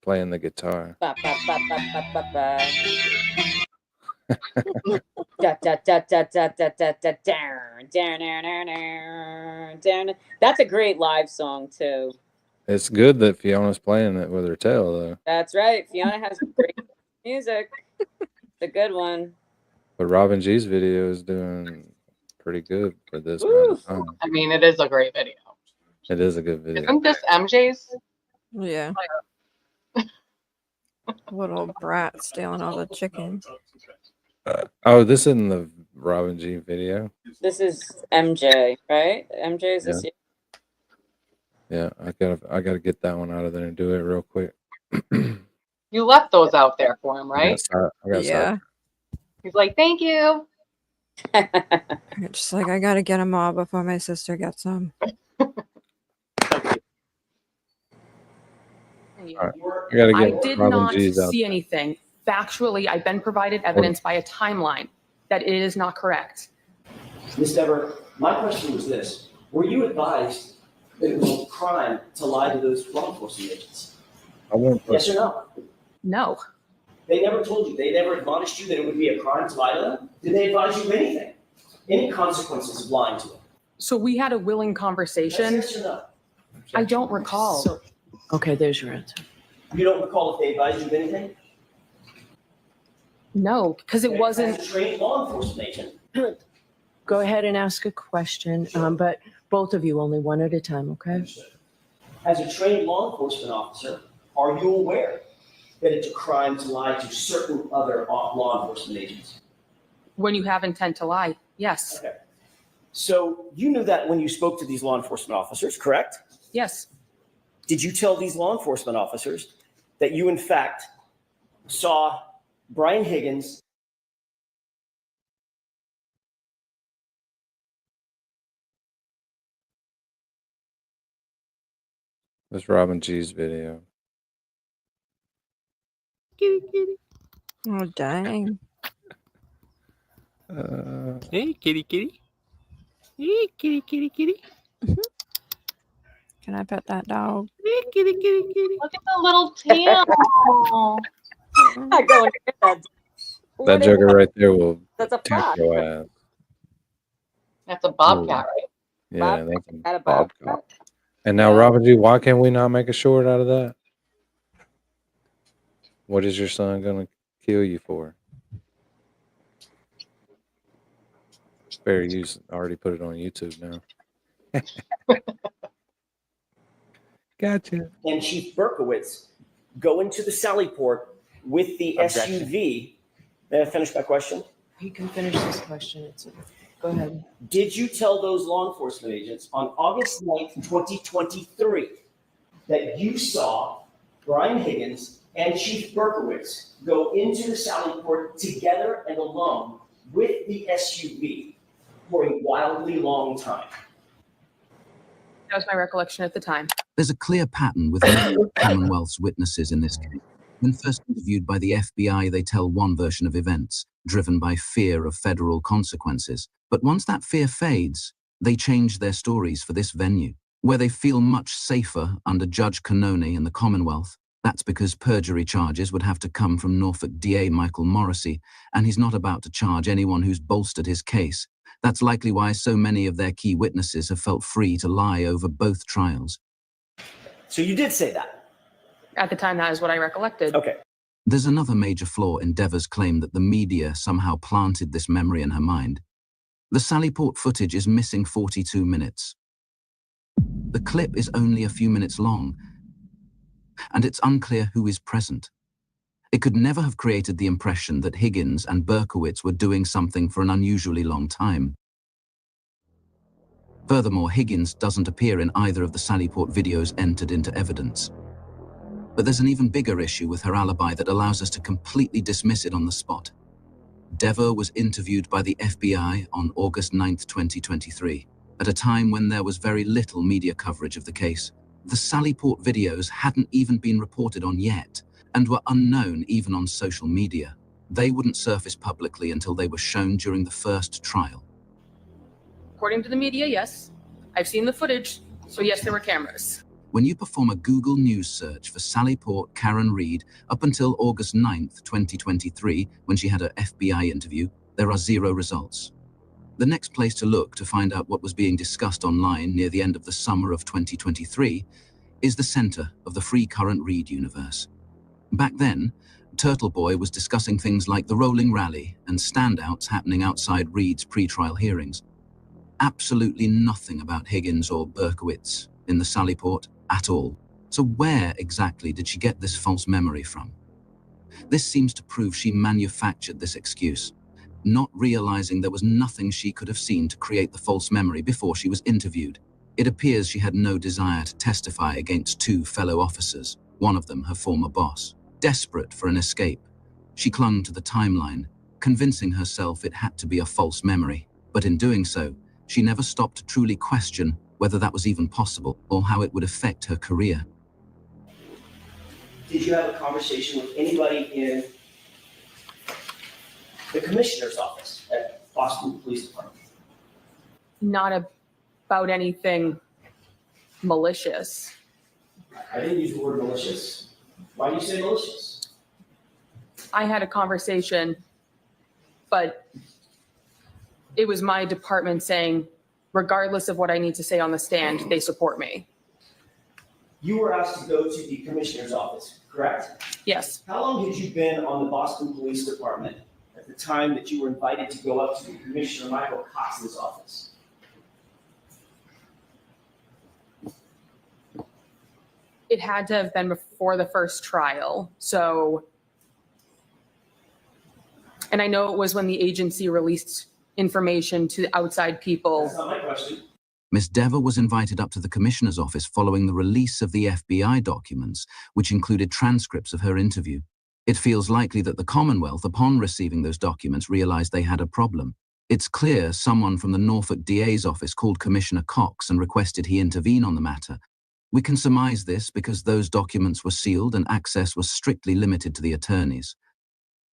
playing the guitar. Ba, ba, ba, ba, ba, ba, ba. Da, da, da, da, da, da, da, da, down, down, down, down, down. That's a great live song too. It's good that Fiona's playing it with her tail, though. That's right. Fiona has great music. It's a good one. But Robin G's video is doing pretty good for this amount of time. I mean, it is a great video. It is a good video. Isn't this MJ's? Yeah. Little brat stealing all the chicken. Oh, this isn't the Robin G video. This is MJ, right? MJ is this year. Yeah, I gotta get that one out of there and do it real quick. You left those out there for him, right? Yeah. He's like, thank you. Just like, I gotta get them all before my sister gets them. I did not see anything. Factually, I've been provided evidence by a timeline that it is not correct. Ms. Dever, my question was this. Were you advised that it was a crime to lie to those law enforcement agents? Yes or no? No. They never told you. They never admonished you that it would be a crime to lie to them? Did they advise you of anything? Any consequences of lying to them? So we had a willing conversation. Yes or no? I don't recall. Okay, there's your answer. You don't recall if they advised you of anything? No, because it wasn't. As a trained law enforcement agent. Go ahead and ask a question, but both of you only one at a time, okay? As a trained law enforcement officer, are you aware that it's a crime to lie to certain other law enforcement agents? When you have intent to lie, yes. Okay. So you knew that when you spoke to these law enforcement officers, correct? Yes. Did you tell these law enforcement officers that you, in fact, saw Brian Higgins That's Robin G's video. Oh, dang. Hey, kitty, kitty. Hey, kitty, kitty, kitty. Can I pet that dog? Hey, kitty, kitty, kitty. Look at the little tail. Not going near that. That joker right there will That's a tap fox. your ass. That's a bobcat, right? Yeah, that's At a a bobcat. bobcat. And now, Robin G, why can't we not make a short out of that? What is your son gonna kill you for? Fair use. Already put it on YouTube now. Gotcha. and Chief Berkowitz go into the Sallyport with the Objection. SUV. May I finish my question? You can finish this question. Go ahead. Did you tell those law enforcement agents on August 9th, 2023, that you saw Brian Higgins and Chief Berkowitz go into the Sallyport together and alone with the SUV for a wildly long time? That was my recollection at the time. There's a clear pattern with Commonwealth's witnesses in this case. When first interviewed by the FBI, they tell one version of events, driven by fear of federal consequences. But once that fear fades, they change their stories for this venue, where they feel much safer under Judge Cannone and the Commonwealth. That's because perjury charges would have to come from Norfolk DA Michael Morrissey, and he's not about to charge anyone who's bolstered his case. That's likely why so many of their key witnesses have felt free to lie over both trials. So you did say that? At the time, that is what I recollected. Okay. There's another major flaw in Deva's claim that the media somehow planted this memory in her mind. The Sallyport footage is missing 42 minutes. The clip is only a few minutes long, and it's unclear who is present. It could never have created the impression that Higgins and Berkowitz were doing something for an unusually long time. Furthermore, Higgins doesn't appear in either of the Sallyport videos entered into evidence. But there's an even bigger issue with her alibi that allows us to completely dismiss it on the spot. Deva was interviewed by the FBI on August 9th, 2023, at a time when there was very little media coverage of the case. The Sallyport videos hadn't even been reported on yet, and were unknown even on social media. They wouldn't surface publicly until they were shown during the first trial. According to the media, yes. I've seen the footage, so yes, there were cameras. When you perform a Google News search for Sallyport Karen Reid up until August 9th, 2023, when she had her FBI interview, there are 0 results. The next place to look to find out what was being discussed online near the end of the summer of 2023 is the center of the Free Current Reid universe. Back then, Turtle Boy was discussing things like the rolling rally and standouts happening outside Reid's pretrial hearings. Absolutely nothing about Higgins or Berkowitz in the Sallyport at all. So where exactly did she get this false memory from? This seems to prove she manufactured this excuse, not realizing there was nothing she could have seen to create the false memory before she was interviewed. It appears she had no desire to testify against 2 fellow officers, one of them her former boss. Desperate for an escape, she clung to the timeline, convincing herself it had to be a false memory. But in doing so, she never stopped to truly question whether that was even possible or how it would affect her career. Did you have a conversation with anybody in the commissioner's office at Boston Police Department? Not about anything malicious. I didn't use the word malicious. Why do you say malicious? I had a conversation, but it was my department saying, regardless of what I need to say on the stand, they support me. You were asked to go to the commissioner's office, correct? Yes. How long had you been on the Boston Police Department at the time that you were invited to go up to the Commissioner Michael Cox's office? It had to have been before the first trial. So And I know it was when the agency released information to outside people. That's not my question. Ms. Dever was invited up to the commissioner's office following the release of the FBI documents, which included transcripts of her interview. It feels likely that the Commonwealth, upon receiving those documents, realized they had a problem. It's clear someone from the Norfolk DA's office called Commissioner Cox and requested he intervene on the matter. We can surmise this because those documents were sealed and access was strictly limited to the attorneys.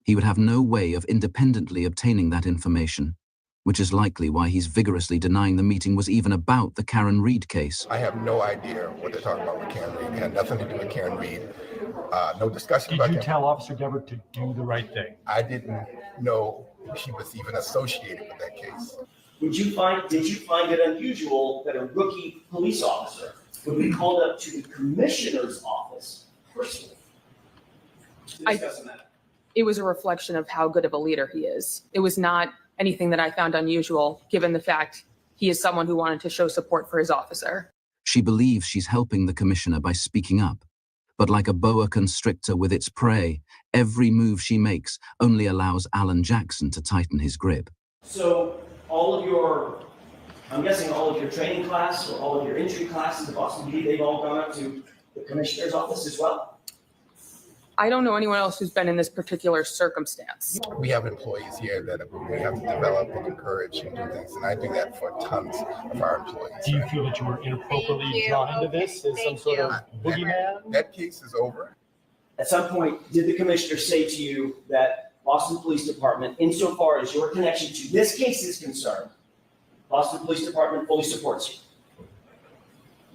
He would have no way of independently obtaining that information, which is likely why he's vigorously denying the meeting was even about the Karen Reid case. I have no idea what they're talking about with Karen Reid. It had nothing to do with Karen Reid. No discussion about Did you Karen. tell Officer Dever to do the right thing? I didn't know she was even associated with that case. Did you find it unusual that a rookie police officer would be called up to the commissioner's office personally to discuss a matter? It was a reflection of how good of a leader he is. It was not anything that I found unusual, given the fact he is someone who wanted to show support for his officer. She believes she's helping the commissioner by speaking up. But like a boa constrictor with its prey, every move she makes only allows Alan Jackson to tighten his grip. So I'm guessing all of your training class or all of your entry classes at Boston PD, they've all gone up to the commissioner's office as well? I don't know anyone else who's been in this particular circumstance. We have employees here that we have to develop and encourage and do things, and I do that for tons of our employees. Do you feel that you were inappropriately drawn into this as some sort of boogeyman? That case is over. At some point, did the commissioner say to you that Boston Police Department, insofar as your connection to this case is concerned, Boston Police Department fully supports you?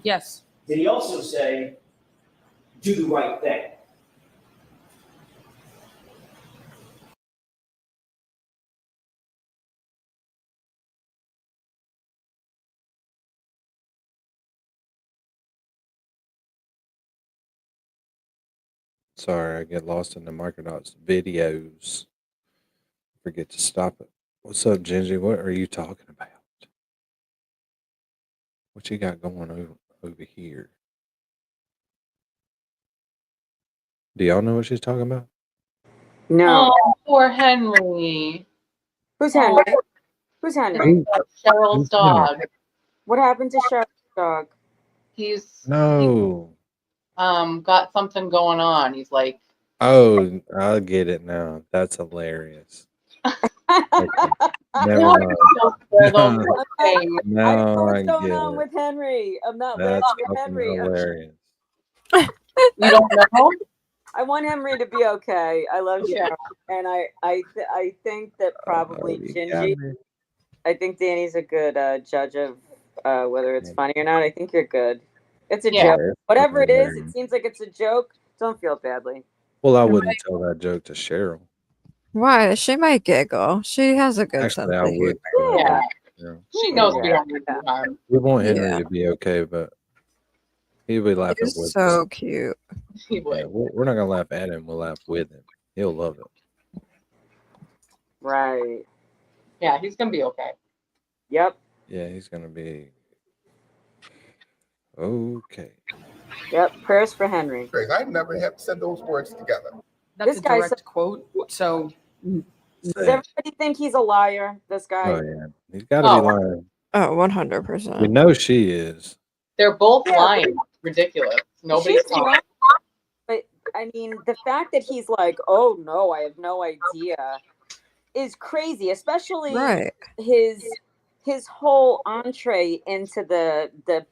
Yes. Did he also say, do the right thing? Sorry, I get lost in the Microdot's videos. Forget to stop it. What's up, Gingy? What are you talking about? What you got going over here? Do y'all know what she's talking about? No. Oh, poor Henry. Who's Henry? Who's Henry? Cheryl's dog. What happened to Cheryl's dog? He's No. got something going on. He's like, Oh, I'll get it now. That's hilarious. Okay. Never no, mind. Now I What's going get on it. with Henry? I'm not That's with fucking Henry. hilarious. You don't know? I want Henry to be okay. I love Cheryl, and I think that probably Gingy. I think Danny's a good judge of whether it's funny or not. I think you're good. It's a joke. Whatever it is, it seems like it's a joke. Don't feel badly. Well, I wouldn't tell that joke to Cheryl. Why? She might giggle. She has a good sense Actually, I of would. humor. Yeah. Yeah. She knows we don't do harm. We want Henry Yeah. to be okay, but he'll be laughing He's with so us. cute. He would. Yeah, we're not gonna laugh at him. We'll laugh with him. He'll love it. Right. Yeah, he's gonna be okay. Yep. Yeah, he's gonna be okay. Yep. Prayers for Henry. I never have said those words together. That's This a guy direct quote. So Does everybody think he's a liar? This guy. Oh yeah, he's got to be lying. Oh, We 100%. know she is. They're both lying. Ridiculous. Nobody's She's talking. lying, but I mean, the fact that he's like, "Oh no, I have no idea," is crazy. Especially Right. his whole entree into the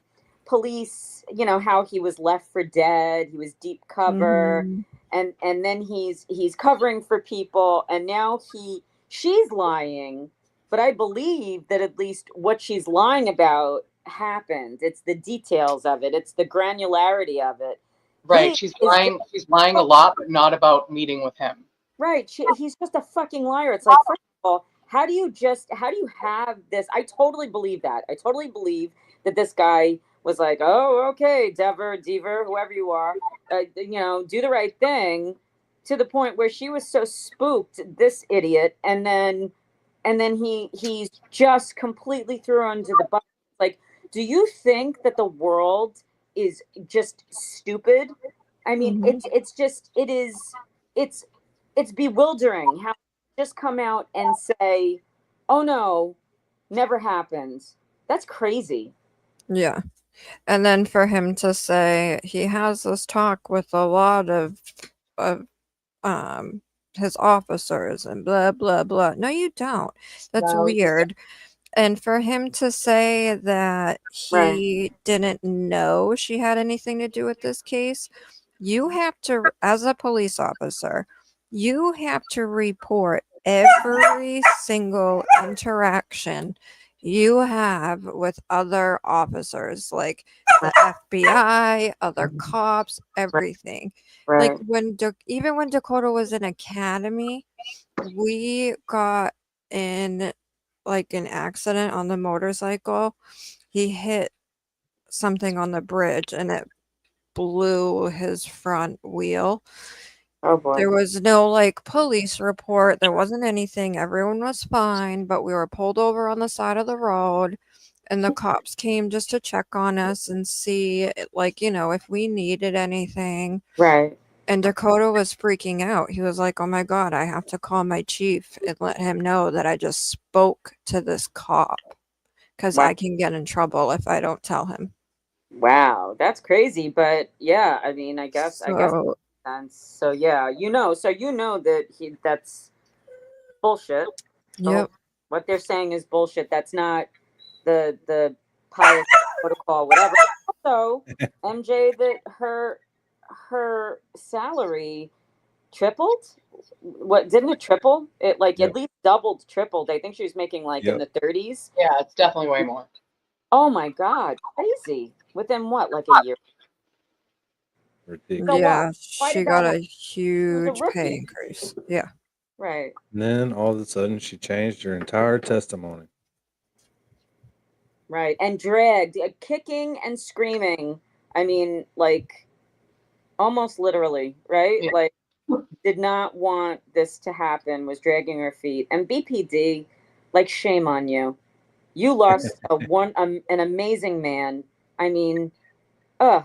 police. You know how he was left for dead. He was deep cover, and then he's covering for people, and now she's lying. But I believe that at least what she's lying about happened. It's the details of it. It's the granularity of it. Right. He She's is lying. just- She's lying a lot, but not about meeting with him. Right. He's just a fucking liar. It's like, first of all, how do you have this? I totally believe that. I totally believe that this guy was like, oh, okay, Dever, whoever you are, do the right thing, to the point where she was so spooked, this idiot, and then he's just completely threw her under the bus. Like, do you think that the world is just stupid? I mean, it's bewildering just come out and say, "Oh no, never happened." That's crazy. Yeah. And then for him to say he has this talk with a lot of um his officers and blah blah blah. No, you don't. That's No. weird. And for him to say that Right. he didn't know she had anything to do with this case, you have to, as a police officer, you have to report every single interaction you have with other officers, like the FBI, other cops, everything. Like Right. when even when Dakota was in academy, we got in like an accident on the motorcycle. He hit something on the bridge and it blew his front wheel. Oh boy. There was no like police report. There wasn't anything. Everyone was fine, but we were pulled over on the side of the road and the cops came just to check on us and see like, you know, if we needed anything. Right. And Dakota was freaking out. He was like, "Oh my God, I have to call my chief and let him know that I just spoke to this cop because Wow. I can get in trouble if I don't tell him." Wow, that's crazy. But yeah, I mean, I guess So, that makes sense. So yeah, that that's bullshit. yep. What they're saying is bullshit. That's not the policy protocol, whatever. Also, MJ, that her salary tripled. What didn't it triple? It like Yep. at least doubled, tripled. I think she was making like in Yep. the 30s. Yeah, it's definitely way more. Oh my God, crazy! Within what, like a year? Ridiculous. Yeah, Why she did got that a happen? huge pay rookie. increase. Yeah. Right. And then all of a sudden, she changed her entire testimony. Right. And dragged, kicking and screaming. I mean, like, almost literally, right? Yeah. Like, did not want this to happen, was dragging her feet. And BPD, like, shame on you. You lost an amazing man. I mean, ugh.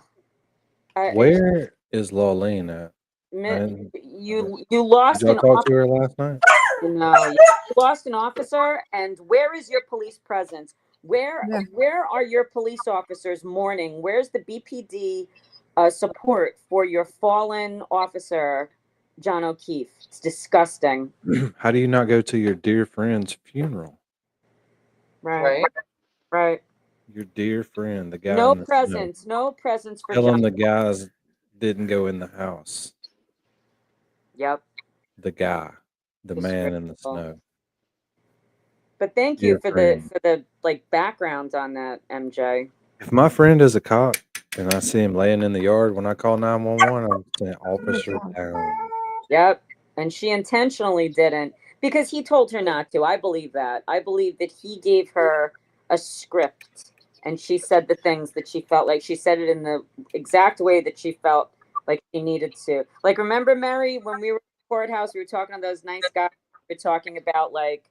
Where is Lawlene at? You Did lost y'all an talk officer. to her last night? No, you lost an officer, and where is your police presence? Where are your police officers mourning? Where's the BPD support for your fallen officer, John O'Keefe? It's disgusting. How do you not go to your dear friend's funeral? Right. Right. Your dear friend, the guy No in the snow. presence. No presence for Tell John. him the guys didn't go in the house. Yep. The guy, the man in the Disgraceful. snow. But thank you Dear for friend. the like background on that, MJ. If my friend is a cop and I see him laying in the yard when I call 911, I'm saying, "Officer down." Yep. And she intentionally didn't because he told her not to. I believe that. I believe that he gave her a script and she said the things that she felt like. She said it in the exact way that she felt like she needed to. Like, remember, Mary, when we were in the courthouse, we were talking to those nice guys. We were talking about like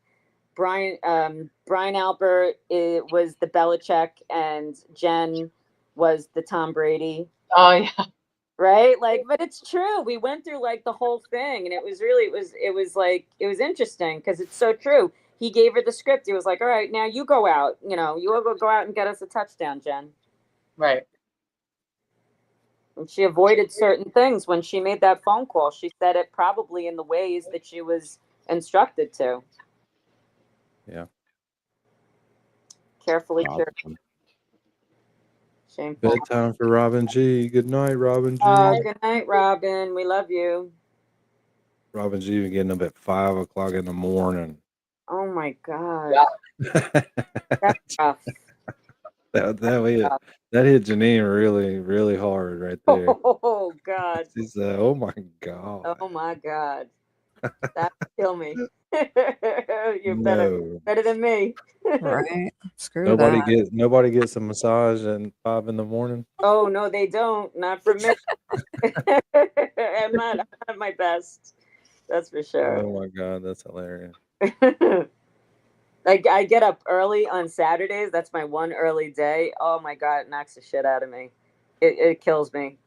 Brian Albert was the Belichick and Jen was the Tom Brady. Oh yeah. Right? Like, but it's true. We went through like the whole thing and it was interesting because it's so true. He gave her the script. He was like, "All right, now you go out, you go out and get us a touchdown, Jen." Right. And she avoided certain things when she made that phone call. She said it probably in the ways that she was instructed to. Yeah. Carefully. Shameful. Bedtime for Robin G. Good night, Robin G. Good night, Robin. We love you. Robin G was getting up at 5 o'clock in the morning. Oh my God. That's rough. That hit Janine really, really hard right there. Oh God. She said, "Oh my God." Oh my God. That would kill me. You're No. better than me. Right. Screw Nobody that. gets a massage at 5 in the morning. Oh no, they don't. Not for me. I'm not at my best. That's for sure. Oh my God, that's hilarious. Like I get up early on Saturdays. That's my one early day. Oh my God, it knocks the shit out of me. It kills me.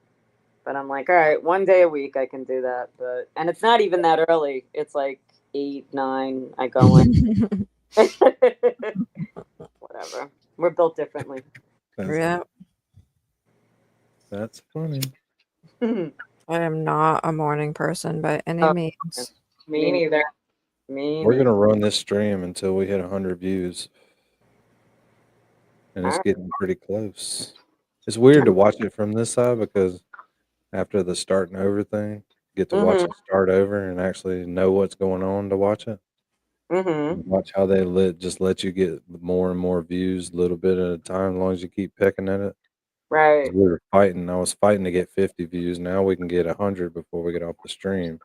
But I'm like, all right, one day a week I can do that. And it's not even that early. It's like 8, 9, I go in. Whatever. We're built differently. Yeah. That's funny. I am not a morning person by any means. Me neither. Me We're gonna run this stream until we hit 100 views, and it's getting pretty close. It's weird to watch it from this side because after the starting over thing, you get to watch it start over and actually know what's going on to watch it. And watch how they just let you get more and more views, a little bit at a time, as long as you keep picking at it. 'Cause Right. we were fighting. I was fighting to get 50 views. Now we can get 100 before we get off the stream.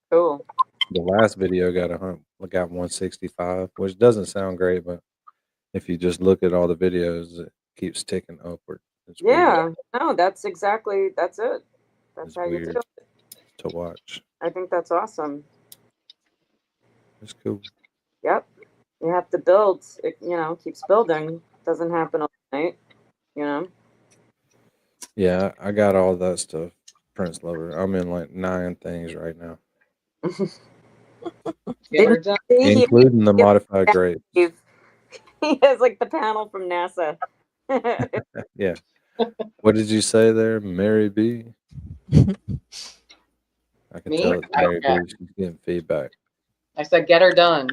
Cool. The last video got 165, which doesn't sound great, but if you just look at all the videos, it keeps ticking upward. It's weird. Yeah. No, that's it. That's It's how you weird do it. to watch. I think that's awesome. It's cool. Yep. You have to build. It, keeps building. Doesn't happen overnight. Yeah, I got all that stuff. Prince Lover. I'm in like 9 things right now, including the modified grade. He has like the panel from NASA. Yeah. What did you say there, Mary B? I can Me? tell it's Mary Okay. B. She's getting feedback. I said, get her done.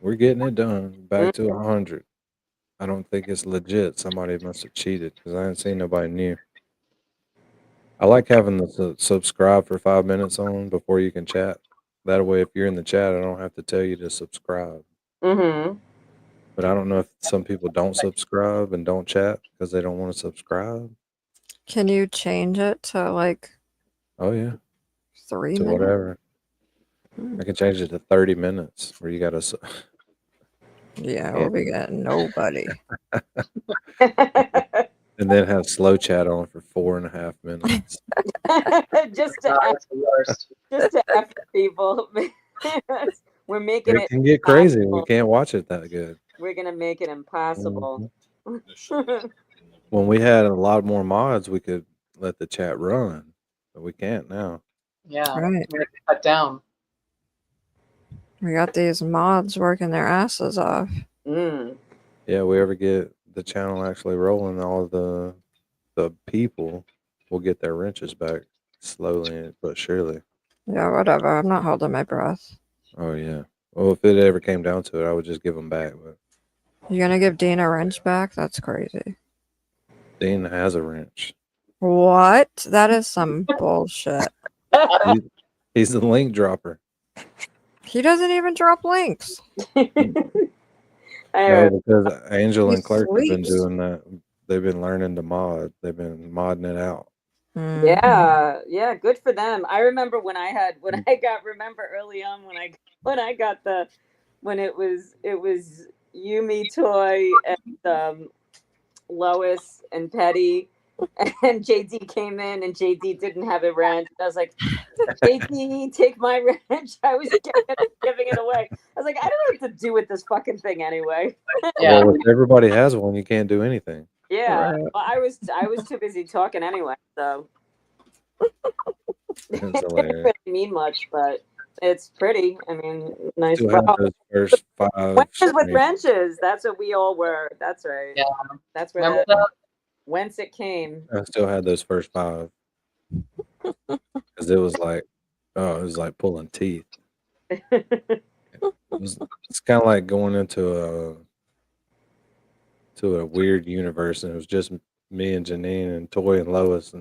We're getting it done. Back to 100. I don't think it's legit. Somebody must have cheated because I ain't seen nobody new. I like having the subscribe for 5 minutes on before you can chat. That way, if you're in the chat, I don't have to tell you to subscribe. But I don't know if some people don't subscribe and don't chat because they don't want to subscribe. Can you change it to like Oh, yeah. 3 To minutes? whatever. I can change it to 30 minutes where you got to. Yeah, we'll be getting nobody. And then have slow chat on for 4.5 minutes. just to F people. We're making It can get crazy. We can't watch it that good. We're gonna make it impossible. When we had a lot more mods, we could let the chat run, but we can't now. Yeah. Right. We're gonna cut down. We got these mods working their asses off. Yeah, we ever get the channel actually rolling, all the people will get their wrenches back slowly but surely. Yeah, whatever. I'm not holding my breath. Oh yeah. Well, if it ever came down to it, I would just give them back. But You're gonna give Dean a wrench back? That's crazy. Dean has a wrench. What? That is some bullshit. He's the link dropper. He doesn't even drop links. No, because Angel and Clark have been sleeps. doing that. They've been learning to mod. They've been modding it out. Yeah, good for them. I remember when I got early on when I got when it was Yumi, Toy, and Lois and Petty, and JD came in, and JD didn't have a wrench. I was like, JD, take my wrench. I was giving it away. I was like, I don't know what to do with this fucking thing anyway. Well, if everybody has one, you can't do anything. Yeah, well, I was too busy talking anyway, so It's it didn't hilarious. really mean much, but it's pretty. I mean, nice. Still have those first 5 Wenches with streams. wrenches. That's what we all were. That's right. Yeah. That's where Remember that, that? whence it came. I still had those first 5 because it was like pulling teeth. It's kind of like going into a weird universe, and it was just me and Janine and Toy and Lois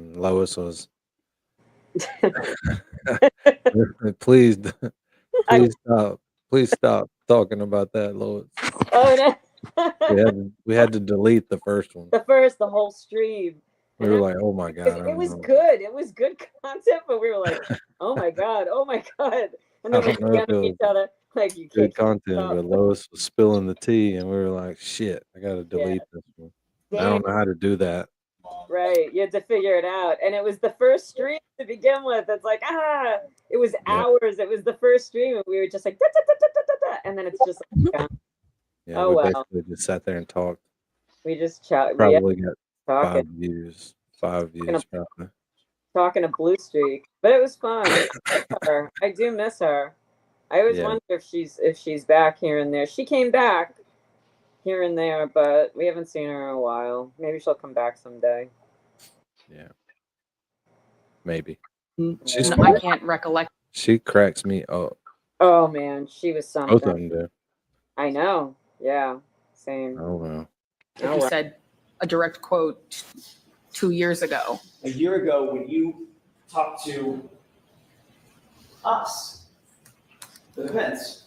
was please stop talking about that, Lois. Oh no. we had to delete the first one. The whole stream. We were like, oh my god, I It don't was know. good. It was good content, but we were like, oh my god, oh my god. And I then we don't know if yelled it at was each other like you good can't content, stop. but Lois was spilling the tea, and we were like, shit, I gotta delete this one. I don't know how to do that. Right. You had to figure it out. And it was the first stream to begin with. It's like, it was hours. It was the first stream. And we were just like, da, da, da, da, da, da, and then it's just like, gone. Yeah, Oh, we wow. basically just sat there and talked. We just chat. Probably got talking. 5 views. 5 views, probably. talking to Blue Streak, but it was fun. I miss her. I do miss her. I always Yeah. wonder if she's back here and there. She came back here and there, but we haven't seen her in a while. Maybe she'll come back someday. Yeah. Maybe. I can't recollect. She cracks me up. Oh man, she was Both of something. them do. I know. Yeah. Same. Oh well. Like you said, a direct quote 2 years ago. A year ago, when you talked to us, the defense,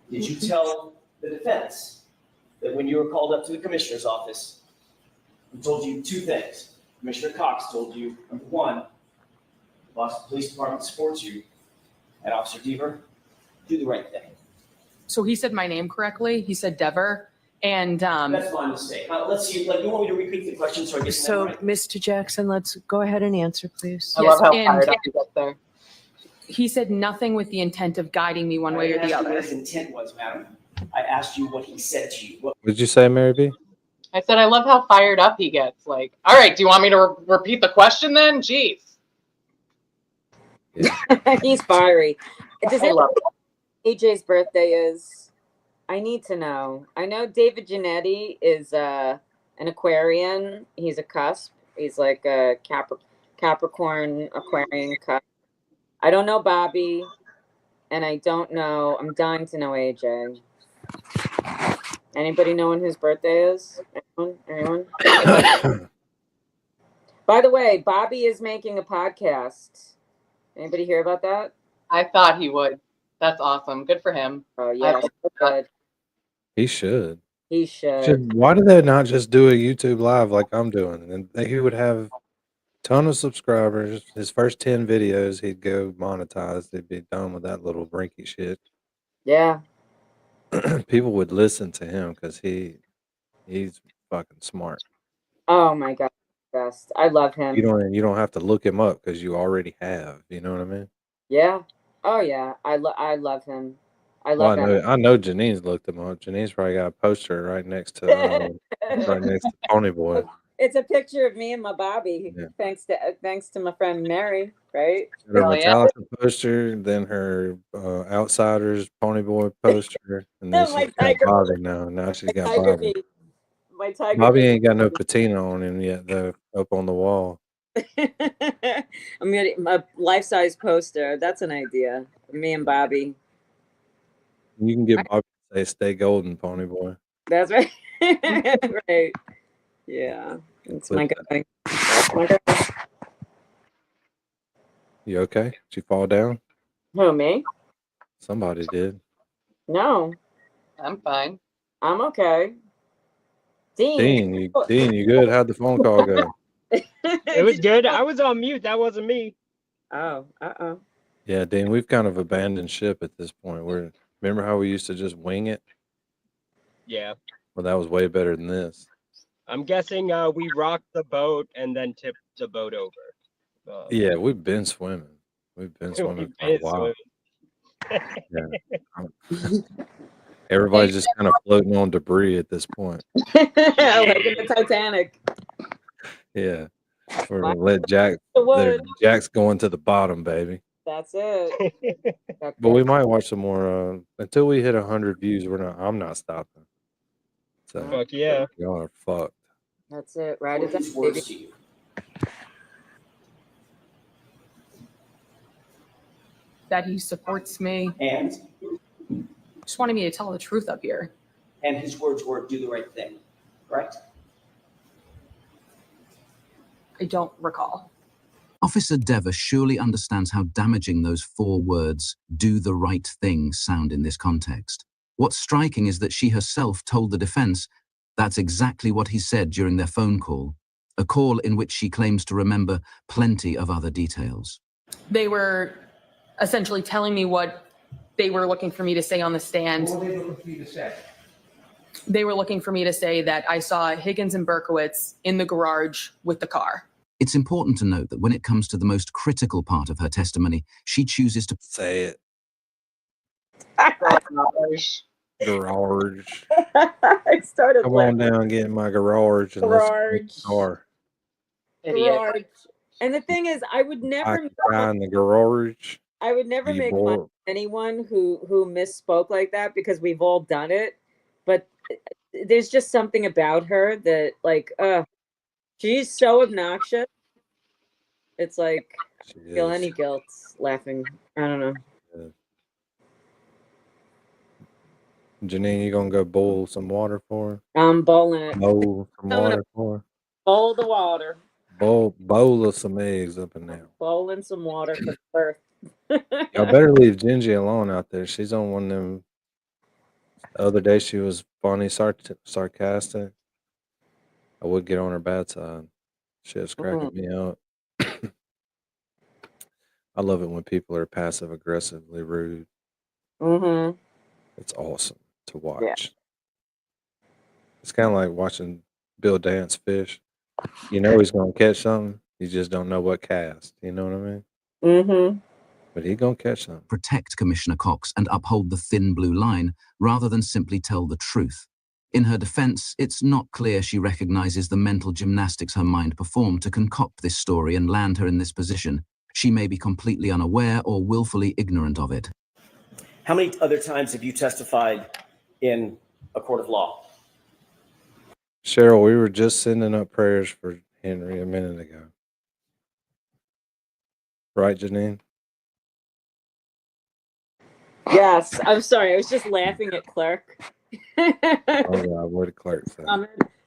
did you tell the defense that when you were called up to the commissioner's office, we told you two things? Commissioner Cox told you, number one, the Boston Police Department supports you, and Officer Deaver, do the right thing. So he said my name correctly. He said Dever. And That's my mistake. Let's see, like, you want me to repeat the question so I get So, that right? Mr. Jackson, let's go ahead and answer, please. I love how fired up he gets there. He said nothing with the intent of guiding me one way or the I didn't ask you other. what his intent was, madam. I asked you what he said to you. What did you say, Mary B? I said, I love how fired up he gets. Like, all right, do you want me to repeat the question then? Jeez. He's fiery. Does I anyone love know what AJ's birthday is? I need to know. I know David Giannetti is an Aquarian. He's a cusp. He's like a Capricorn Aquarian cusp. I don't know Bobby, and I don't know. I'm dying to know AJ. Anybody know when his birthday is? Anyone? By the way, Bobby is making a podcast. Anybody hear about that? I thought he would. That's awesome. Good for him. Oh yeah, so good. He should. He should. Why do they not just do a YouTube live like I'm doing? And he would have a ton of subscribers. His first 10 videos, he'd go monetized. He'd be done with that little brinky shit. Yeah. People would listen to him because he's fucking smart. Oh my god, best. I love him. You don't have to look him up because you already have. You know what I mean? Yeah. Oh yeah. I love him. I Well, love him. I know Janine's looked him up. Janine's probably got a poster right next to Pony Boy. It's a picture of me and my Bobby. Yeah. Thanks to my friend Mary, right? Her Metallica poster, then her Outsiders Pony Boy poster, and then My she's got tiger- Bobby now. Now she's got Tiger Bobby. beat. My tiger Bobby beat. ain't got no patina on him yet, though, up on the wall. I'm getting a life-size poster. That's an idea. Me and Bobby. You can get Bobby to say "Stay Golden, Pony Boy." That's right. That's right. Yeah. That's my guy. That's my guy. You okay? Did you fall down? Who, me? Somebody did. No. I'm fine. I'm okay. Dean, you good? How'd the phone call go? It was good. I was on mute. That wasn't me. Oh, Yeah, Dean, we've kind of abandoned ship at this point. Remember how we used to just wing it? Yeah. Well, that was way better than this. I'm guessing we rocked the boat and then tipped the boat over. Yeah, we've been swimming. We've been swimming for a while. Yeah. Everybody's just kind of floating on debris at this point. like in the Titanic. Yeah. We're gonna let wood. Jack's going to the bottom, baby. That's it. But we might watch some more until we hit 100 views. I'm not stopping. So Fuck yeah. y'all are fucked. That's it. Right it down, baby. That he supports me. And Just wanted me to tell the truth up here. and his words were "do the right thing," correct? I don't recall. Officer Dever surely understands how damaging those 4 words, "do the right thing," sound in this context. What's striking is that she herself told the defense that's exactly what he said during their phone call, a call in which she claims to remember plenty of other details. They were essentially telling me what they were looking for me to say on the stand. What were they looking for you to say? They were looking for me to say that I saw Higgins and Berkowitz in the garage with the car. It's important to note that when it comes to the most critical part of her testimony, she chooses to say it. Garage. I started Come on down and get in my garage and let's make the car. Idiot. Garage. And the thing is, I would never guy in the garage. I would never You make fun bored? of anyone who misspoke like that because we've all done it. But there's just something about her that like she's so obnoxious. It's like feel any guilt laughing. I don't know. Janine, you gonna go boil some water for her? I'm bowling it. Boil some I'm gonna water for her? bowl the water. Bowl of some eggs up in there. Bowling some water for birth. Y'all better leave Gingy alone out there. She's on one of them. The other day she was funny, sarcastic. I would get on her bad side. Shit's cracking me up. I love it when people are passive aggressively rude. Mm-hmm. It's awesome to watch. It's kind of like watching Bill dance fish. You know he's gonna catch something. You just don't know what cast. You know what I mean? Mm-hmm. But he's gonna catch something. Protect Commissioner Cox and uphold the thin blue line rather than simply tell the truth. In her defense, it's not clear she recognizes the mental gymnastics her mind performed to concoct this story and land her in this position. She may be completely unaware or willfully ignorant of it. How many other times have you testified in a court of law? Cheryl, we were just sending up prayers for Henry a minute ago. Right, Janine? Yes. I'm sorry. I was just laughing at Clerk. Oh God, what did Clark say?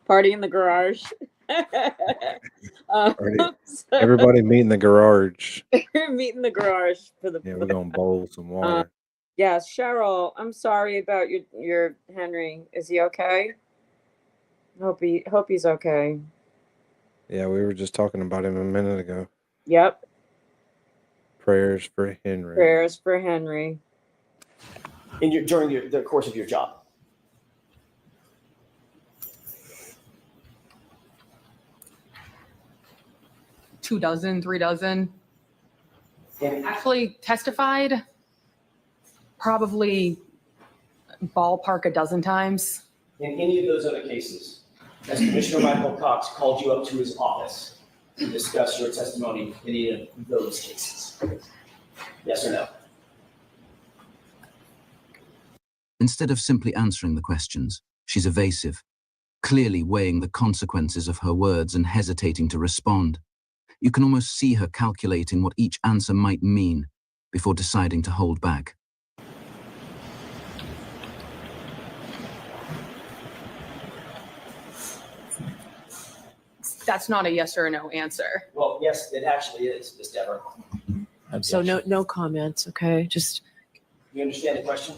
Party in the garage. Everybody meet in the garage. Meet in the garage for the. Yeah, we're gonna bowl some water. Yes, Cheryl. I'm sorry about your Henry. Is he okay? Hope he's okay. Yeah, we were just talking about him a minute ago. Yep. Prayers for Henry. Prayers for Henry. During the course of your job. Two dozen, 3 dozen. Actually testified probably ballpark a dozen times. In any of those other cases, has Commissioner Michael Cox called you up to his office to discuss your testimony in any of those cases? Yes or no? Instead of simply answering the questions, she's evasive, clearly weighing the consequences of her words and hesitating to respond. You can almost see her calculating what each answer might mean before deciding to hold back. That's not a yes or a no answer. Well, yes, it actually is, Ms. Dever. So no comments, okay? Just. You understand the question?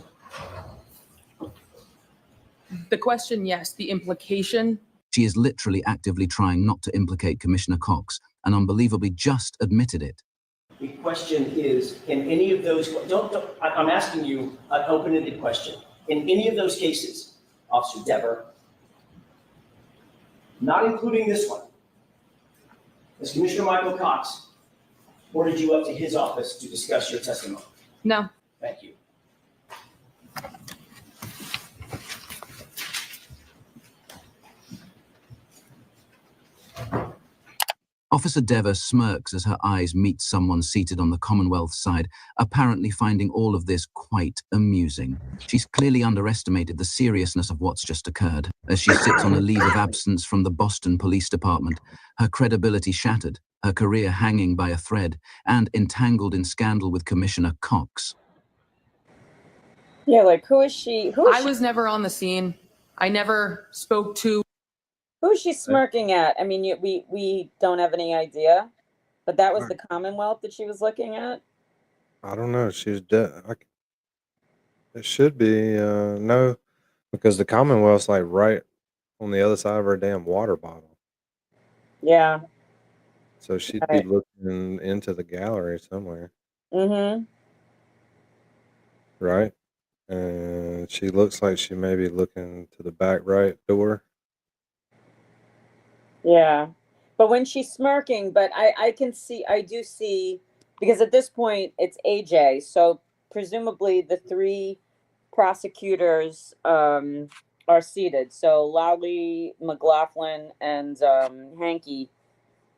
The question, yes. The implication. She is literally actively trying not to implicate Commissioner Cox and unbelievably just admitted it. The question is, in any of those, I'm asking you an open-ended question. In any of those cases, Officer Dever, not including this one, has Commissioner Michael Cox ordered you up to his office to discuss your testimony? No. Thank you. Officer Dever smirks as her eyes meet someone seated on the Commonwealth side, apparently finding all of this quite amusing. She's clearly underestimated the seriousness of what's just occurred. As she sits on a leave of absence from the Boston Police Department, her credibility shattered, her career hanging by a thread, and entangled in scandal with Commissioner Cox. Yeah, like who is she? I was never on the scene. I never spoke to. Who is she smirking at? I mean, we don't have any idea, but that was the Commonwealth that she was looking at. I don't know. She's dead. It should be no, because the Commonwealth's like right on the other side of her damn water bottle. Yeah. So she'd be looking into the gallery somewhere, Mm-hmm. right? And she looks like she may be looking to the back right door. Yeah. But when she's smirking, but I do see, because at this point it's AJ, so presumably the three prosecutors are seated. So Lowry, McLaughlin, and Hankey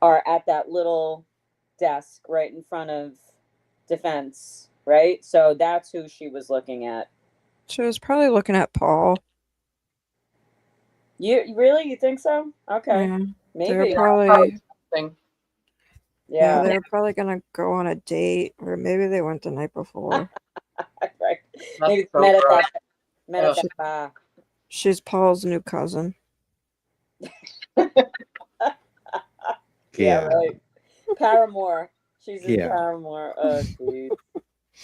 are at that little desk right in front of defense, right? So that's who she was looking at. She was probably looking at Paul. You really? You think so? Okay. Yeah. Maybe. They're probably Yeah. they were probably gonna go on a date, or maybe they went the night before. Right. Maybe so met at gross. that. Met at that bar. She's Paul's new cousin. Yeah, right. Paramore. She's his Yeah. Paramore. Oh, dude.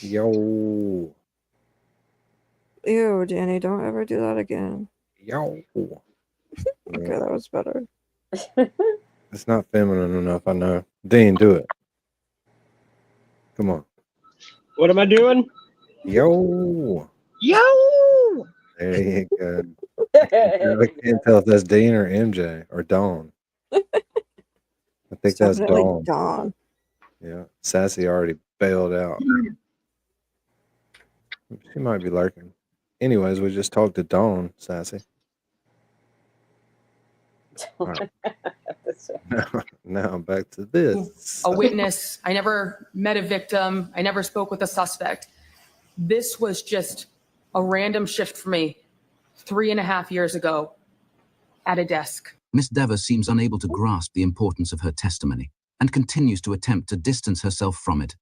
Yo. Ew, Danny, don't ever do that again. Yo. Okay, that was better. It's not feminine enough, I know. Dean, do it. Come on. What am I doing? Yo. Yo! There you go. I can't tell if that's Dean or MJ or Dawn. I think that's Definitely Dawn. Dawn. Yeah. Sassy already bailed out. She might be lurking. Anyways, we just talked to Dawn, Sassy. All right. Now back to this. A witness. I never met a victim. I never spoke with a suspect. This was just a random shift for me 3.5 years ago at a desk. Miss Dever seems unable to grasp the importance of her testimony and continues to attempt to distance herself from it.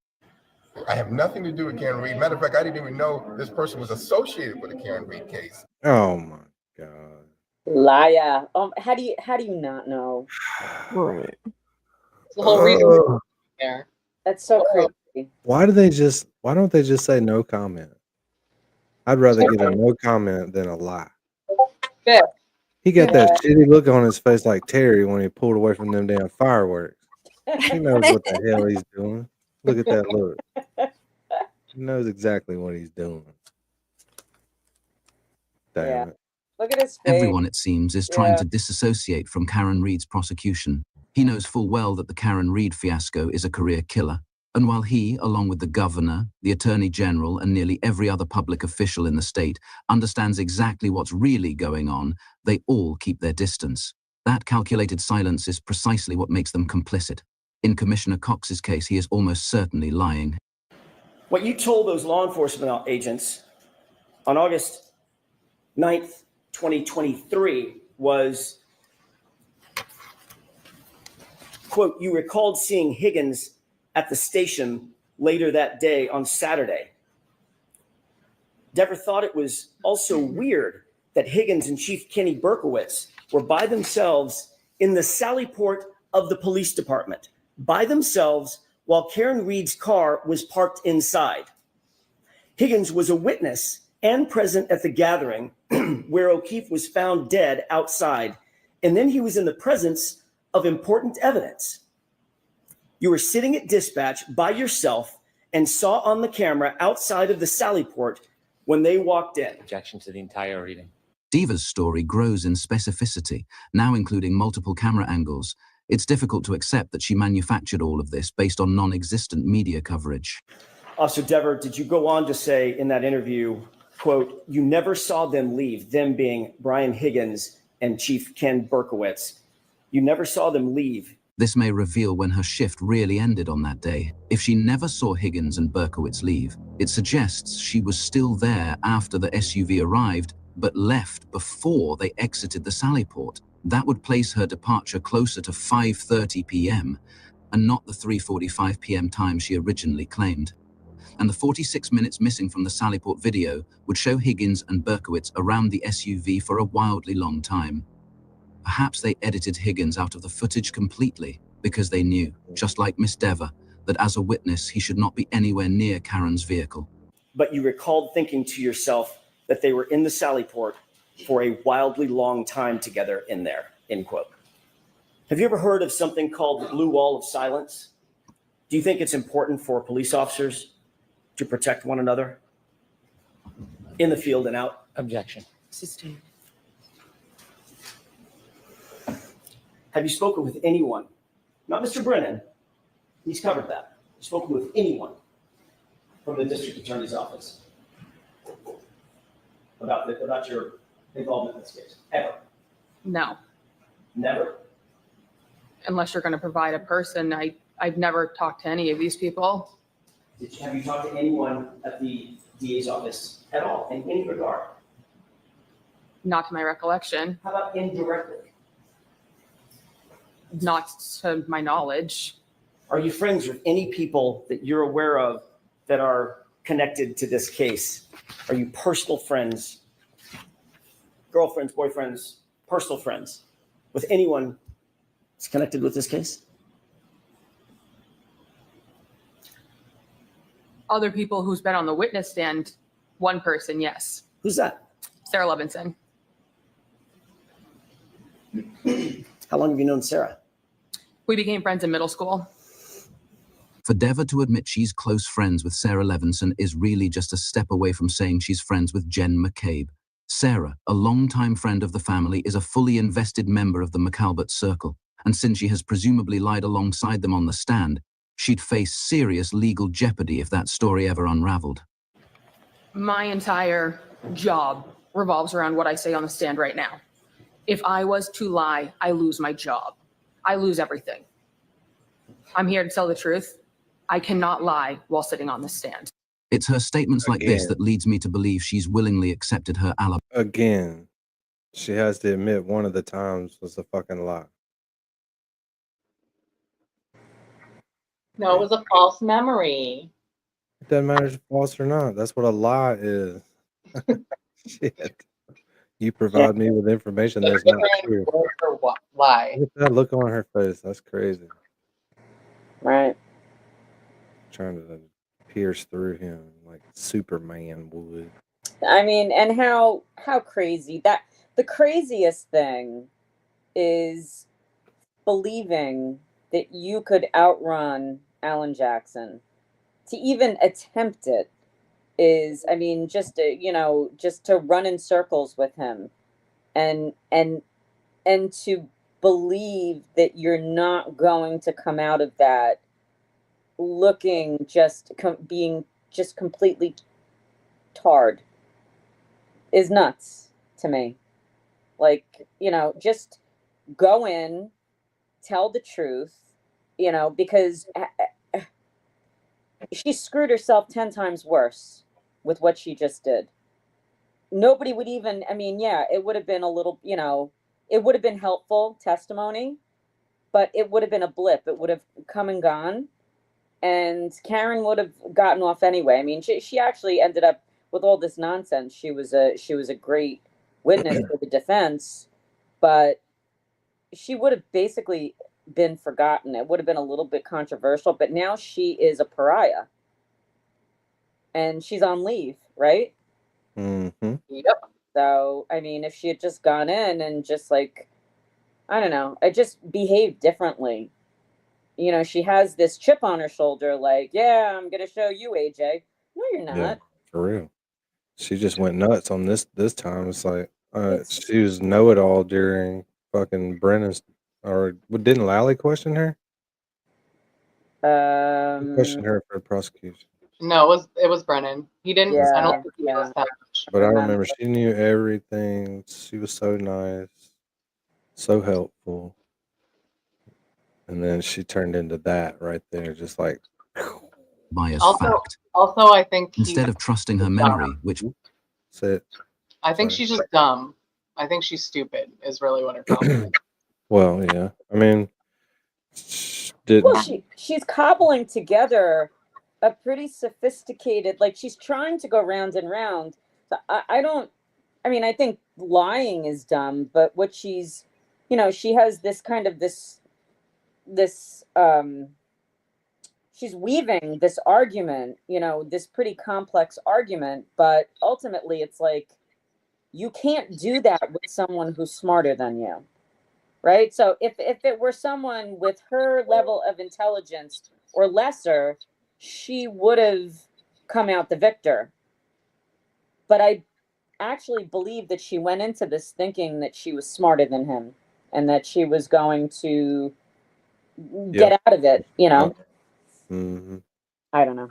I have nothing to do with Karen Reed. Matter of fact, I didn't even know this person was associated with the Karen Reed case. Oh my God. Liar. How do you not know? Right. The whole reason there. That's so crazy. Why don't they just say no comment? I'd rather get a no comment than a lie. Yeah. He got that shitty look on his face like Terry when he pulled away from them damn fireworks. He knows what the hell he's doing. Look at that look. He knows exactly what he's doing. Damn it. Look at his face. Everyone, it seems, is trying to disassociate from Karen Reed's prosecution. He knows full well that the Karen Reed fiasco is a career killer. And while he, along with the governor, the attorney general, and nearly every other public official in the state, understands exactly what's really going on, they all keep their distance. That calculated silence is precisely what makes them complicit. In Commissioner Cox's case, he is almost certainly lying. What you told those law enforcement agents on August 9th, 2023 was, quote, you recalled seeing Higgins at the station later that day on Saturday. Dever thought it was also weird that Higgins and Chief Kenny Berkowitz were by themselves in the sally port of the police department, by themselves while Karen Reed's car was parked inside. Higgins was a witness and present at the gathering where O'Keefe was found dead outside, and then he was in the presence of important evidence. You were sitting at dispatch by yourself and saw on the camera outside of the sally port when they walked in. Objection to the entire reading. Dever's story grows in specificity, now including multiple camera angles. It's difficult to accept that she manufactured all of this based on non-existent media coverage. Officer Dever, did you go on to say in that interview, quote, you never saw them leave, them being Brian Higgins and Chief Ken Berkowitz. You never saw them leave. This may reveal when her shift really ended on that day. If she never saw Higgins and Berkowitz leave, it suggests she was still there after the SUV arrived, but left before they exited the sally port. That would place her departure closer to 5:30 p.m. and not the 3:45 p.m. time she originally claimed. And the 46 minutes missing from the Sallyport video would show Higgins and Berkowitz around the SUV for a wildly long time. Perhaps they edited Higgins out of the footage completely because they knew, just like Miss Dever, that as a witness he should not be anywhere near Karen's vehicle. But you recalled thinking to yourself that they were in the Sallyport for a wildly long time together in there, end quote. Have you ever heard of something called the blue wall of silence? Do you think it's important for police officers to protect one another in the field and out? Objection. Sustained. Have you spoken with anyone, not Mr. Brennan, he's covered that, spoken with anyone from the district attorney's office about your involvement in this case, ever? No. Never? Unless you're going to provide a person, I I've never talked to any of these people. Have you talked to anyone at the DA's office at all in any regard? Not to my recollection. How about indirectly? Not to my knowledge. Are you friends with any people that you're aware of that are connected to this case? Are you personal friends, girlfriends, boyfriends, personal friends with anyone that's connected with this case? Other people who's been on the witness stand, one person, yes. Who's that? Sarah Levinson. How long have you known Sarah? We became friends in middle school. For Deva to admit she's close friends with Sarah Levinson is really just a step away from saying she's friends with Jen McCabe. Sarah, a longtime friend of the family, is a fully invested member of the McAlbert circle, and since she has presumably lied alongside them on the stand, she'd face serious legal jeopardy if that story ever unraveled. My entire job revolves around what I say on the stand right now. If I was to lie, I lose my job. I lose everything. I'm here to tell the truth. I cannot lie while sitting on the stand. It's her statements like this that leads me to believe she's willingly accepted her alibi. Again, she has to admit one of the times was a fucking lie. No, it was a false memory. It doesn't matter if it's false or not. That's what a lie is. Shit. You provide me with information that's not true. Lie. Look at that look on her face. That's crazy. Right. Trying to pierce through him like Superman would. I mean, and how crazy that the craziest thing is believing that you could outrun Alan Jackson. To even attempt it is, I mean, just to run in circles with him and to believe that you're not going to come out of that looking being just completely tarred is nuts to me. Like, just go in, tell the truth, because she screwed herself 10 times worse with what she just did. Nobody would even, it would have been a little, it would have been helpful testimony, but it would have been a blip. It would have come and gone. And Karen would have gotten off anyway. I mean, she actually ended up with all this nonsense. She was a great witness for the defense, but she would have basically been forgotten. It would have been a little bit controversial, but now she is a pariah. And she's on leave, right? Mm-hmm. Yep. So, I mean, if she had just gone in and just like, I don't know, I just behaved differently. She has this chip on her shoulder, like, yeah, I'm going to show you, AJ. No, you're not. Yeah, for real. She just went nuts on this time. It's like she was know-it-all during fucking Brennan's, or didn't Lally question her? Who questioned her for the prosecution. No, it was Brennan. He didn't. Yeah, I don't think he knows that much. But I remember she knew everything. She was so nice, so helpful. And then she turned into that right there, just like Bias Also, fact. also, I think Instead of trusting her memory, which I think she's just dumb. I think she's stupid. Is really what her problem is. well, yeah. I mean, did Well, she's cobbling together a pretty sophisticated, like she's trying to go round and round. So I think lying is dumb, but what she's, she has this kind of she's weaving this argument, this pretty complex argument, but ultimately it's like, you can't do that with someone who's smarter than you. Right? So if it were someone with her level of intelligence or lesser, she would have come out the victor. But I actually believe that she went into this thinking that she was smarter than him and that she was going to get out of it, Mm-hmm. I don't know.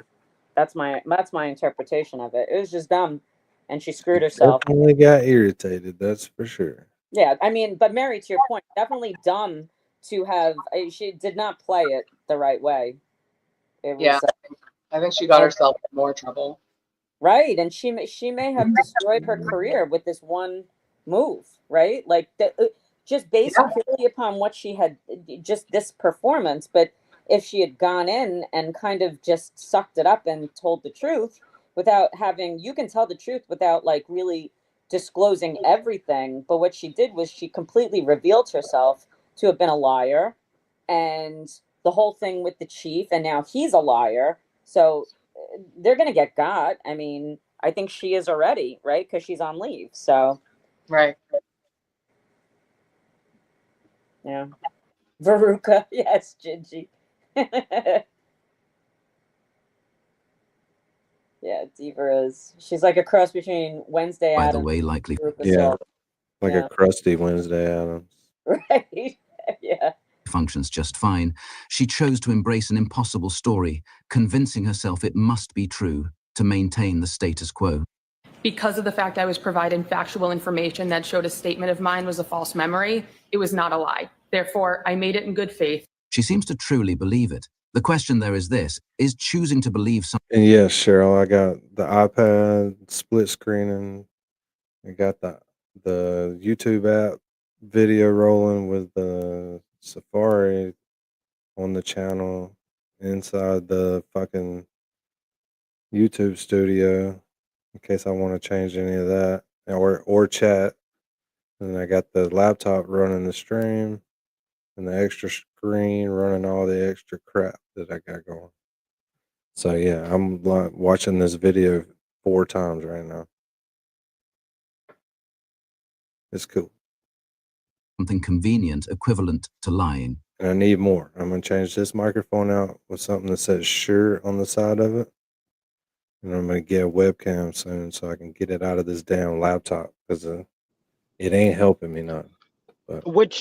That's my interpretation of it. It was just dumb, and she screwed herself. Definitely got irritated, that's for sure. Yeah, I mean, but Mary, to your point, definitely dumb to have. She did not play it the right way. It was. Yeah, I think she got herself in more trouble. Right, and she may have destroyed her career with this one move, right? Like just based purely upon what she had, just this performance. But if she had gone in and kind of just sucked it up and told the truth without having, you can tell the truth without like really disclosing everything. But what she did was she completely revealed herself to have been a liar, and the whole thing with the chief, and now he's a liar. So they're going to get got. I mean, I think she is already, right? Because she's on leave. So, right. Yeah. Veruca. Yes, Gingy. Yeah, Diva is. She's like a cross between Wednesday By Addams the way, and likely. Veruca Yeah, Salt. like Yeah. a crusty Wednesday Addams. Right. Yeah. Functions just fine. She chose to embrace an impossible story, convincing herself it must be true to maintain the status quo. Because of the fact I was providing factual information that showed a statement of mine was a false memory, it was not a lie. Therefore, I made it in good faith. She seems to truly believe it. The question there is this: is choosing to believe something? And yes, Cheryl, I got the iPad split screening. I got the YouTube app video rolling with the Safari on the channel inside the fucking YouTube studio in case I want to change any of that or chat. And I got the laptop running the stream and the extra screen running all the extra crap that I got going. So yeah, I'm watching this video 4 times right now. It's cool. Something convenient equivalent to lying. And I need more. I'm going to change this microphone out with something that says sure on the side of it. And I'm going to get a webcam soon so I can get it out of this damn laptop because it ain't helping me none. But Which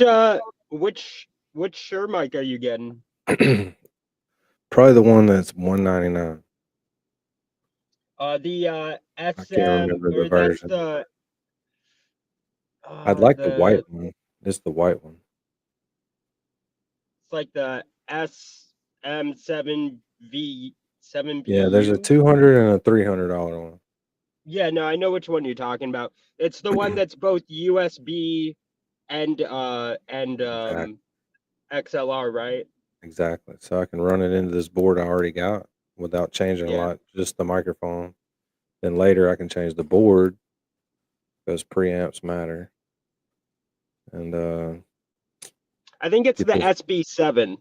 Shure mic are you getting? probably the one that's $199. The I SM, can't remember the or that's version. the. I'd like the white one. It's the white one. It's like the SM7V7BU. Yeah, there's a $200 and a $300 one. Yeah, no, I know which one you're talking about. It's the one that's both USB and XLR, right? Exactly. So I can run it into this board I already got without changing a lot, just the microphone. Then later I can change the board because preamps matter. And I think it's the SB7.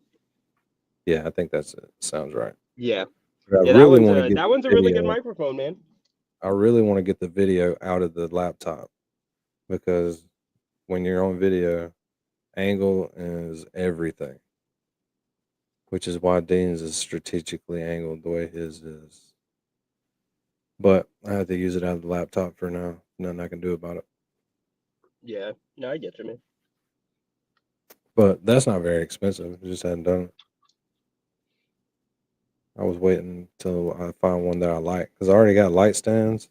yeah, I think that's it. Sounds right. Yeah. But I Yeah, really want to get that the one's a really good video. microphone, man. I really want to get the video out of the laptop because when you're on video, angle is everything. Which is why Dean's is strategically angled the way his is. But I have to use it out of the laptop for now. Nothing I can do about it. Yeah, no, I get you, man. But that's not very expensive. I just hadn't done it. I was waiting until I find one that I like. Because I already got light stands.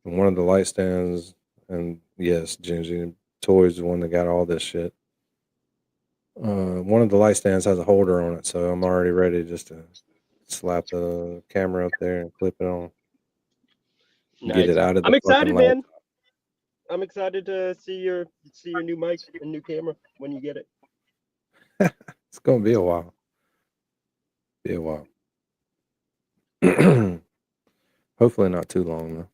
And one of the light stands, and yes, Gingy Toys is the one that got all this shit. One of the light stands has a holder on it, so I'm already ready just to slap the camera up there and clip it on. Nice. Get it out of the I'm excited, fucking man. laptop. I'm excited to see your new mic and new camera when you get it. It's gonna be a while. Be a while. Hopefully not too long though.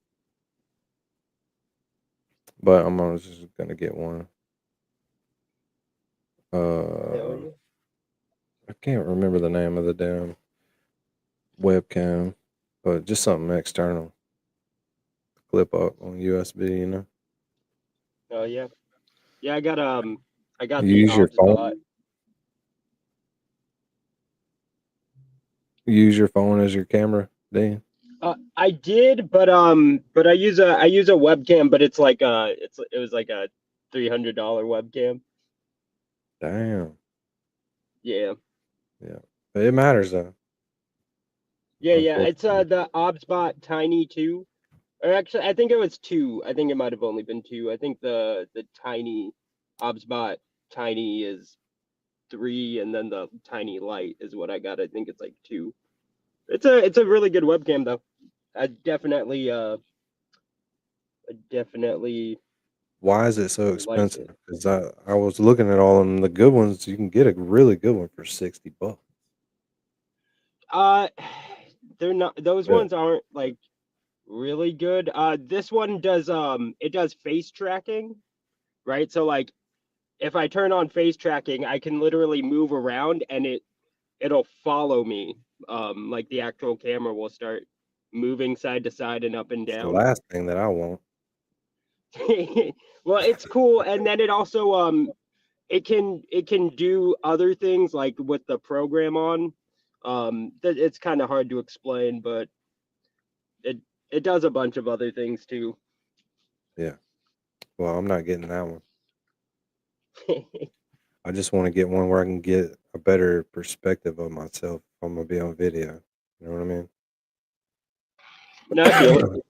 But I'm just gonna get one. I can't remember the name of the damn webcam, but just something external. Clip up on USB, you know. Oh yeah. Yeah, I got You the use your phone. Obspot. You use your phone as your camera, Dan? I did, but I use a webcam, but it's like it was like a $300 webcam. Damn. Yeah. Yeah. But it matters though. Yeah. It's the Obspot Tiny 2. Or actually, I think it was 2. I think it might have only been 2. I think the tiny Obspot Tiny is 3 and then the tiny light is what I got. I think it's like 2. It's a really good webcam though. I definitely Why is it so liked expensive? it. Because I was looking at all of them. The good ones, you can get a really good one for $60. They're not, those Yeah. ones aren't like really good. This one does it does face tracking, right? So like if I turn on face tracking, I can literally move around and it'll follow me. Like the actual camera will start moving side to side and up and It's the down. last thing that I want. Well, it's cool, and then it also it can do other things like with the program on. It's kind of hard to explain, but it does a bunch of other things too. Yeah. Well, I'm not getting that one. I just want to get one where I can get a better perspective of myself if I'm gonna be on video. You know what I mean? No, I feel it.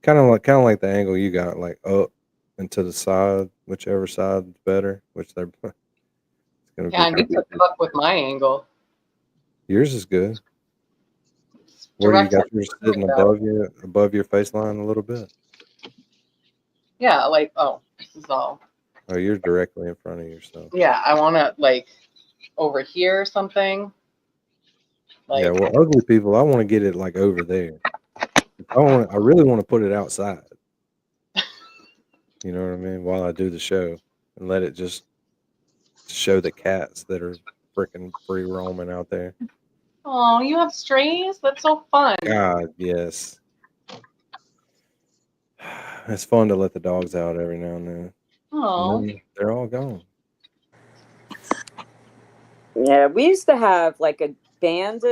Kind of like the angle you got, like up and to the side, whichever side's better. Which they're it's gonna Yeah, I be. need to fuck with my angle. Yours is good. Where do you got yours sitting above your face line a little bit? Yeah, like, oh, this is all. Oh, you're directly in front of yourself. Yeah, I want to, like, over here or something. Like, Yeah, well, ugly people, I want to get it like over there. I really want to put it outside. You know what I mean? While I do the show, and let it just show the cats that are freaking free roaming out there. oh, you have strays? That's so fun. God, yes. It's fun to let the dogs out every now and then. Oh. And then they're all gone. Yeah, we used to have like a band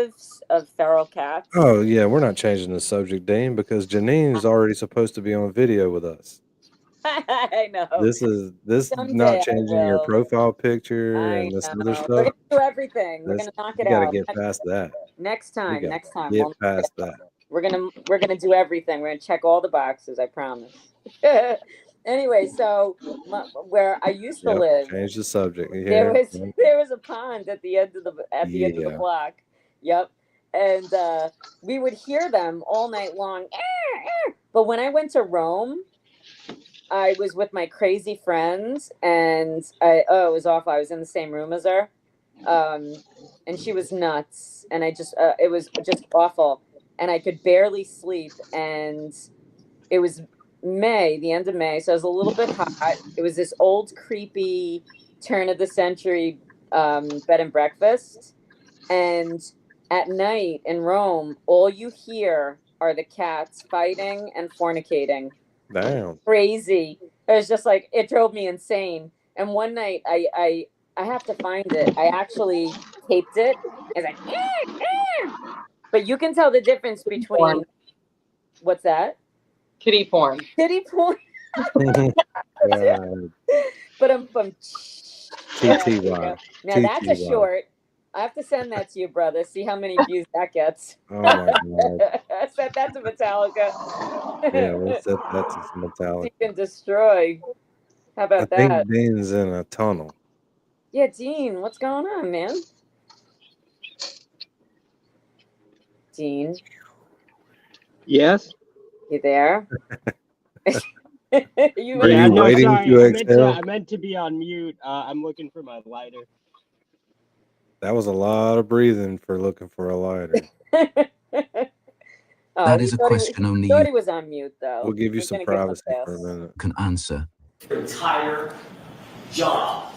of feral cats. Oh yeah, we're not changing the subject, Dean, because Janine is already supposed to be on video with us. I know. This Someday not I changing your will. profile picture I and this other know. We're stuff. gonna do everything. We're This, gonna knock you it got to out. get past that. Next time. gotta Next time. Get We'll past that. We're gonna do everything. We're gonna check all the boxes. I promise. Anyway, so where I used to live, Change the subject. You there hear? was a pond at the end of the end of the Yeah. block. Yep. And we would hear them all night long. But when I went to Rome, I was with my crazy friends, and it was awful. I was in the same room as her, and she was nuts, and I just it was just awful, and I could barely sleep, and it was May, the end of May, so it was a little bit hot. It was this old, creepy, turn of the century bed and breakfast, and at night in Rome, all you hear are the cats fighting and fornicating. Damn. Crazy. It was just like, it drove me insane. And one night I have to find it. I actually taped it. It's like, but you can tell the difference between what's that? Kitty porn. Kitty porn. But I'm from TTY. now that's a TTY. short. I have to send that to you, brother. See how many views that gets. Oh my god. Set that to Metallica. Yeah, let's set that to some Metallica. Seek and destroy. How about I that? think Dean's in a tunnel. Yeah, Dean, what's going on, man? Dean, Yes. you there? Are you waiting to exhale? I meant to be on mute. I'm looking for my lighter. That was a lot of breathing for looking for a lighter. That is a question only thought you he was on mute, though. We'll give you We're some gonna give him a privacy for a pass. minute. can answer. Your entire job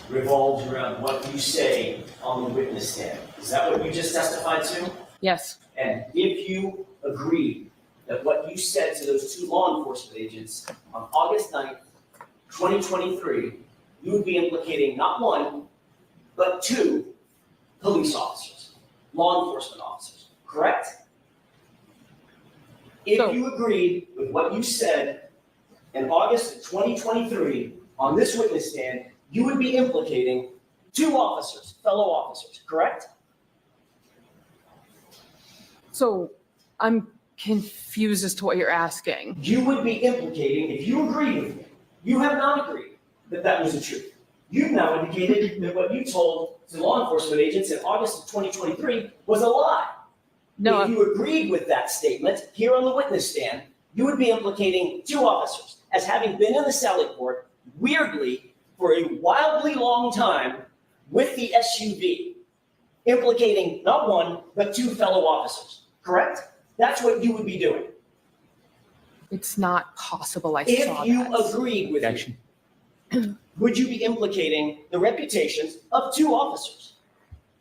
revolves around what you say on the witness stand. Is that what you just testified to? Yes. And if you agree that what you said to those two law enforcement agents on August 9th, 2023, you would be implicating not one, but two police officers, law enforcement officers, correct? If you agreed with what you said in August of 2023 on this witness stand, you would be implicating two officers, fellow officers, correct? So I'm confused as to what you're asking. You would be implicating, if you agreed with me, you have not agreed that that was the truth. You've now indicated that what you told to law enforcement agents in August of 2023 was a lie. No. If you agreed with that statement here on the witness stand, you would be implicating two officers as having been in the Sally Port, weirdly, for a wildly long time with the SUV, implicating not one, but two fellow officers, correct? That's what you would be doing. It's not possible I saw If you that. agreed with me, would you be implicating the reputations of two officers?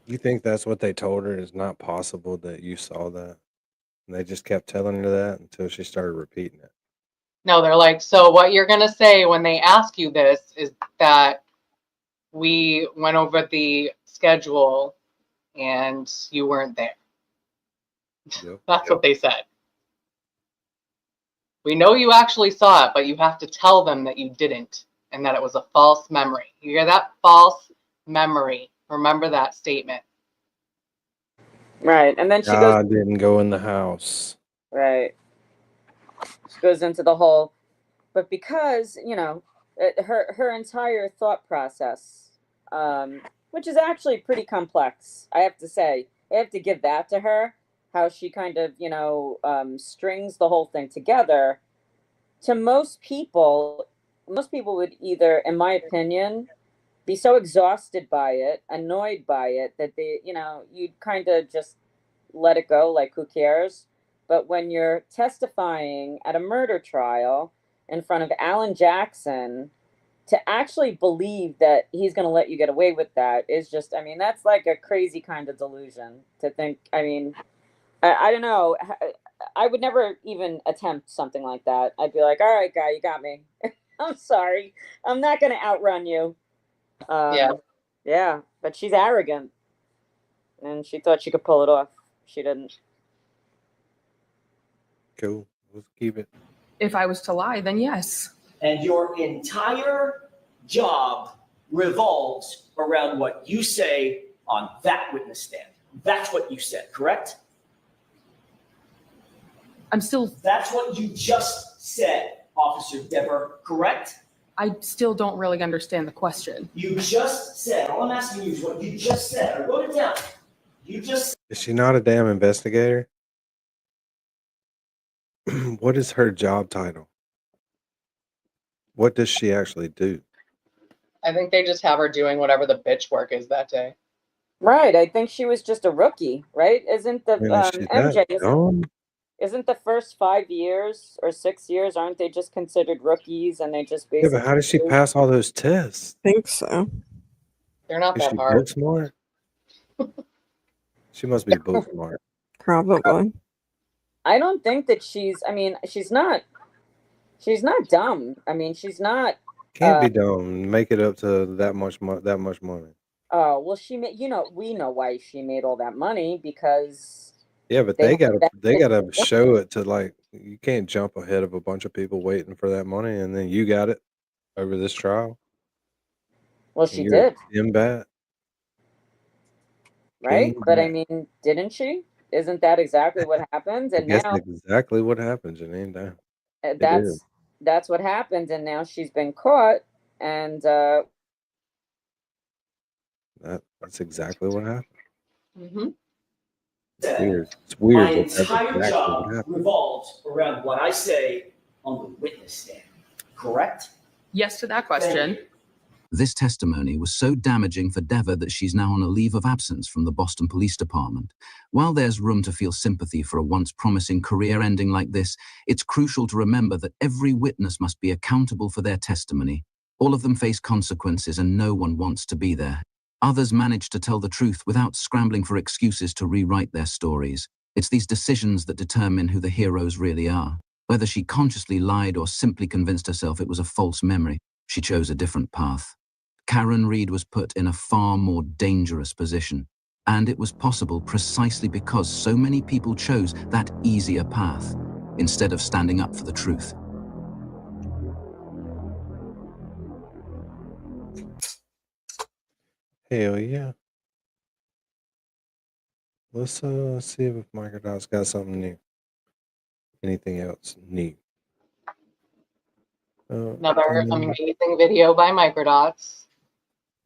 You think that's what they told her? Is not possible that you saw that? And they just kept telling her that until she started repeating it. No, they're like, so what you're going to say when they ask you this is that we went over the schedule and you weren't there. Yep. That's what they said. We know you actually saw it, but you have to tell them that you didn't and that it was a false memory. You hear that? False memory. Remember that statement. Right. And then she goes, God didn't go in the house. right. She goes into the whole, but because, you know, her entire thought process, which is actually pretty complex, I have to say, I have to give that to her, how she kind of, you know, strings the whole thing together. To most people would either, in my opinion, be so exhausted by it, annoyed by it, that they, you know, you'd kind of just let it go, like, who cares? But when you're testifying at a murder trial in front of Alan Jackson, to actually believe that he's going to let you get away with that is just, I mean, that's like a crazy kind of delusion to think. I mean, I don't know. I would never even attempt something like that. I'd be like, all right, guy, you got me. I'm sorry. I'm not going to outrun you. Yeah. Yeah, but she's arrogant. And she thought she could pull it off. She didn't. Cool. Let's keep it. If I was to lie, then yes. And your entire job revolves around what you say on that witness stand. That's what you said, correct? That's what you just said, Officer Dever, correct? I still don't really understand the question. You just said, all I'm asking you is what you just said. I wrote it down. You just Is she not a damn investigator? What is her job title? What does she actually do? I think they just have her doing whatever the bitch work is that day. Right. I think she was just a rookie, right? Isn't the I mean, is she that MJ, dumb? isn't the first 5 years or 6 years, aren't they just considered rookies and they just Yeah, basically but how does she pass all those tests? Think so. They're not Is that she hard. book smart? She must be book smart. Probably. I don't think that she's, I mean, she's not dumb. I mean, she's not Can't be dumb. Make it up to that much money. oh, well, she made, you know, we know why she made all that money because Yeah, but they they had gotta show it to, like, you can't jump ahead of a bunch of people waiting for that money and then you got it over this trial. Well, And she you're did, in bat. right? King But I bat. mean, didn't she? Isn't that exactly what happened? I And guess now that's exactly what happened, Janine. Damn. It is. that's what happened, and now she's been caught, and That's exactly what happened. Mm-hmm. It's weird. It's My weird that that's entire exactly what job happened. revolves around what I say on the witness stand, correct? Yes to that question. This testimony was so damaging for Dever that she's now on a leave of absence from the Boston Police Department. While there's room to feel sympathy for a once promising career ending like this, it's crucial to remember that every witness must be accountable for their testimony. All of them face consequences and no one wants to be there. Others manage to tell the truth without scrambling for excuses to rewrite their stories. It's these decisions that determine who the heroes really are. Whether she consciously lied or simply convinced herself it was a false memory, she chose a different path. Karen Reid was put in a far more dangerous position, and it was possible precisely because so many people chose that easier path instead of standing up for the truth. Hell yeah. Let's see if Microdot's got something new. Anything else new? Another amazing video by Microdots.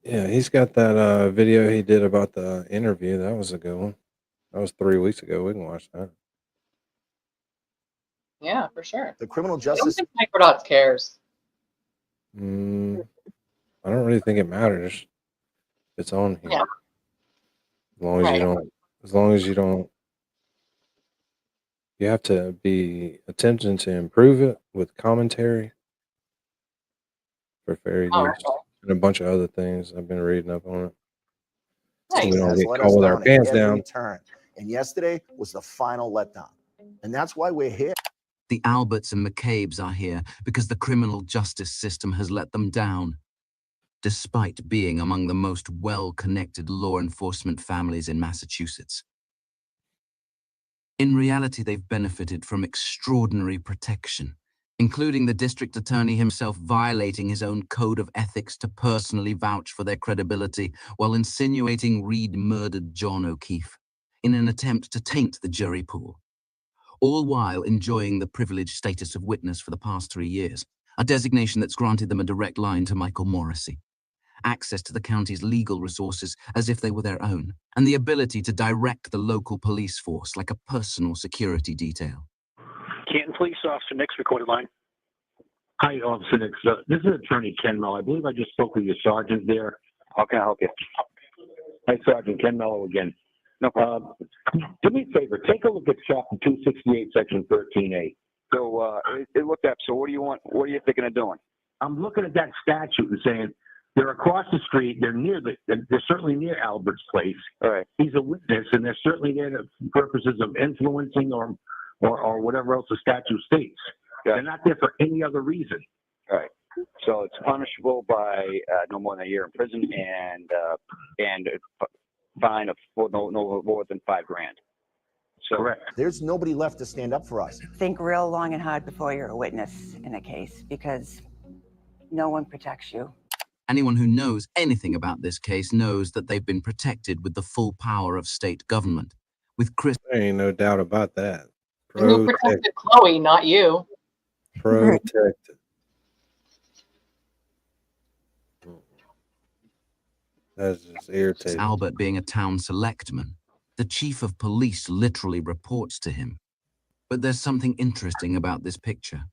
Yeah, he's got that video he did about the interview. That was a good one. That was 3 weeks ago. We can watch that. Yeah, for sure. The criminal I don't justice. think Microdots cares. I don't really think it matters. It's on here. Yeah. As long as you don't. As long as you don't. You have to be attempting to improve it with commentary for fair use and a bunch of other things. I've been reading up on it. So we don't has get let caught us with our down pants at every down. turn. And yesterday was the final letdown. And that's why we're here. The Alberts and McCabe's are here because the criminal justice system has let them down, despite being among the most well-connected law enforcement families in Massachusetts. In reality, they've benefited from extraordinary protection, including the district attorney himself violating his own code of ethics to personally vouch for their credibility while insinuating Reid murdered John O'Keefe in an attempt to taint the jury pool, all while enjoying the privileged status of witness for the past 3 years, a designation that's granted them a direct line to Michael Morrissey, access to the county's legal resources as if they were their own, and the ability to direct the local police force like a personal security detail. Canton Police Officer Nick's recorded line. Hi, Officer Nick. This is Attorney Ken Mello. I believe I just spoke with your sergeant there. How can I help you? Hi, Sergeant Ken Mello again. No problem. Do me a favor. Take a look at Chapter 268, Section 13A. So it looked up. So what do you want? What are you thinking of doing? I'm looking at that statute and saying they're across the street. They're certainly near Albert's place. All right. He's a witness, and they're certainly there for purposes of influencing or whatever else the statute states. Yeah. They're not there for any other reason. All right. So it's punishable by no more than a year in prison and a fine of no more than $5,000. So correct. There's nobody left to stand up for us. Think real long and hard before you're a witness in a case, because no one protects you. Anyone who knows anything about this case knows that they've been protected with the full power of state government. With Chris, There ain't no doubt about that. And who protected Chloe, not you. Protected. That's just irritating. Albert being a town selectman, the chief of police literally reports to him. But there's something interesting about this picture.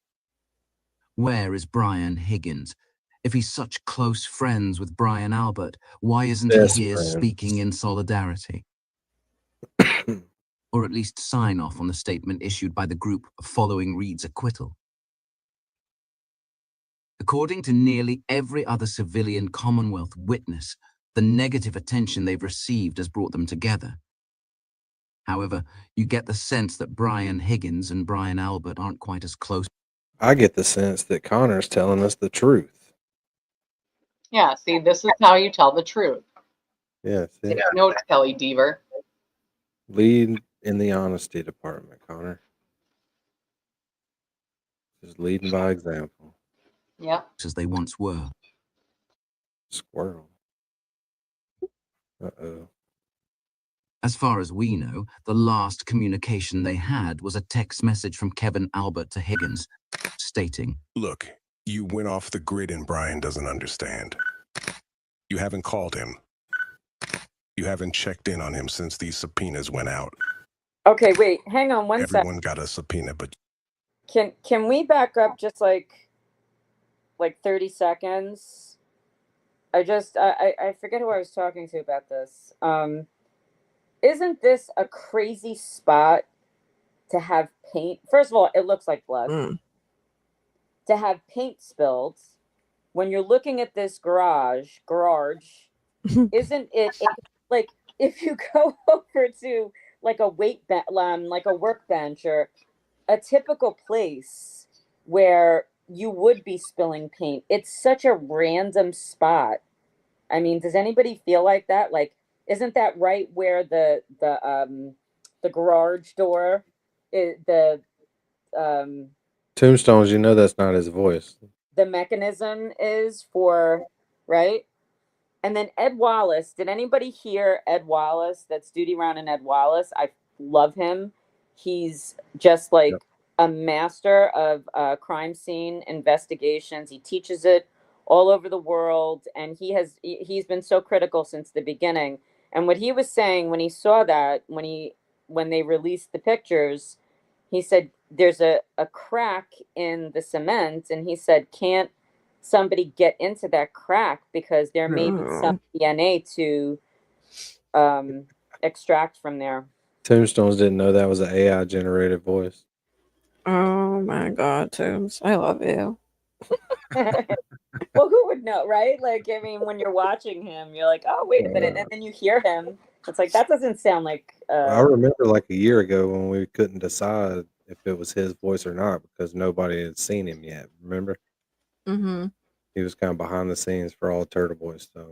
Where is Brian Higgins? If he's such close friends with Brian Albert, why isn't he here speaking in solidarity? Or at least sign off on the statement issued by the group following Reid's acquittal. According to nearly every other civilian Commonwealth witness, the negative attention they've received has brought them together. However, you get the sense that Brian Higgins and Brian Albert aren't quite as close. I get the sense that Connor's telling us the truth. Yeah, see, this is how you tell the truth. Yeah, see? Take notes, Kelly Deaver. Lead in the honesty department, Connor. Just leading by example. Yep. As they once were. Squirrel. Uh-oh. As far as we know, the last communication they had was a text message from Kevin Albert to Higgins, stating, "Look, you went off the grid and Brian doesn't understand. You haven't called him. You haven't checked in on him since these subpoenas went out. Okay, wait, hang on one second. Everyone got a subpoena, but Can we back up just like 30 seconds? I forget who I was talking to about this. Isn't this a crazy spot to have paint? First of all, it looks like blood. To have paint spilled when you're looking at this garage, isn't it like if you go over to like a like a workbench or a typical place where you would be spilling paint? It's such a random spot. I mean, does anybody feel like that? Like, isn't that right where the garage door is, Tombstones, you know that's not his voice. the mechanism is for, right? And then Ed Wallace, did anybody hear Ed Wallace? That's Duty Round and Ed Wallace. I love him. He's just like a master of crime scene investigations. He teaches it all over the world, and he's been so critical since the beginning. And what he was saying when he saw that, when they released the pictures, he said there's a crack in the cement, and he said, can't somebody get into that crack because there may be some DNA to extract from there. Tombstones didn't know that was an AI generated voice. Oh my God, Toombs, I love you. Well, who would know, right? Like, I mean, when you're watching him, you're like, oh, wait a minute. And then you hear him. It's like, that doesn't sound like. I remember like a year ago when we couldn't decide if it was his voice or not because nobody had seen him yet. Remember? Mm-hmm. He was kind of behind the scenes for all Turtle Boy stuff.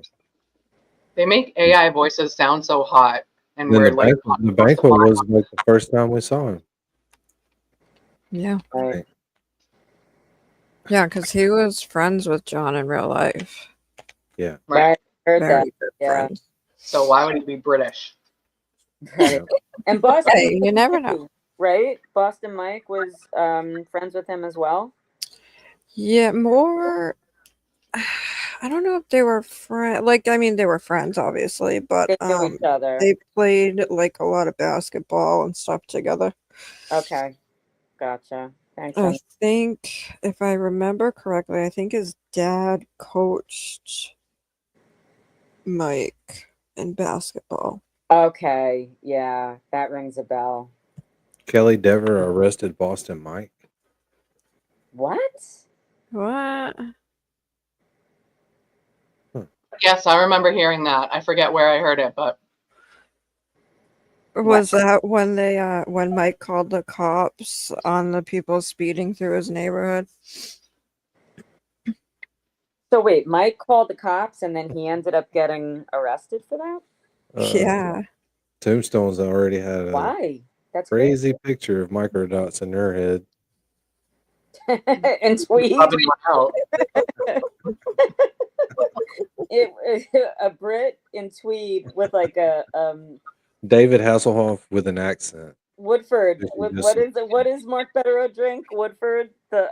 They make AI voices sound so hot, and Then we're the like, banquet was like the first time we saw him. Yeah. Right. Yeah, because he was friends with John in real life. Yeah. Right. Heard Very that. good Yeah. friends. so why would he be British? Right. And Boston, Hey, you never know. right? Boston Mike was friends with him as well. Yeah, more. I don't know if they were friends. Like, I mean, they were friends, obviously, but They knew each other. they played like a lot of basketball and stuff together. Okay. Gotcha. Thanks. I think, if I remember correctly, I think his dad coached Mike in basketball. Okay. Yeah, that rings a bell. Kelly Dever arrested Boston Mike. What? What? Yes, I remember hearing that. I forget where I heard it, but Was that when when Mike called the cops on the people speeding through his neighborhood? So wait, Mike called the cops and then he ended up getting arrested for that? Yeah. Tombstones already had a Why? That's crazy picture of microdots in their head. and tweet. out. A Brit in tweed with like a David Hasselhoff with an accent. Woodford. This is With just what is Mark Bettero drink? Woodford. The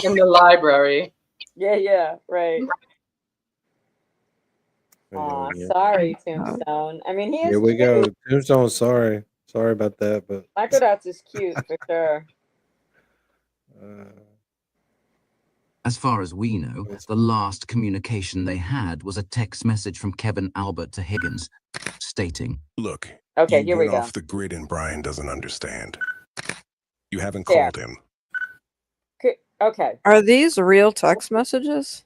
in the library. Yeah, right. Yeah, Aw, yeah. sorry, Tombstone. I mean, he is Here we cute. go. Tombstone, sorry about that, but Microdots is cute for sure. As far as we know, the last communication they had was a text message from Kevin Albert to Higgins, stating, Look, Okay, you here we went go. off the grid and Brian doesn't understand. You haven't There. called him. Okay, Are these real text messages?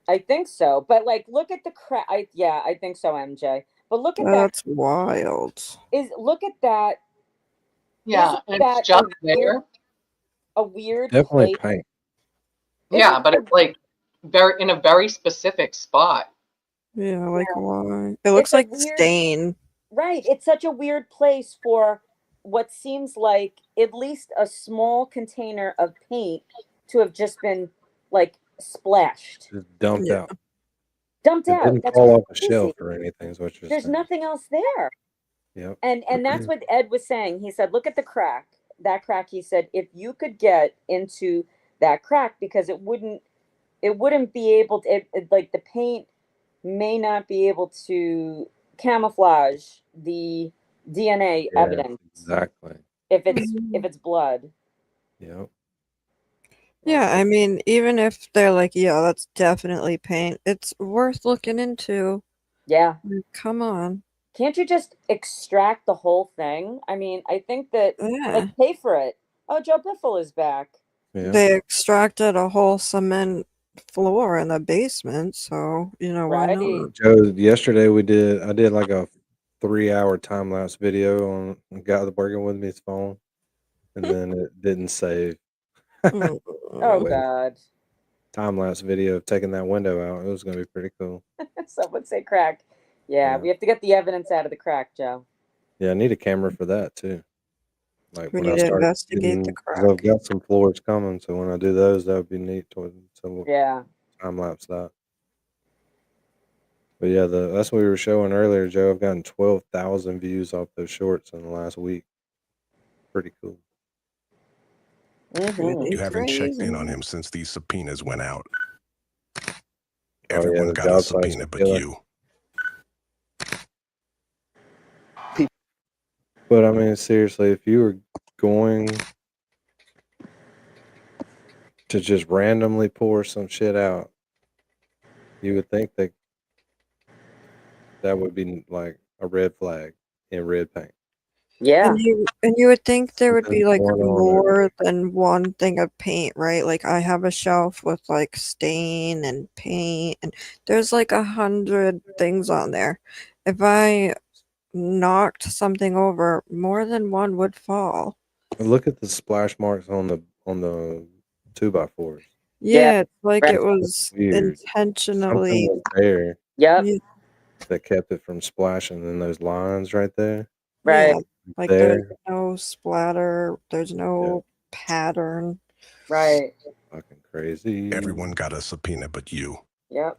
I think so. But like, look at the yeah, I think so, MJ. But look at That's wild. look at that. Yeah, Isn't and it's that just there. a weird definitely place? paint. Yeah, but it's like in a very specific spot. Yeah, like why? It looks like stain. Right. It's such a weird place for what seems like at least a small container of paint to have just been like splashed. Just dumped out. Dumped It out. didn't That's fall off a crazy. shelf or anything, is what you're There's saying. nothing else there. Yep. And that's what Ed was saying. He said, look at the crack. That crack, he said, if you could get into that crack, because it wouldn't be able to like the paint may not be able to camouflage the DNA Yeah, evidence exactly. if it's blood. Yep. Yeah, I mean, even if they're like, yeah, that's definitely paint, it's worth looking into. Yeah. Come on. Can't you just extract the whole thing? I mean, I think that like pay for it. Oh, Joe Biffle is back. Yeah. They extracted a whole cement floor in the basement, so you know why not? Joe, yesterday I did like a 3-hour time lapse video on a guy that's working with me's phone, and then it didn't save. Oh God. Time lapse video of taking that window out. It was gonna be pretty cool. Someone say crack. Yeah, we have to get the evidence out of the crack, Joe. Yeah, I need a camera for that too. Like We when I need to start investigate the 'cause I've got some floors coming, so when I do those, that would be neat to Yeah. time lapse that. But yeah, that's what we were showing earlier, Joe. I've gotten 12,000 views off those shorts in the last week. Pretty cool. Really You haven't checked in crazy. on him since these subpoenas went out. Oh, Everyone the got a job site's subpoena but killer. you. But I mean, seriously, if you were going to just randomly pour some shit out, you would think that would be like a red flag in red paint. Yeah. And you would think there would be Something's like going on there. more than one thing of paint, right? Like I have a shelf with like stain and paint, and there's like 100 things on there. If I knocked something over, more than one would fall. Look at the splash marks on the 2x4s. Yeah, it's like right. it was Weird. intentionally. Something was there Yep. Yeah, that kept it from splashing. And those lines right there. Right. yeah, like there's There. no splatter, there's no pattern. Right. Fucking crazy. Everyone got a subpoena but you. Yep.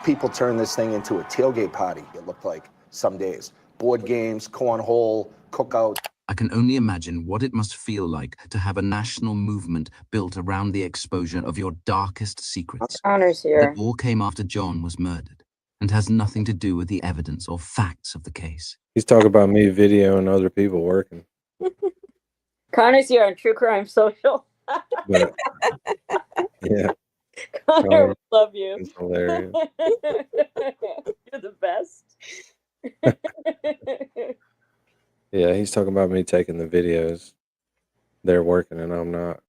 People turn this thing into a tailgate party, it looked like some days. Board games, cornhole, cookout. I can only imagine what it must feel like to have a national movement built around the exposure of your darkest secrets. Connor's here. That all came after John was murdered and has nothing to do with the evidence or facts of the case. He's talking about me videoing other people working. Connor's here on True Crime Social. But yeah, Connor, we love you. it's hilarious. You're the best. Yeah, he's talking about me taking the videos. They're working and I'm not.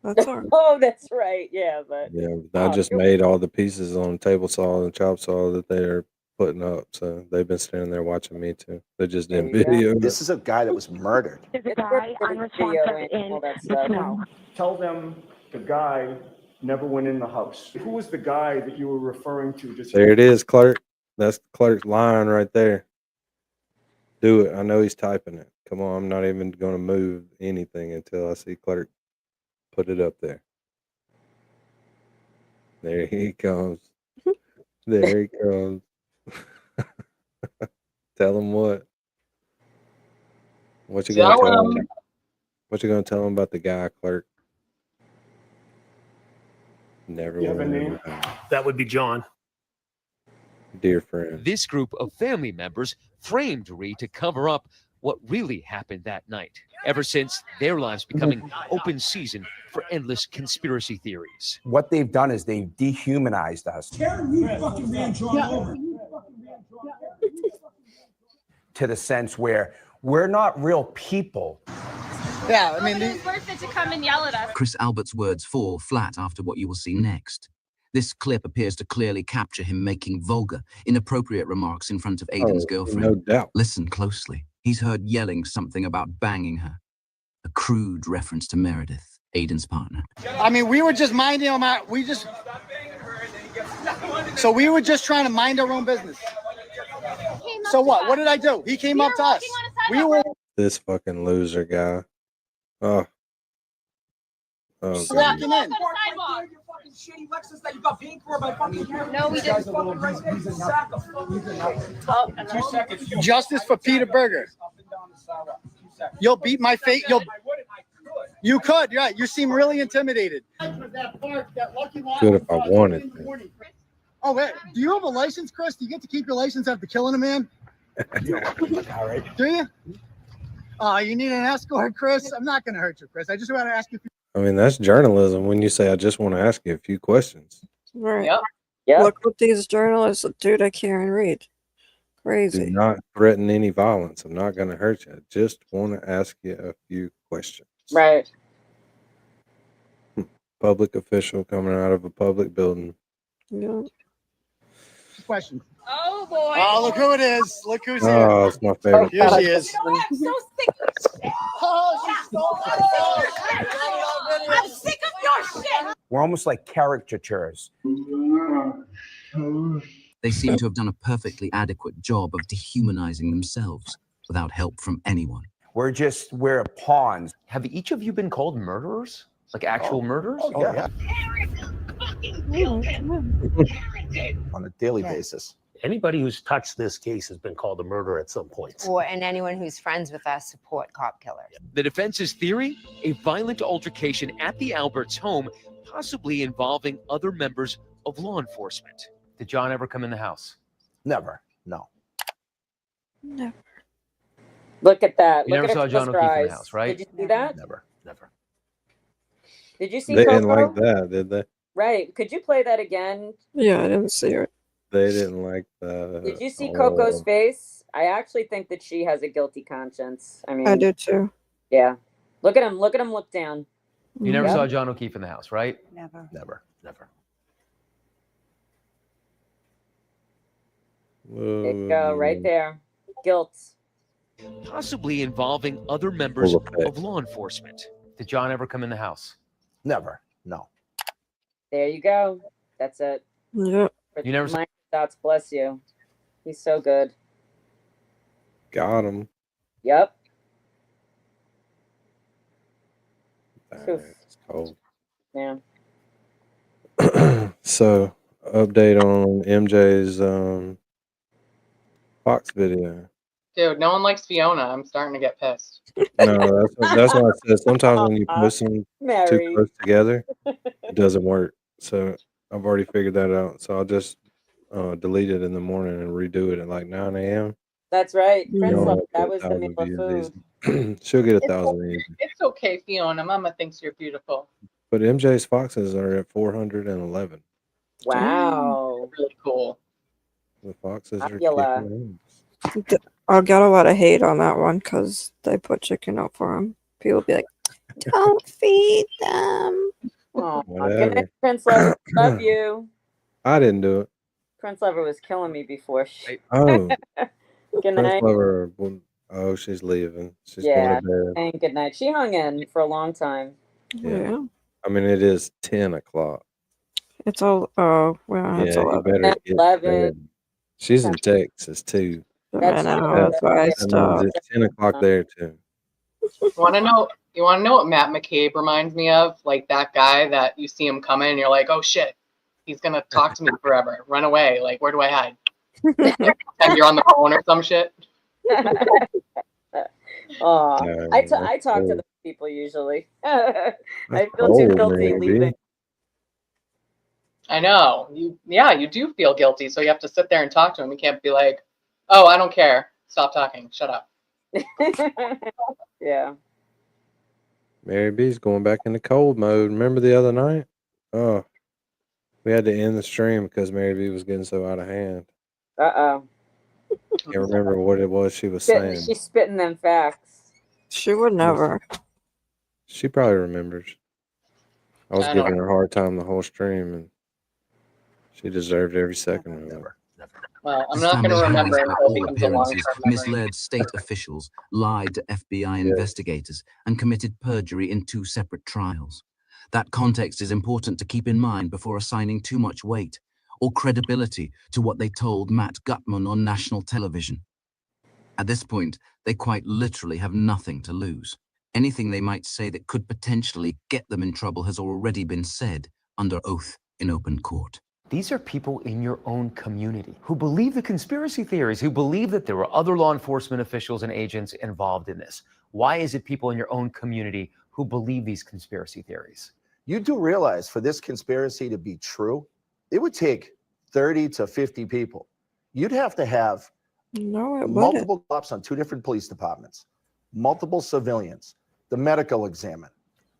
That's all right. Oh, that's right. Yeah, but Yeah, I just made all the pieces on table saw and chop saw that they're putting up. So they've been standing there watching me too. They just didn't video. This is a guy that was murdered. there's a guy unresponsive in all that stuff. Tell them the guy never went in the house. Who was the guy that you were referring to? There it is, clerk. That's clerk's line right there. Do it. I know he's typing it. Come on, I'm not even going to move anything until I see clerk put it up there. There he comes. There he comes. Tell him what? What you gonna tell him? What you gonna tell him about the guy, clerk? Never You have a went in name? the house. That would be John. Dear friend. This group of family members framed Reed to cover up what really happened that night, ever since their lives becoming open season for endless conspiracy theories. What they've done is they've dehumanized us to the sense where we're not real people. Yeah, I mean, it's worth it to come and yell at us. Chris Albert's words fall flat after what you will see next. This clip appears to clearly capture him making vulgar, inappropriate remarks in front of Aiden's girlfriend. No doubt. Listen closely. He's heard yelling something about banging her. A crude reference to Meredith, Aiden's partner. I mean, we were just minding him out. So we were just trying to mind our own business. So what? What did I do? He came up to us. We were This fucking loser guy. Oh. Oh, God. walking in. No, we didn't. Justice for Peter Berger. You'll beat my face. You could, yeah. You seem really intimidated. Good if I wanted to. Oh, wait. Do you have a license, Chris? Do you get to keep your license after killing a man? All right. Do you? You need an escort, Chris? I'm not going to hurt you, Chris. I just want to ask you. I mean, that's journalism when you say, I just want to ask you a few questions. Right. Yep. Look what these journalists do to Karen Reed. Crazy. Do not threaten any violence. I'm not going to hurt you. I just want to ask you a few questions. Right. Public official coming out of a public building. Yeah. Question. Oh, boy. Oh, look who it is. Look who's here. Oh, it's my favorite. Here she is. I'm so sick of shit. Oh, she's so I'm sick of your shit. We're almost like caricatures. They seem to have done a perfectly adequate job of dehumanizing themselves without help from anyone. We're pawns. Have each of you been called murderers? Like actual murderers? Oh, yeah. On a daily basis. Anybody who's touched this case has been called a murderer at some point. And anyone who's friends with us support cop killers. The defense's theory? A violent altercation at the Alberts home, possibly involving other members of law enforcement. Did John ever come in the house? Never. No. Never. Look at that. You Look never at saw it John close O'Keefe your in the eyes. house, right? Did you see that? Never. Never. Did you see They Coco? didn't like that, did they? Right. Could you play that again? Yeah, I didn't see it. They didn't like that. Did you see Coco's face? I actually think that she has a guilty conscience. I mean, I do too. Yeah. Look at him. Look at him. Look down. You never Yep. saw John O'Keefe in the house, right? Never. Never. Never. There you go. Right there. Guilt. Possibly involving other members of law enforcement. Did John ever come in the house? Never. No. There you go. That's it. Yeah. You never saw. My thoughts. Bless you. He's so good. Got him. Yep. It's cold. Yeah. So, update on MJ's Fox video. Dude, no one likes Fiona. I'm starting to get pissed. No, that's what I said. Sometimes when you post them too Mary. close together, it doesn't work. So I've already figured that out. So I'll just delete it in the morning and redo it at like 9 a.m. That's right. You Prince know, Love, I'll that get was the 1,000 meal of views food. easy. She'll get It's 1,000 okay. easy. It's okay, Fiona. Mama thinks you're beautiful. But MJ's Foxes are at 411. Wow. Really cool. The Foxes are Fabula. kicking I'll get a lot of hate on that one because they put chicken out for them. People be like, don't feed them. Oh, good Whatever. night, Prince Lover. Love you. I didn't do it. Prince Lover was killing me before. Oh, Good Prince night. Lover. Oh, she's leaving. She's Yeah. going to bed. And good night. She hung in for a long time. Yeah. I mean, it is 10 o'clock. It's all, oh, well, it's Yeah, you 11. better get to 11. bed. She's in Texas too. That's I know, true. that's why I That stopped. means it's 10 o'clock there too. You want to know what Matt McCabe reminds me of? Like that guy that you see him coming and you're like, oh shit, he's going to talk to me forever. Run away. Like, where do I hide? And you're on the phone or some shit. Oh, No, I that's talk to cool. the people usually. I That's feel too cold, guilty maybe. leaving. I know. You do feel guilty, so you have to sit there and talk to him. You can't be like, oh, I don't care. Stop talking. Shut up. Yeah. Mary B's going back into cold mode. Remember the other night? Oh, we had to end the stream because Mary B was getting so out of hand. Uh-oh. Can't remember what it was she was saying. She's spitting them facts. She would never. She probably remembers. I was I don't giving her a hard time the whole stream, and she deserved every second of it. Never. Well, I'm His not going to family remember has, by until it all becomes a long-term appearances, memory. misled state officials, lied to FBI investigators, and committed perjury in 2 separate trials. That context is important to keep in mind before assigning too much weight or credibility to what they told Matt Gutman on national television. At this point, they quite literally have nothing to lose. Anything they might say that could potentially get them in trouble has already been said under oath in open court. These are people in your own community who believe the conspiracy theories, who believe that there were other law enforcement officials and agents involved in this. Why is it people in your own community who believe these conspiracy theories? You do realize for this conspiracy to be true, it would take 30 to 50 people. You'd have to have No, it wouldn't. multiple cops on 2 different police departments, multiple civilians, the medical examiner,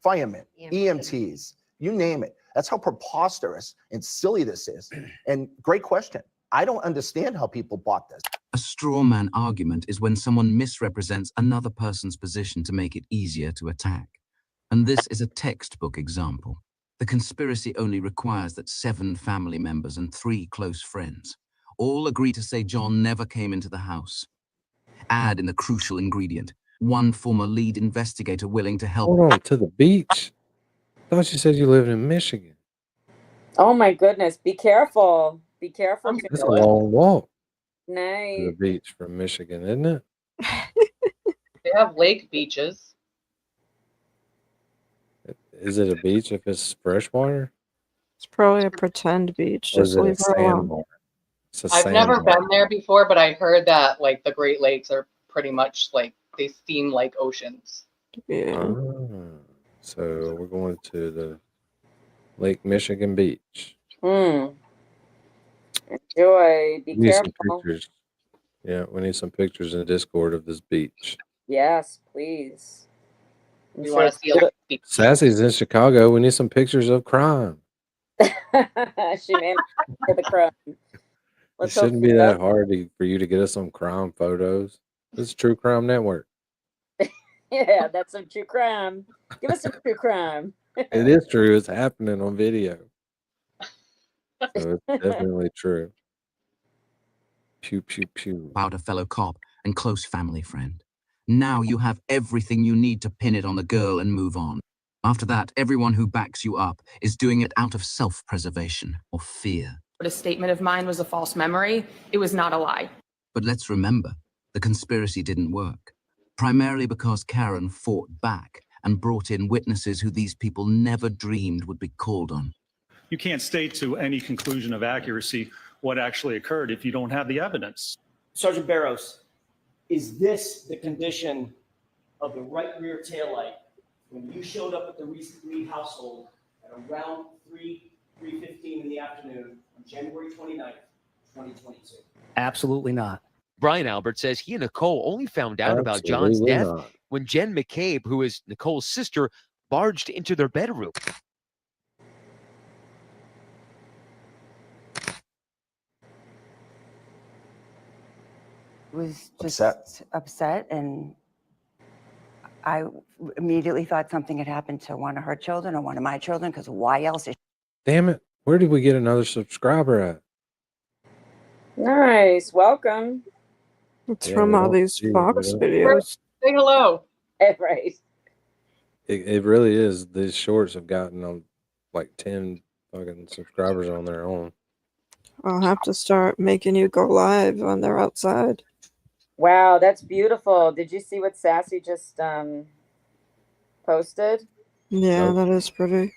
firemen, EMTs, you name it. That's how preposterous and silly this is. And great question. I don't understand how people bought this. A straw man argument is when someone misrepresents another person's position to make it easier to attack. And this is a textbook example. The conspiracy only requires that 7 family members and 3 close friends all agree to say John never came into the house. Add in the crucial ingredient, 1 former lead investigator willing to help. Hold on, to the beach? I thought you said you lived in Michigan. Oh my goodness. Be careful. Be careful. That's a long walk to Night. the beach from Michigan, isn't it? They have lake beaches. Is it a beach if it's freshwater? It's probably a pretend beach. Or is Just it a leave her alone. sandbar? It's a I've never sandbar. been there before, but I heard that like the Great Lakes are pretty much like they seem like oceans. Yeah. Ah, so we're going to the Lake Michigan beach. Enjoy. Be We need some careful. pictures. Yeah, we need some pictures in the Discord of this beach. Yes, please. I'm You sure want it's to see a beach? Sassy's in Chicago. We need some pictures of crime. she may for the crime. It Let's hope shouldn't for be the that best. hard for you to get us some crime photos. This is True Crime Network. Yeah, that's some true crime. Give us some true crime. It is true. It's happening on video. So it's definitely true. Pew, pew, pew. About a fellow cop and close family friend. Now you have everything you need to pin it on the girl and move on. After that, everyone who backs you up is doing it out of self-preservation or fear. But a statement of mine was a false memory. It was not a lie. But let's remember, the conspiracy didn't work. Primarily because Karen fought back and brought in witnesses who these people never dreamed would be called on. You can't state to any conclusion of accuracy what actually occurred if you don't have the evidence. Sergeant Barrows, is this the condition of the right rear taillight when you showed up at the Reed household at around 3:15 in the afternoon on January 29th, 2022? Absolutely not. Brian Albert says he and Nicole only found out about John's Absolutely death not. when Jen McCabe, who is Nicole's sister, barged into their bedroom. Was just upset, and I immediately thought something had happened to one of her children or one of my children, because why else is Damn it. Where did we get another subscriber at? Nice. Welcome. It's Yeah, from we all don't these see it, Fox but videos. Say hello. Right. it really is. These shorts have gotten like 10 fucking subscribers on their own. I'll have to start making you go live when they're outside. Wow, that's beautiful. Did you see what Sassy just posted? Yeah, Nope. that is pretty.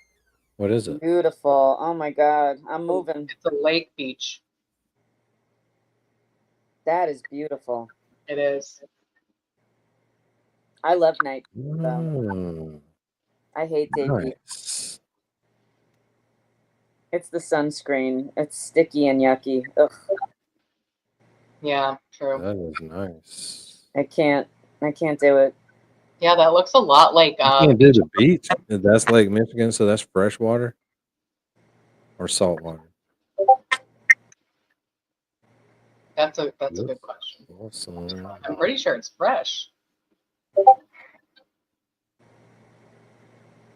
What is it? Beautiful. Oh my God. I'm moving. It's a lake beach. That is beautiful. It is. I love night. Mm, I hate day beach. nice. It's the sunscreen. It's sticky and yucky. Ugh. Yeah, true. That is nice. I can't do it. Yeah, that looks a lot like You can't do the beach. That's Lake Michigan, so that's fresh water or salt water. That's a good question. Awesome. I'm pretty sure it's fresh.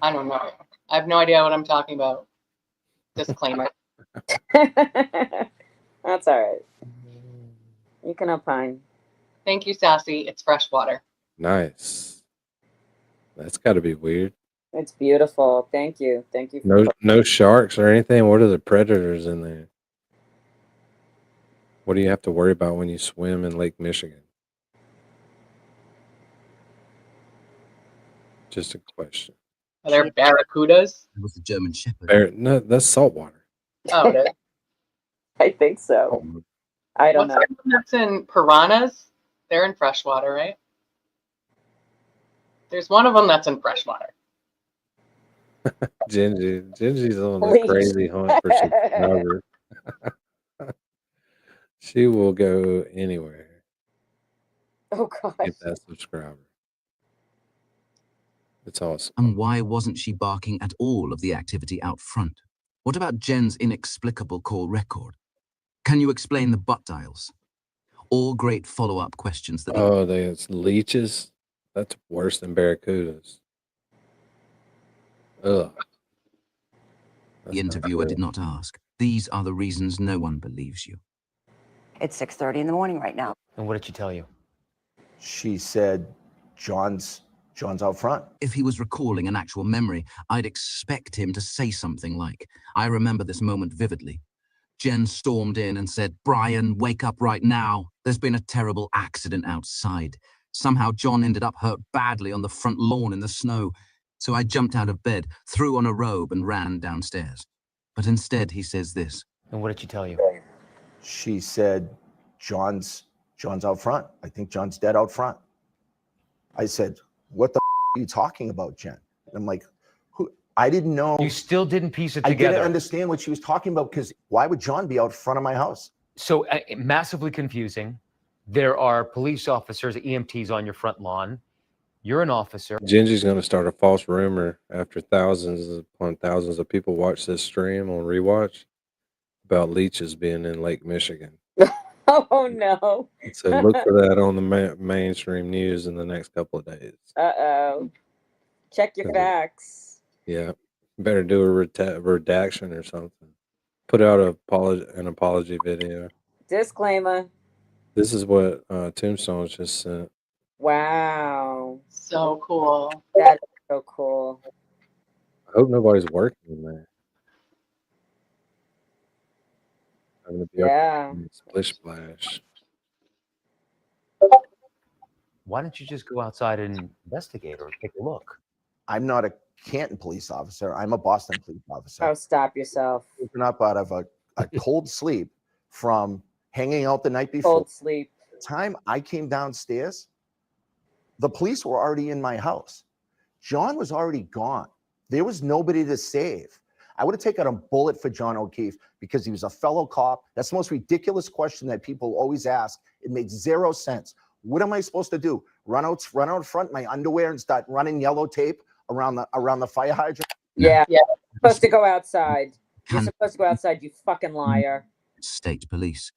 I don't know. I have no idea what I'm talking about. Disclaimer. That's all right. You can opine. Thank you, Sassy. It's fresh water. Nice. That's got to be weird. It's beautiful. Thank you. Thank you. No sharks or anything. What are the predators in there? What do you have to worry about when you swim in Lake Michigan? Just a question. Are there barracudas? It was the German Shepherd. No, that's salt water. Oh, it is. I think so. I don't What's know. the one that's in piranhas? They're in freshwater, right? There's one of them that's in freshwater. Gingy's on a Please. crazy hunt for subscribers. She will go anywhere Oh to gosh. get that subscriber. It's awesome. And why wasn't she barking at all of the activity out front? What about Jen's inexplicable call record? Can you explain the butt dials? All great follow-up questions that Oh, there's leeches. That's worse than barracudas. Ugh. the interviewer did not ask. These are the reasons no one believes you. it's 6:30 in the morning right now? And what did she tell you? She said, John's out front. If he was recalling an actual memory, I'd expect him to say something like, I remember this moment vividly. Jen stormed in and said, Brian, wake up right now. There's been a terrible accident outside. Somehow John ended up hurt badly on the front lawn in the snow. So I jumped out of bed, threw on a robe and ran downstairs. But instead he says this. And what did she tell you? She said, John's out front. I think John's dead out front. I said, what the are you talking about, Jen? And I'm like, who? I didn't know. You still didn't piece it I together. didn't understand what she was talking about, because why would John be out front of my house? So massively confusing. There are police officers, EMTs on your front lawn. You're an officer. Gingy's going to start a false rumor after thousands upon thousands of people watch this stream on rewatch about leeches being in Lake Michigan. Oh no. So look for that on the mainstream news in the next couple of days. Uh-oh. Check your facts. Yeah. Better do a redaction or something. Put out an apology video. Disclaimer. This is what Tombstones just sent. Wow. So cool. That is so cool. I hope nobody's working in there. I'm gonna be Yeah. Splish splash. Why don't you just go outside and investigate or take a look? I'm not a Canton police officer. I'm a Boston police officer. Oh, stop yourself. Waking up out of a cold sleep from hanging out the night before. Cold sleep. The time I came downstairs, the police were already in my house. John was already gone. There was nobody to save. I would have taken a bullet for John O'Keefe because he was a fellow cop. That's the most ridiculous question that people always ask. It makes zero sense. What am I supposed to do? Run out front in my underwear and start running yellow tape around the fire hydrant? Yeah. You're supposed to go outside. You're supposed to go outside, you fucking liar. State police.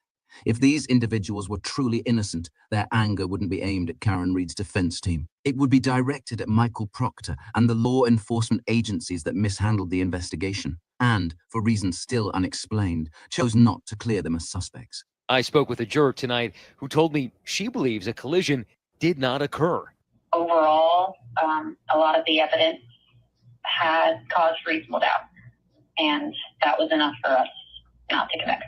If these individuals were truly innocent, their anger wouldn't be aimed at Karen Reid's defense team. It would be directed at Michael Proctor and the law enforcement agencies that mishandled the investigation and, for reasons still unexplained, chose not to clear them as suspects. I spoke with a juror tonight who told me she believes a collision did not occur. Overall, a lot of the evidence had caused reasonable doubt, and that was enough for us not to convict.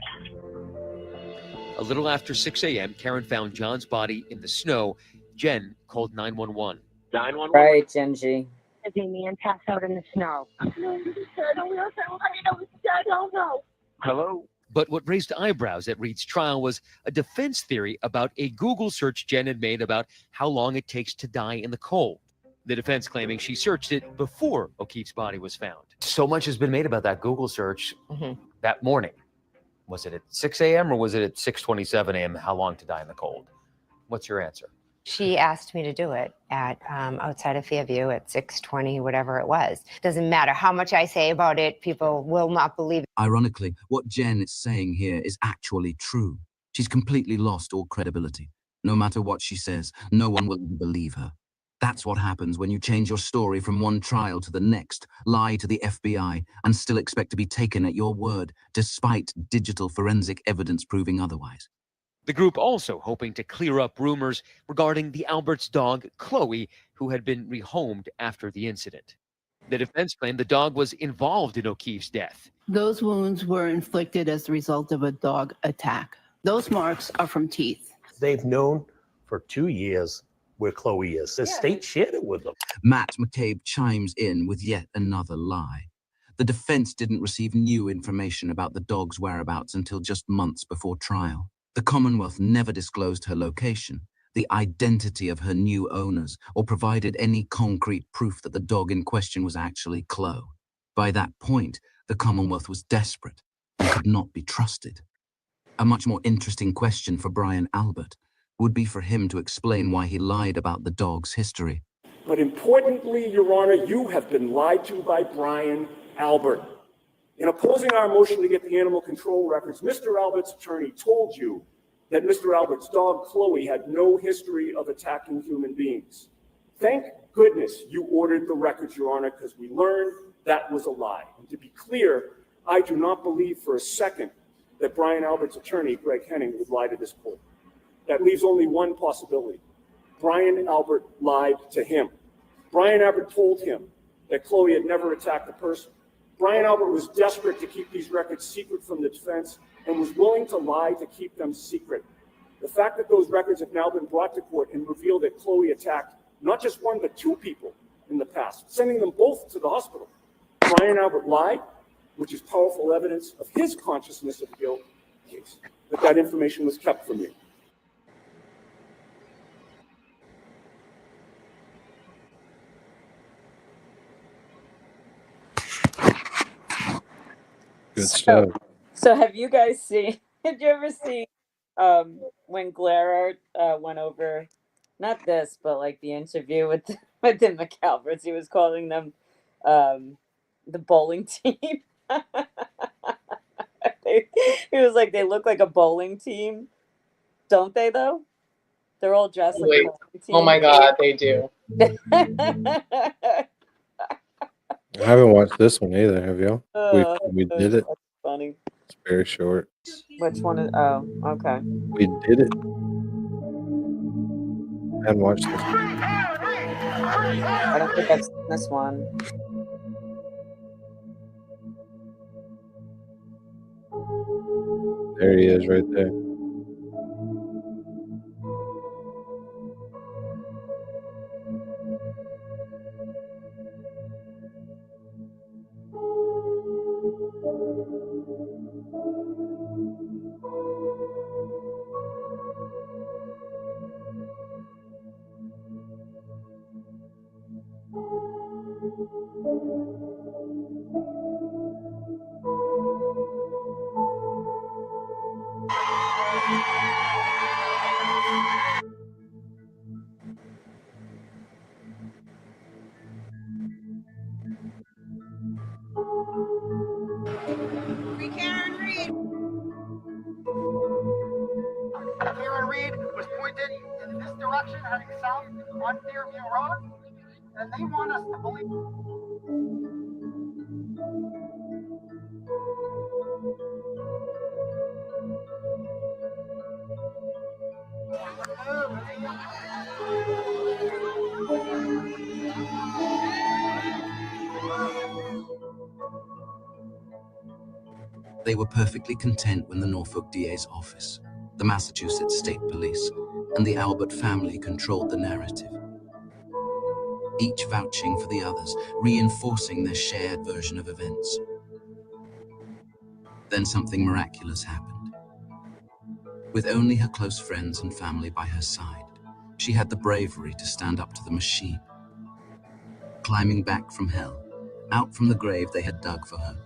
A little after 6 a.m., Karen found John's body in the snow. Jen called 911. 911. Right, Genji. Me and passed out in the snow. Hello? But what raised eyebrows at Reid's trial was a defense theory about a Google search Jen had made about how long it takes to die in the cold. The defense claiming she searched it before O'Keefe's body was found. So much has been made about that Google search that morning. Was it at 6 a.m. or was it at 6:27 a.m.? How long to die in the cold? What's your answer? She asked me to do it at outside of Fairview at 6:20, whatever it was. Doesn't matter how much I say about it, people will not believe it. Ironically, what Jen is saying here is actually true. She's completely lost all credibility. No matter what she says, no one will believe her. That's what happens when you change your story from one trial to the next, lie to the FBI, and still expect to be taken at your word, despite digital forensic evidence proving otherwise. The group also hoping to clear up rumors regarding the Albert's dog, Chloe, who had been rehomed after the incident. The defense claimed the dog was involved in O'Keefe's death. Those wounds were inflicted as the result of a dog attack. Those marks are from teeth. They've known for 2 years where Chloe is. The state shared it with them. Matt McCabe chimes in with yet another lie. The defense didn't receive new information about the dog's whereabouts until just months before trial. The Commonwealth never disclosed her location, the identity of her new owners, or provided any concrete proof that the dog in question was actually Chloe. By that point, the Commonwealth was desperate and could not be trusted. A much more interesting question for Brian Albert would be for him to explain why he lied about the dog's history. But importantly, Your Honor, you have been lied to by Brian Albert. In opposing our motion to get the animal control records, Mr. Albert's attorney told you that Mr. Albert's dog, Chloe, had no history of attacking human beings. Thank goodness you ordered the records, Your Honor, because we learned that was a lie. And to be clear, I do not believe for a second that Brian Albert's attorney, Greg Henning, would lie to this court. That leaves only one possibility. Brian Albert lied to him. Brian Albert told him that Chloe had never attacked a person. Brian Albert was desperate to keep these records secret from the defense and was willing to lie to keep them secret. The fact that those records have now been brought to court and reveal that Chloe attacked not just one, but two people in the past, sending them both to the hospital. Brian Albert lied, which is powerful evidence of his consciousness of guilt. case, that that information was kept from you. Good stuff. So have you guys seen, did you ever see when Glare went over, not this, but like the interview with with the McAlberts, he was calling them the bowling team. He was like, they look like a bowling team, don't they though? They're all dressed like a Wait. bowling team. Oh my God, they do. I haven't watched this one either. Have y'all? We did it. That's funny. It's very short. Which one is? Oh, okay. We did it. I hadn't watched this. I don't think I've seen this one. There he is, right there. Karen Reed was pointed in this direction, heading south on Fairview Road, and they want us to believe. They were perfectly content when the Norfolk DA's office, the Massachusetts State Police, and the Albert family controlled the narrative, each vouching for the others, reinforcing their shared version of events. Then something miraculous happened. With only her close friends and family by her side, she had the bravery to stand up to the machine, climbing back from hell, out from the grave they had dug for her.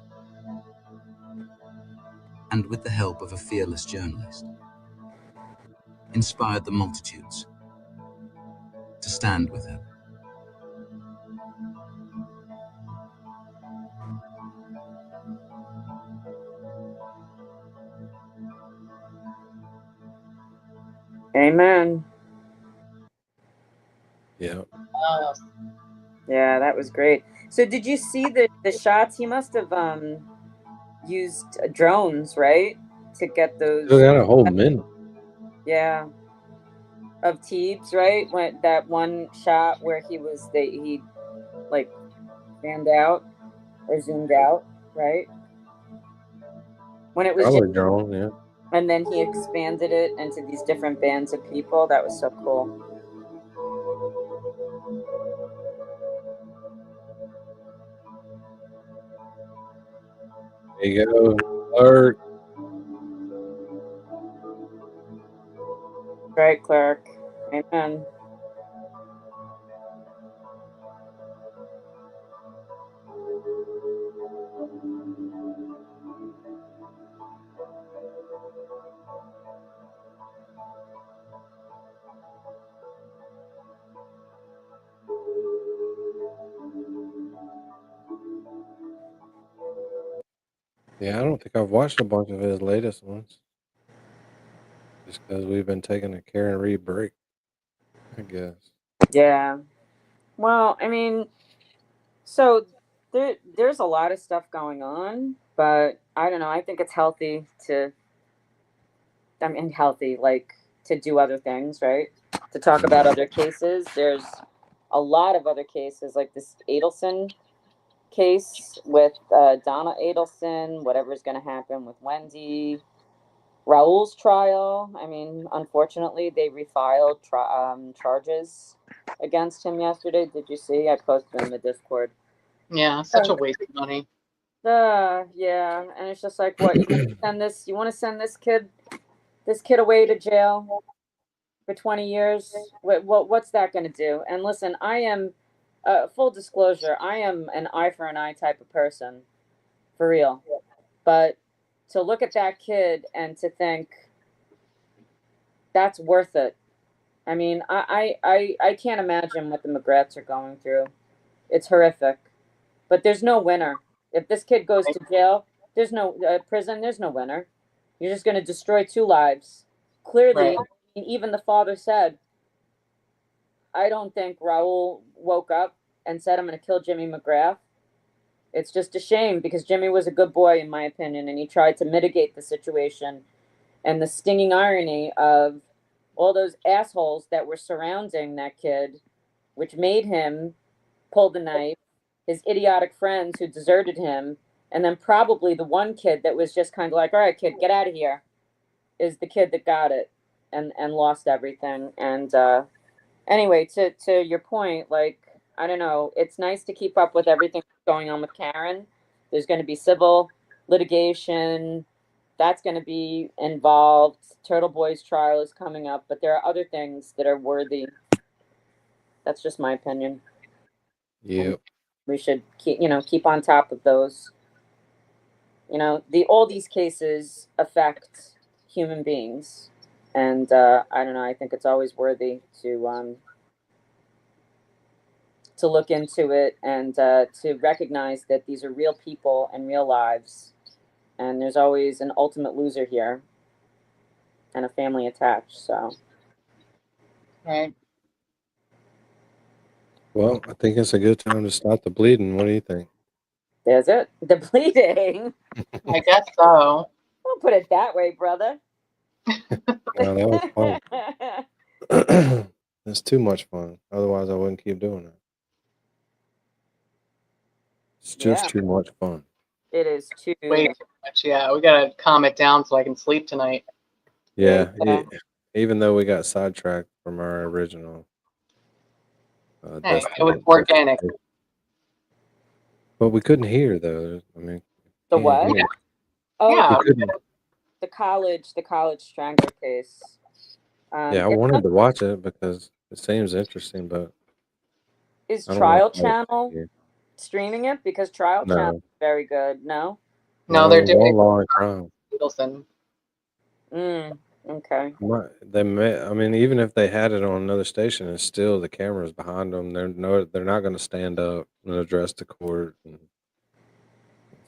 And with the help of a fearless journalist, inspired the multitudes to stand with her. Amen. Yeah. Yeah, that was great. So did you see the shots? He must have used drones, right? To get those. Still got a whole minute. Yeah. Of Teebs, right? When that one shot where he like fanned out or zoomed out, right? When it was Probably just, drone, yeah. and then he expanded it into these different bands of people. That was so cool. There you go. Alert. Right, Clark. Amen. Yeah, I don't think I've watched a bunch of his latest ones. Just because we've been taking a Karen Reed break, I guess. Yeah. Well, I mean, so there's a lot of stuff going on, but I don't know. I think it's healthy to, I mean, healthy, like to do other things, right? To talk about other cases. There's a lot of other cases, like this Adelson case with Donna Adelson, whatever's going to happen with Wendy. Raul's trial. I mean, unfortunately, they refiled charges against him yesterday. Did you see? I posted in the Discord. Yeah, such a waste of money. Yeah, and it's just like, what, you want to send this kid away to jail for 20 years? What's that going to do? And listen, I am, full disclosure, I am an eye for an eye type of person, for real. But to look at that kid and to think that's worth it. I mean, I can't imagine what the McGratts are going through. It's horrific. But there's no winner. If this kid goes to jail, there's no prison, there's no winner. You're just going to destroy 2 lives. Clearly, even the father said, I don't think Raul woke up and said, I'm going to kill Jimmy McGrath. It's just a shame because Jimmy was a good boy, in my opinion, and he tried to mitigate the situation. And the stinging irony of all those assholes that were surrounding that kid, which made him pull the knife, his idiotic friends who deserted him, and then probably the one kid that was just kind of like, all right, kid, get out of here, is the kid that got it and lost everything. And anyway, to your point, like, I don't know, it's nice to keep up with everything going on with Karen. There's going to be civil litigation that's going to be involved. Turtle Boy's trial is coming up, but there are other things that are worthy. That's just my opinion. Yep. We should keep on top of those. All these cases affect human beings, and I don't know. I think it's always worthy to look into it and to recognize that these are real people and real lives, and there's always an ultimate loser here and a family attached. So, Right. Well, I think it's a good time to stop the bleeding. What do you think? there's it. The bleeding. I guess so. Don't put it that way, brother. Well, that was fun. It's too much fun. Otherwise, I wouldn't keep doing it. It's just Yeah. too much fun. It is too. Way too much. Yeah, we gotta calm it down so I can sleep tonight. Yeah. Yeah. Even though we got sidetracked from our original. Hey, it was organic. But we couldn't hear though. I mean, The can't what? hear. Oh, Yeah. We couldn't. the college strangler case. Yeah, I wanted to watch it because it seems interesting, but Is I don't know Trial if I would Channel hear. streaming it? Because Trial No. Channel is very good. No. No, they're doing Law and Crime. Adelson. Okay. They may. I mean, even if they had it on another station, it's still the cameras behind them. They're not going to stand up and address the court. And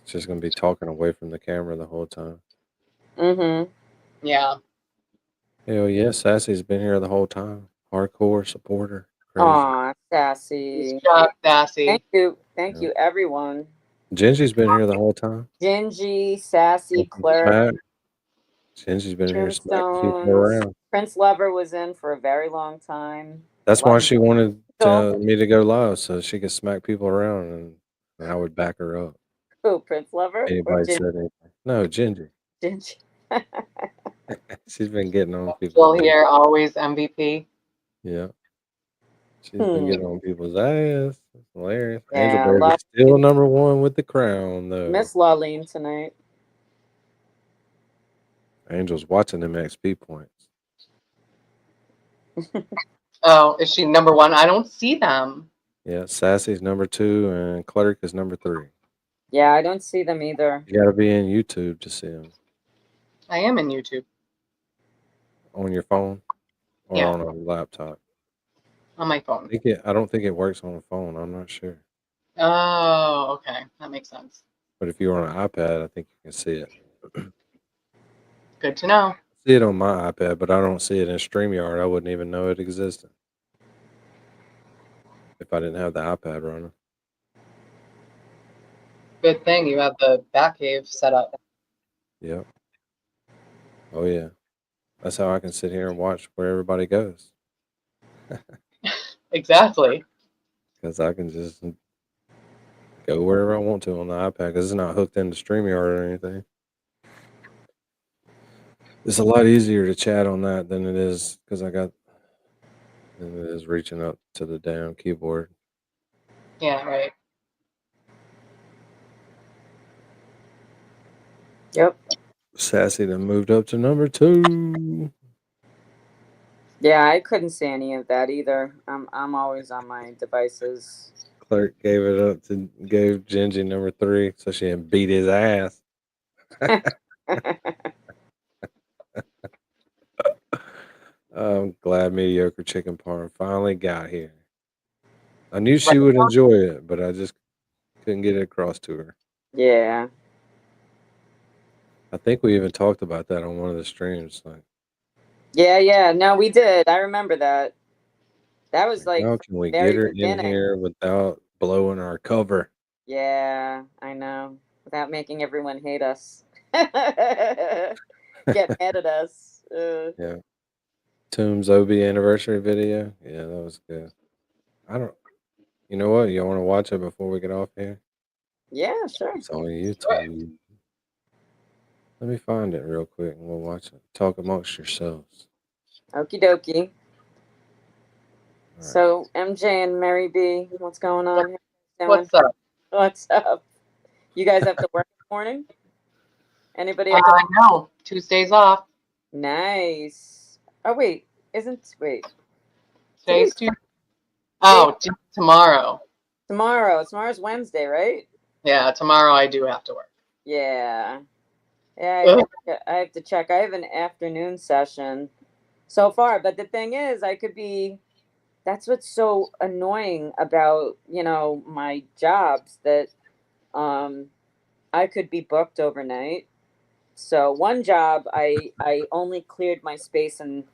it's just going to be talking away from the camera the whole time. Yeah. Hell yeah, Sassy's been here the whole time. Hardcore supporter. Crazy. Aw, Sassy. Good job, Sassy. Thank you, everyone. Gingy's been here the whole time. Gingy, Sassy, Claire, Smack. Gingy's been here smacking people around. Prince Lover was in for a very long time. That's why she wanted me to go live, so she could smack people around, and I would back her up. Who, Prince Lover? Or Anybody Gingy? said anything? No, Gingy. Gingy. She's been getting on people. Still here, always MVP. Yeah. She's been getting on people's ass. It's hilarious. Yeah, Angel Bear's still #1 with the crown, though. Miss Laline tonight. Angel's watching them XP points. Oh, is she #1? I don't see them. Yeah, Sassy's #2 and Clerk is #3. Yeah, I don't see them either. You got to be in YouTube to see them. I am in YouTube. On your phone or Yeah. on a laptop? On my phone. I don't think it works on a phone. I'm not sure. Oh, okay. That makes sense. But if you're on an iPad, I think you can see it. Good to know. I see it on my iPad, but I don't see it in StreamYard. I wouldn't even know it existed if I didn't have the iPad running. Good thing you have the Batcave set up. Yep. Oh, yeah. That's how I can sit here and watch where everybody goes. Exactly. Because I can just go wherever I want to on the iPad because it's not hooked into StreamYard or anything. It's a lot easier to chat on that than it is than it is reaching up to the damn keyboard. Yeah, right. Yep. Sassy done moved up to number 2. Yeah, I couldn't see any of that either. I'm always on my devices. Clerk gave Gingy number 3 so she didn't beat his ass. I'm glad mediocre chicken parm finally got here. I knew she would enjoy it, but I just couldn't get it across to her. Yeah. I think we even talked about that on one of the streams. Like, Yeah. No, we did. I remember that. That was like how can we very get her in beginning. here without blowing our cover? Yeah, I know. Without making everyone hate us. Get mad at us. Yeah. Tomb's OB anniversary video. Yeah, that was good. You know what? You want to watch it before we get off here? Yeah, sure. It's on YouTube. Let me find it real quick and we'll watch it. Talk amongst yourselves. Okie dokie. So MJ and Mary B, what's going on? What's up? What's up? You guys have to work in the morning? Anybody have to? No, Tuesdays off. Nice. Oh wait, Today's Tuesday. Oh, tomorrow. Tomorrow's Wednesday, right? Yeah, tomorrow I do have to work. Yeah. Yeah, I have to check. I have an afternoon session so far, but the thing is, that's what's so annoying about, my jobs, that I could be booked overnight. So one job, I only cleared my space in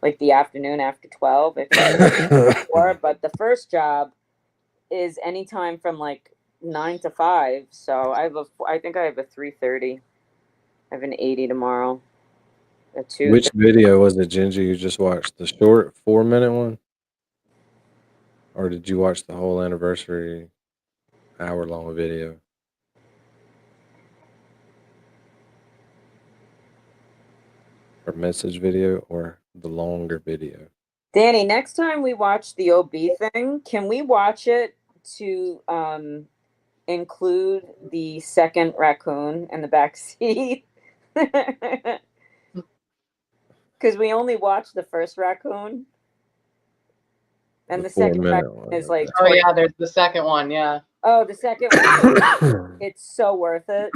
like the afternoon after 12, if before, but the first job is anytime from like 9 to 5. So I think I have a 3:30. I have an 80 tomorrow. A 2. Which video was it, Ginger? You just watched the short 4-minute one? Or did you watch the whole anniversary hour-long video? Or message video or the longer video? Danny, next time we watch the OB thing, can we watch it to include the second raccoon in the back seat? Because we only watched the first raccoon. And the second 4-minute raccoon one. is like... Oh, yeah, there's the second one, yeah. Oh, the second one. It's so worth it.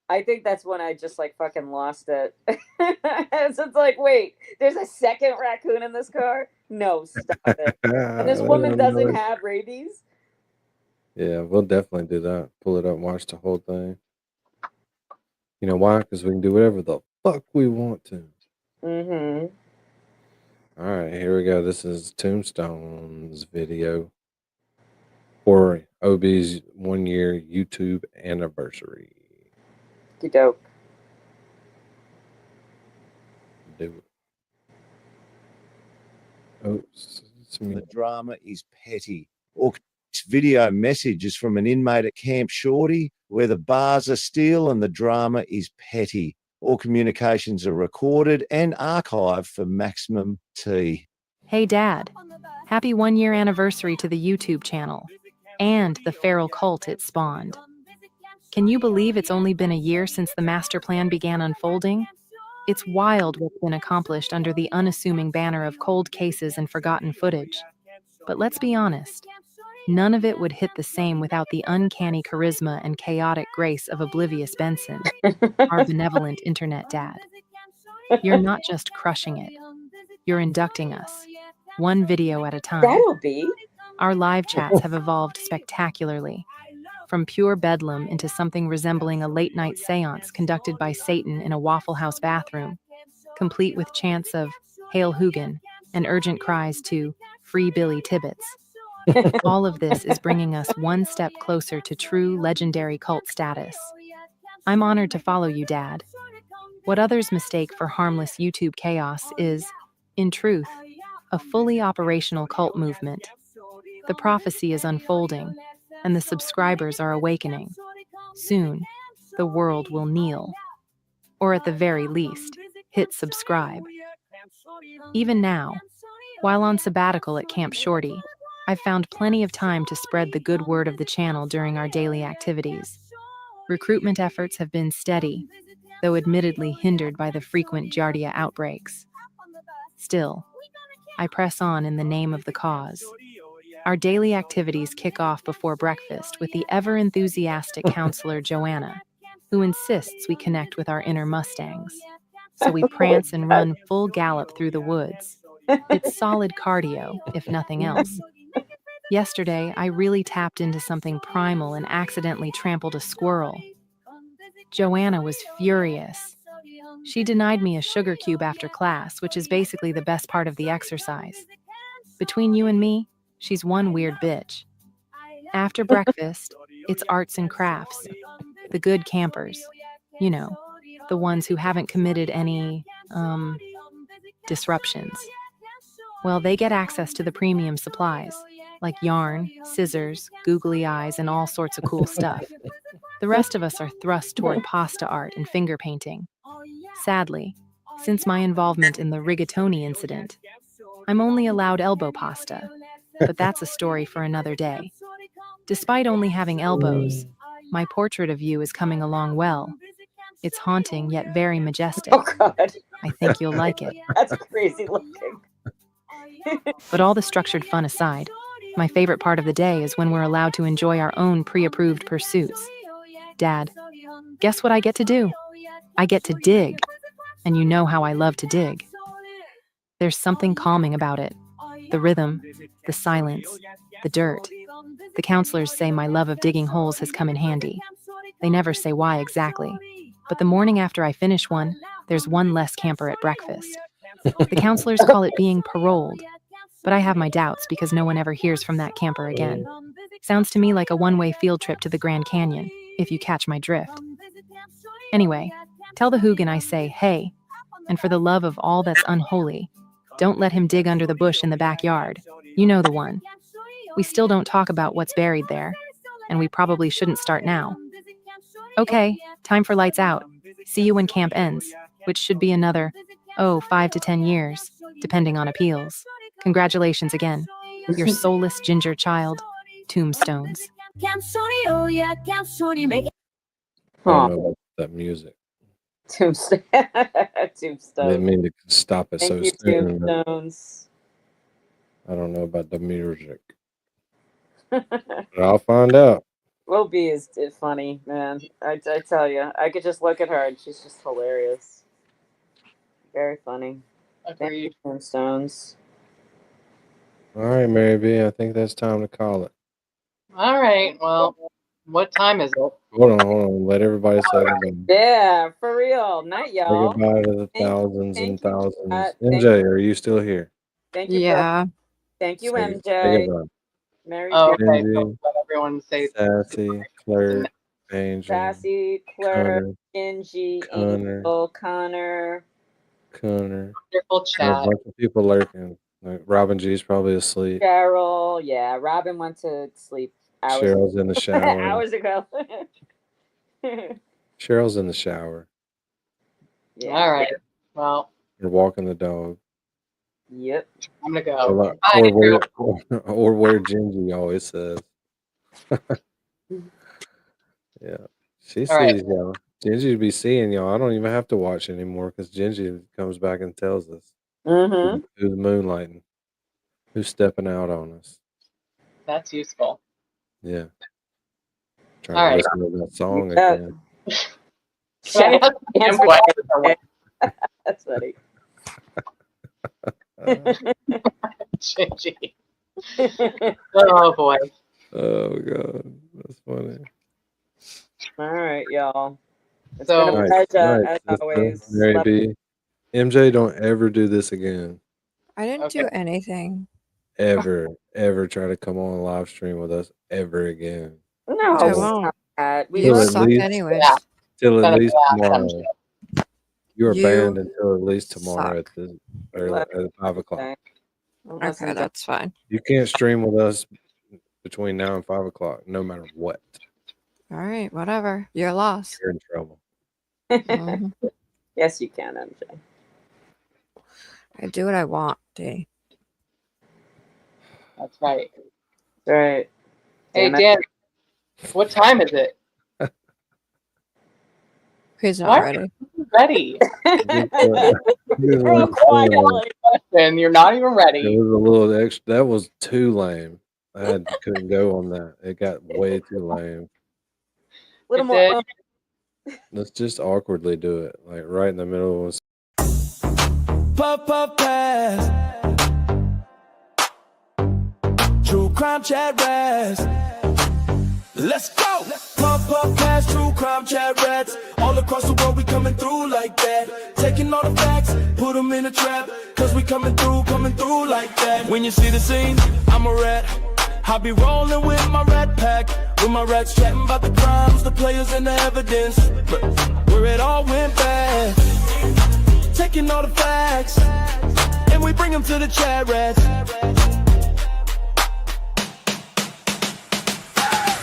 I think that's when I just like fucking lost it. So it's like, wait, there's a second raccoon in this car? No, stop it. And this woman doesn't have rabies? Yeah, we'll definitely do that. Pull it up and watch the whole thing. You know why? Because we can do whatever the fuck we want to. Mm-hmm. All right, here we go. This is Tombstone's video for OB's 1-year YouTube anniversary. Dope. Do it. Oh, the drama is petty. Or this video message is from an inmate at Camp Shorty where the bars are still and the drama is petty. All communications are recorded and archived for maximum tea. Hey, Dad. Happy 1-year anniversary to the YouTube channel and the feral cult it spawned. Can you believe it's only been a year since the master plan began unfolding? It's wild what's been accomplished under the unassuming banner of cold cases and forgotten footage. But let's be honest, none of it would hit the same without the uncanny charisma and chaotic grace of Oblivious Benson, our benevolent internet dad. You're not just crushing it, you're inducting us, one video at a time. That'll be. Our live chats have evolved spectacularly, from pure bedlam into something resembling a late-night seance conducted by Satan in a Waffle House bathroom, complete with chants of Hail Hugin and urgent cries to Free Billy Tibbets. All of this is bringing us one step closer to true legendary cult status. I'm honored to follow you, Dad. What others mistake for harmless YouTube chaos is, in truth, a fully operational cult movement. The prophecy is unfolding, and the subscribers are awakening. Soon, the world will kneel. Or at the very least, hit subscribe. Even now, while on sabbatical at Camp Shorty, I've found plenty of time to spread the good word of the channel during our daily activities. Recruitment efforts have been steady, though admittedly hindered by the frequent Giardia outbreaks. Still, I press on in the name of the cause. Our daily activities kick off before breakfast with the ever-enthusiastic counselor Joanna, who insists we connect with our inner Mustangs. So we prance and run full gallop through the woods. It's solid cardio, if nothing else. Yesterday, I really tapped into something primal and accidentally trampled a squirrel. Joanna was furious. She denied me a sugar cube after class, which is basically the best part of the exercise. Between you and me, she's one weird bitch. After breakfast, it's arts and crafts. The good campers. You know, the ones who haven't committed any, disruptions. Well, they get access to the premium supplies, like yarn, scissors, googly eyes, and all sorts of cool stuff. The rest of us are thrust toward pasta art and finger painting. Sadly, since my involvement in the rigatoni incident, I'm only allowed elbow pasta, but that's a story for another day. Despite only having elbows, my portrait of you is coming along well. It's haunting yet very majestic. Oh, God. I think you'll like it. That's crazy looking. But all the structured fun aside, my favorite part of the day is when we're allowed to enjoy our own pre-approved pursuits. Dad, guess what I get to do? I get to dig. And you know how I love to dig. There's something calming about it. The rhythm, the silence, the dirt. The counselors say my love of digging holes has come in handy. They never say why exactly. But the morning after I finish one, there's one less camper at breakfast. The counselors call it being paroled, but I have my doubts because no one ever hears from that camper again. Sounds to me like a one-way field trip to the Grand Canyon, if you catch my drift. Anyway, tell the Hoogan I say, hey, and for the love of all that's unholy, don't let him dig under the bush in the backyard. You know the one. We still don't talk about what's buried there, and we probably shouldn't start now. Okay, time for lights out. See you when camp ends, which should be another, 5 to 10 years, depending on appeals. Congratulations again. Your soulless ginger child, Tombstones. I don't know about that music. Tombstone. I Tombstone. didn't mean to stop it Thank so you, soon. Tombstones. I don't know about the music. But I'll find out. Will B is funny, man. I tell you, I could just look at her and she's just hilarious. Very funny. Thank you, Tombstones. All right, Mary B. I think that's time to call it. All right. Well, what time is it? Hold on. Let everybody say goodbye. Yeah, for real. Night, Say y'all. goodbye to the thousands and thousands. MJ, are you still here? Thank you. Yeah. Thank you, Say MJ. goodbye. Mary. Okay. Benji, So let everyone say Sassy, Claire, Angel, Sassy, Claire, Genji, Angel, Connor. Connor. Wonderful A chat. bunch of people lurking. Like Robin G's probably asleep. Cheryl, yeah. Robin went to sleep hours Cheryl's in the shower. hours ago. Cheryl's in the shower. Yeah. All right. Well, You're walking the dog. Yep. I'm gonna go. Or, Bye. or where Gingy always says. Yeah. She All right. sees y'all. Gingy be seeing y'all. I don't even have to watch anymore because Gingy comes back and tells us Mm-hmm. who's moonlighting, who's stepping out on us. That's useful. Yeah. Trying All to right. listen to that song Yeah. again. Can I ask him what? That's funny. Gingy. Oh boy. Oh God, that's funny. All right, y'all. It's So been a Nice, pleasure nice. as always. Mary Love B. MJ, don't ever do this again. I didn't do anything. Ever try to come on a live stream with us ever again. No, I Till- won't. we till You at suck least- anyways. Till Gonna at least go after tomorrow. You are You banned until at least tomorrow suck. at 5 o'clock. Okay, that's fine. You can't stream with us between now and 5 o'clock, no matter what. All right, whatever. You're lost. You're in trouble. Mhm. Yes, you can, MJ. I do what I want, D. That's right. Right. Hey Damn it. Dan, what time is it? He's not Why ready. are you ready? Real quiet. Question. You're not even It ready. was a little extra. That was too lame. Couldn't go on that. It got way too lame. Little It more. did. Let's just awkwardly do it, like right in the middle of. Puff, puff, pass. True crime chat rats. Let's go. Puff, puff, pass. True crime chat rats. All across the world, we coming through like that. Taking all the facts, put them in a trap. Cause we coming through like that. When you see the scene, I'm a rat. I be rolling with my rat pack. With my rats chatting about the crimes, the players, and the evidence. Where it all went bad. Taking all the facts, and we bring them to the chat rats.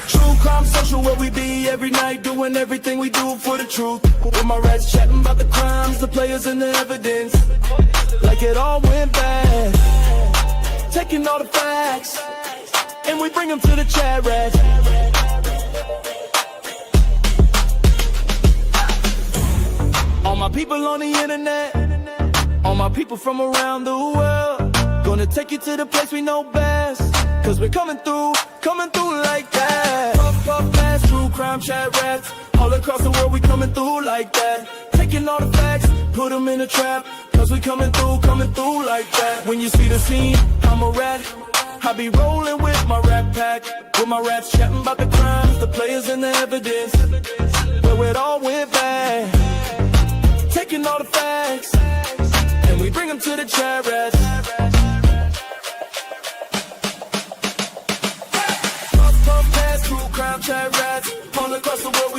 True crime social, where we be every night, doing everything we do for the truth. With my rats chatting about the crimes, the players, and the evidence. Like it all went bad. Taking all the facts, and we bring them to the chat rats. All my people on the internet, all my people from around the world, gonna take you to the place we know best. Cause we're coming through like that. Puff, puff, pass, true crime chat rats. All across the world, we coming through like that. Taking all the facts, put them in a trap. Cause we coming through like that. When you see the scene, I'm a rat. I be rolling with my rat pack. With my rats chatting about the crimes, the players, and the evidence. Where it all went bad. Taking all the facts, and we bring them to the chat rats. Puff, puff, pass, true crime chat rats. All across the world,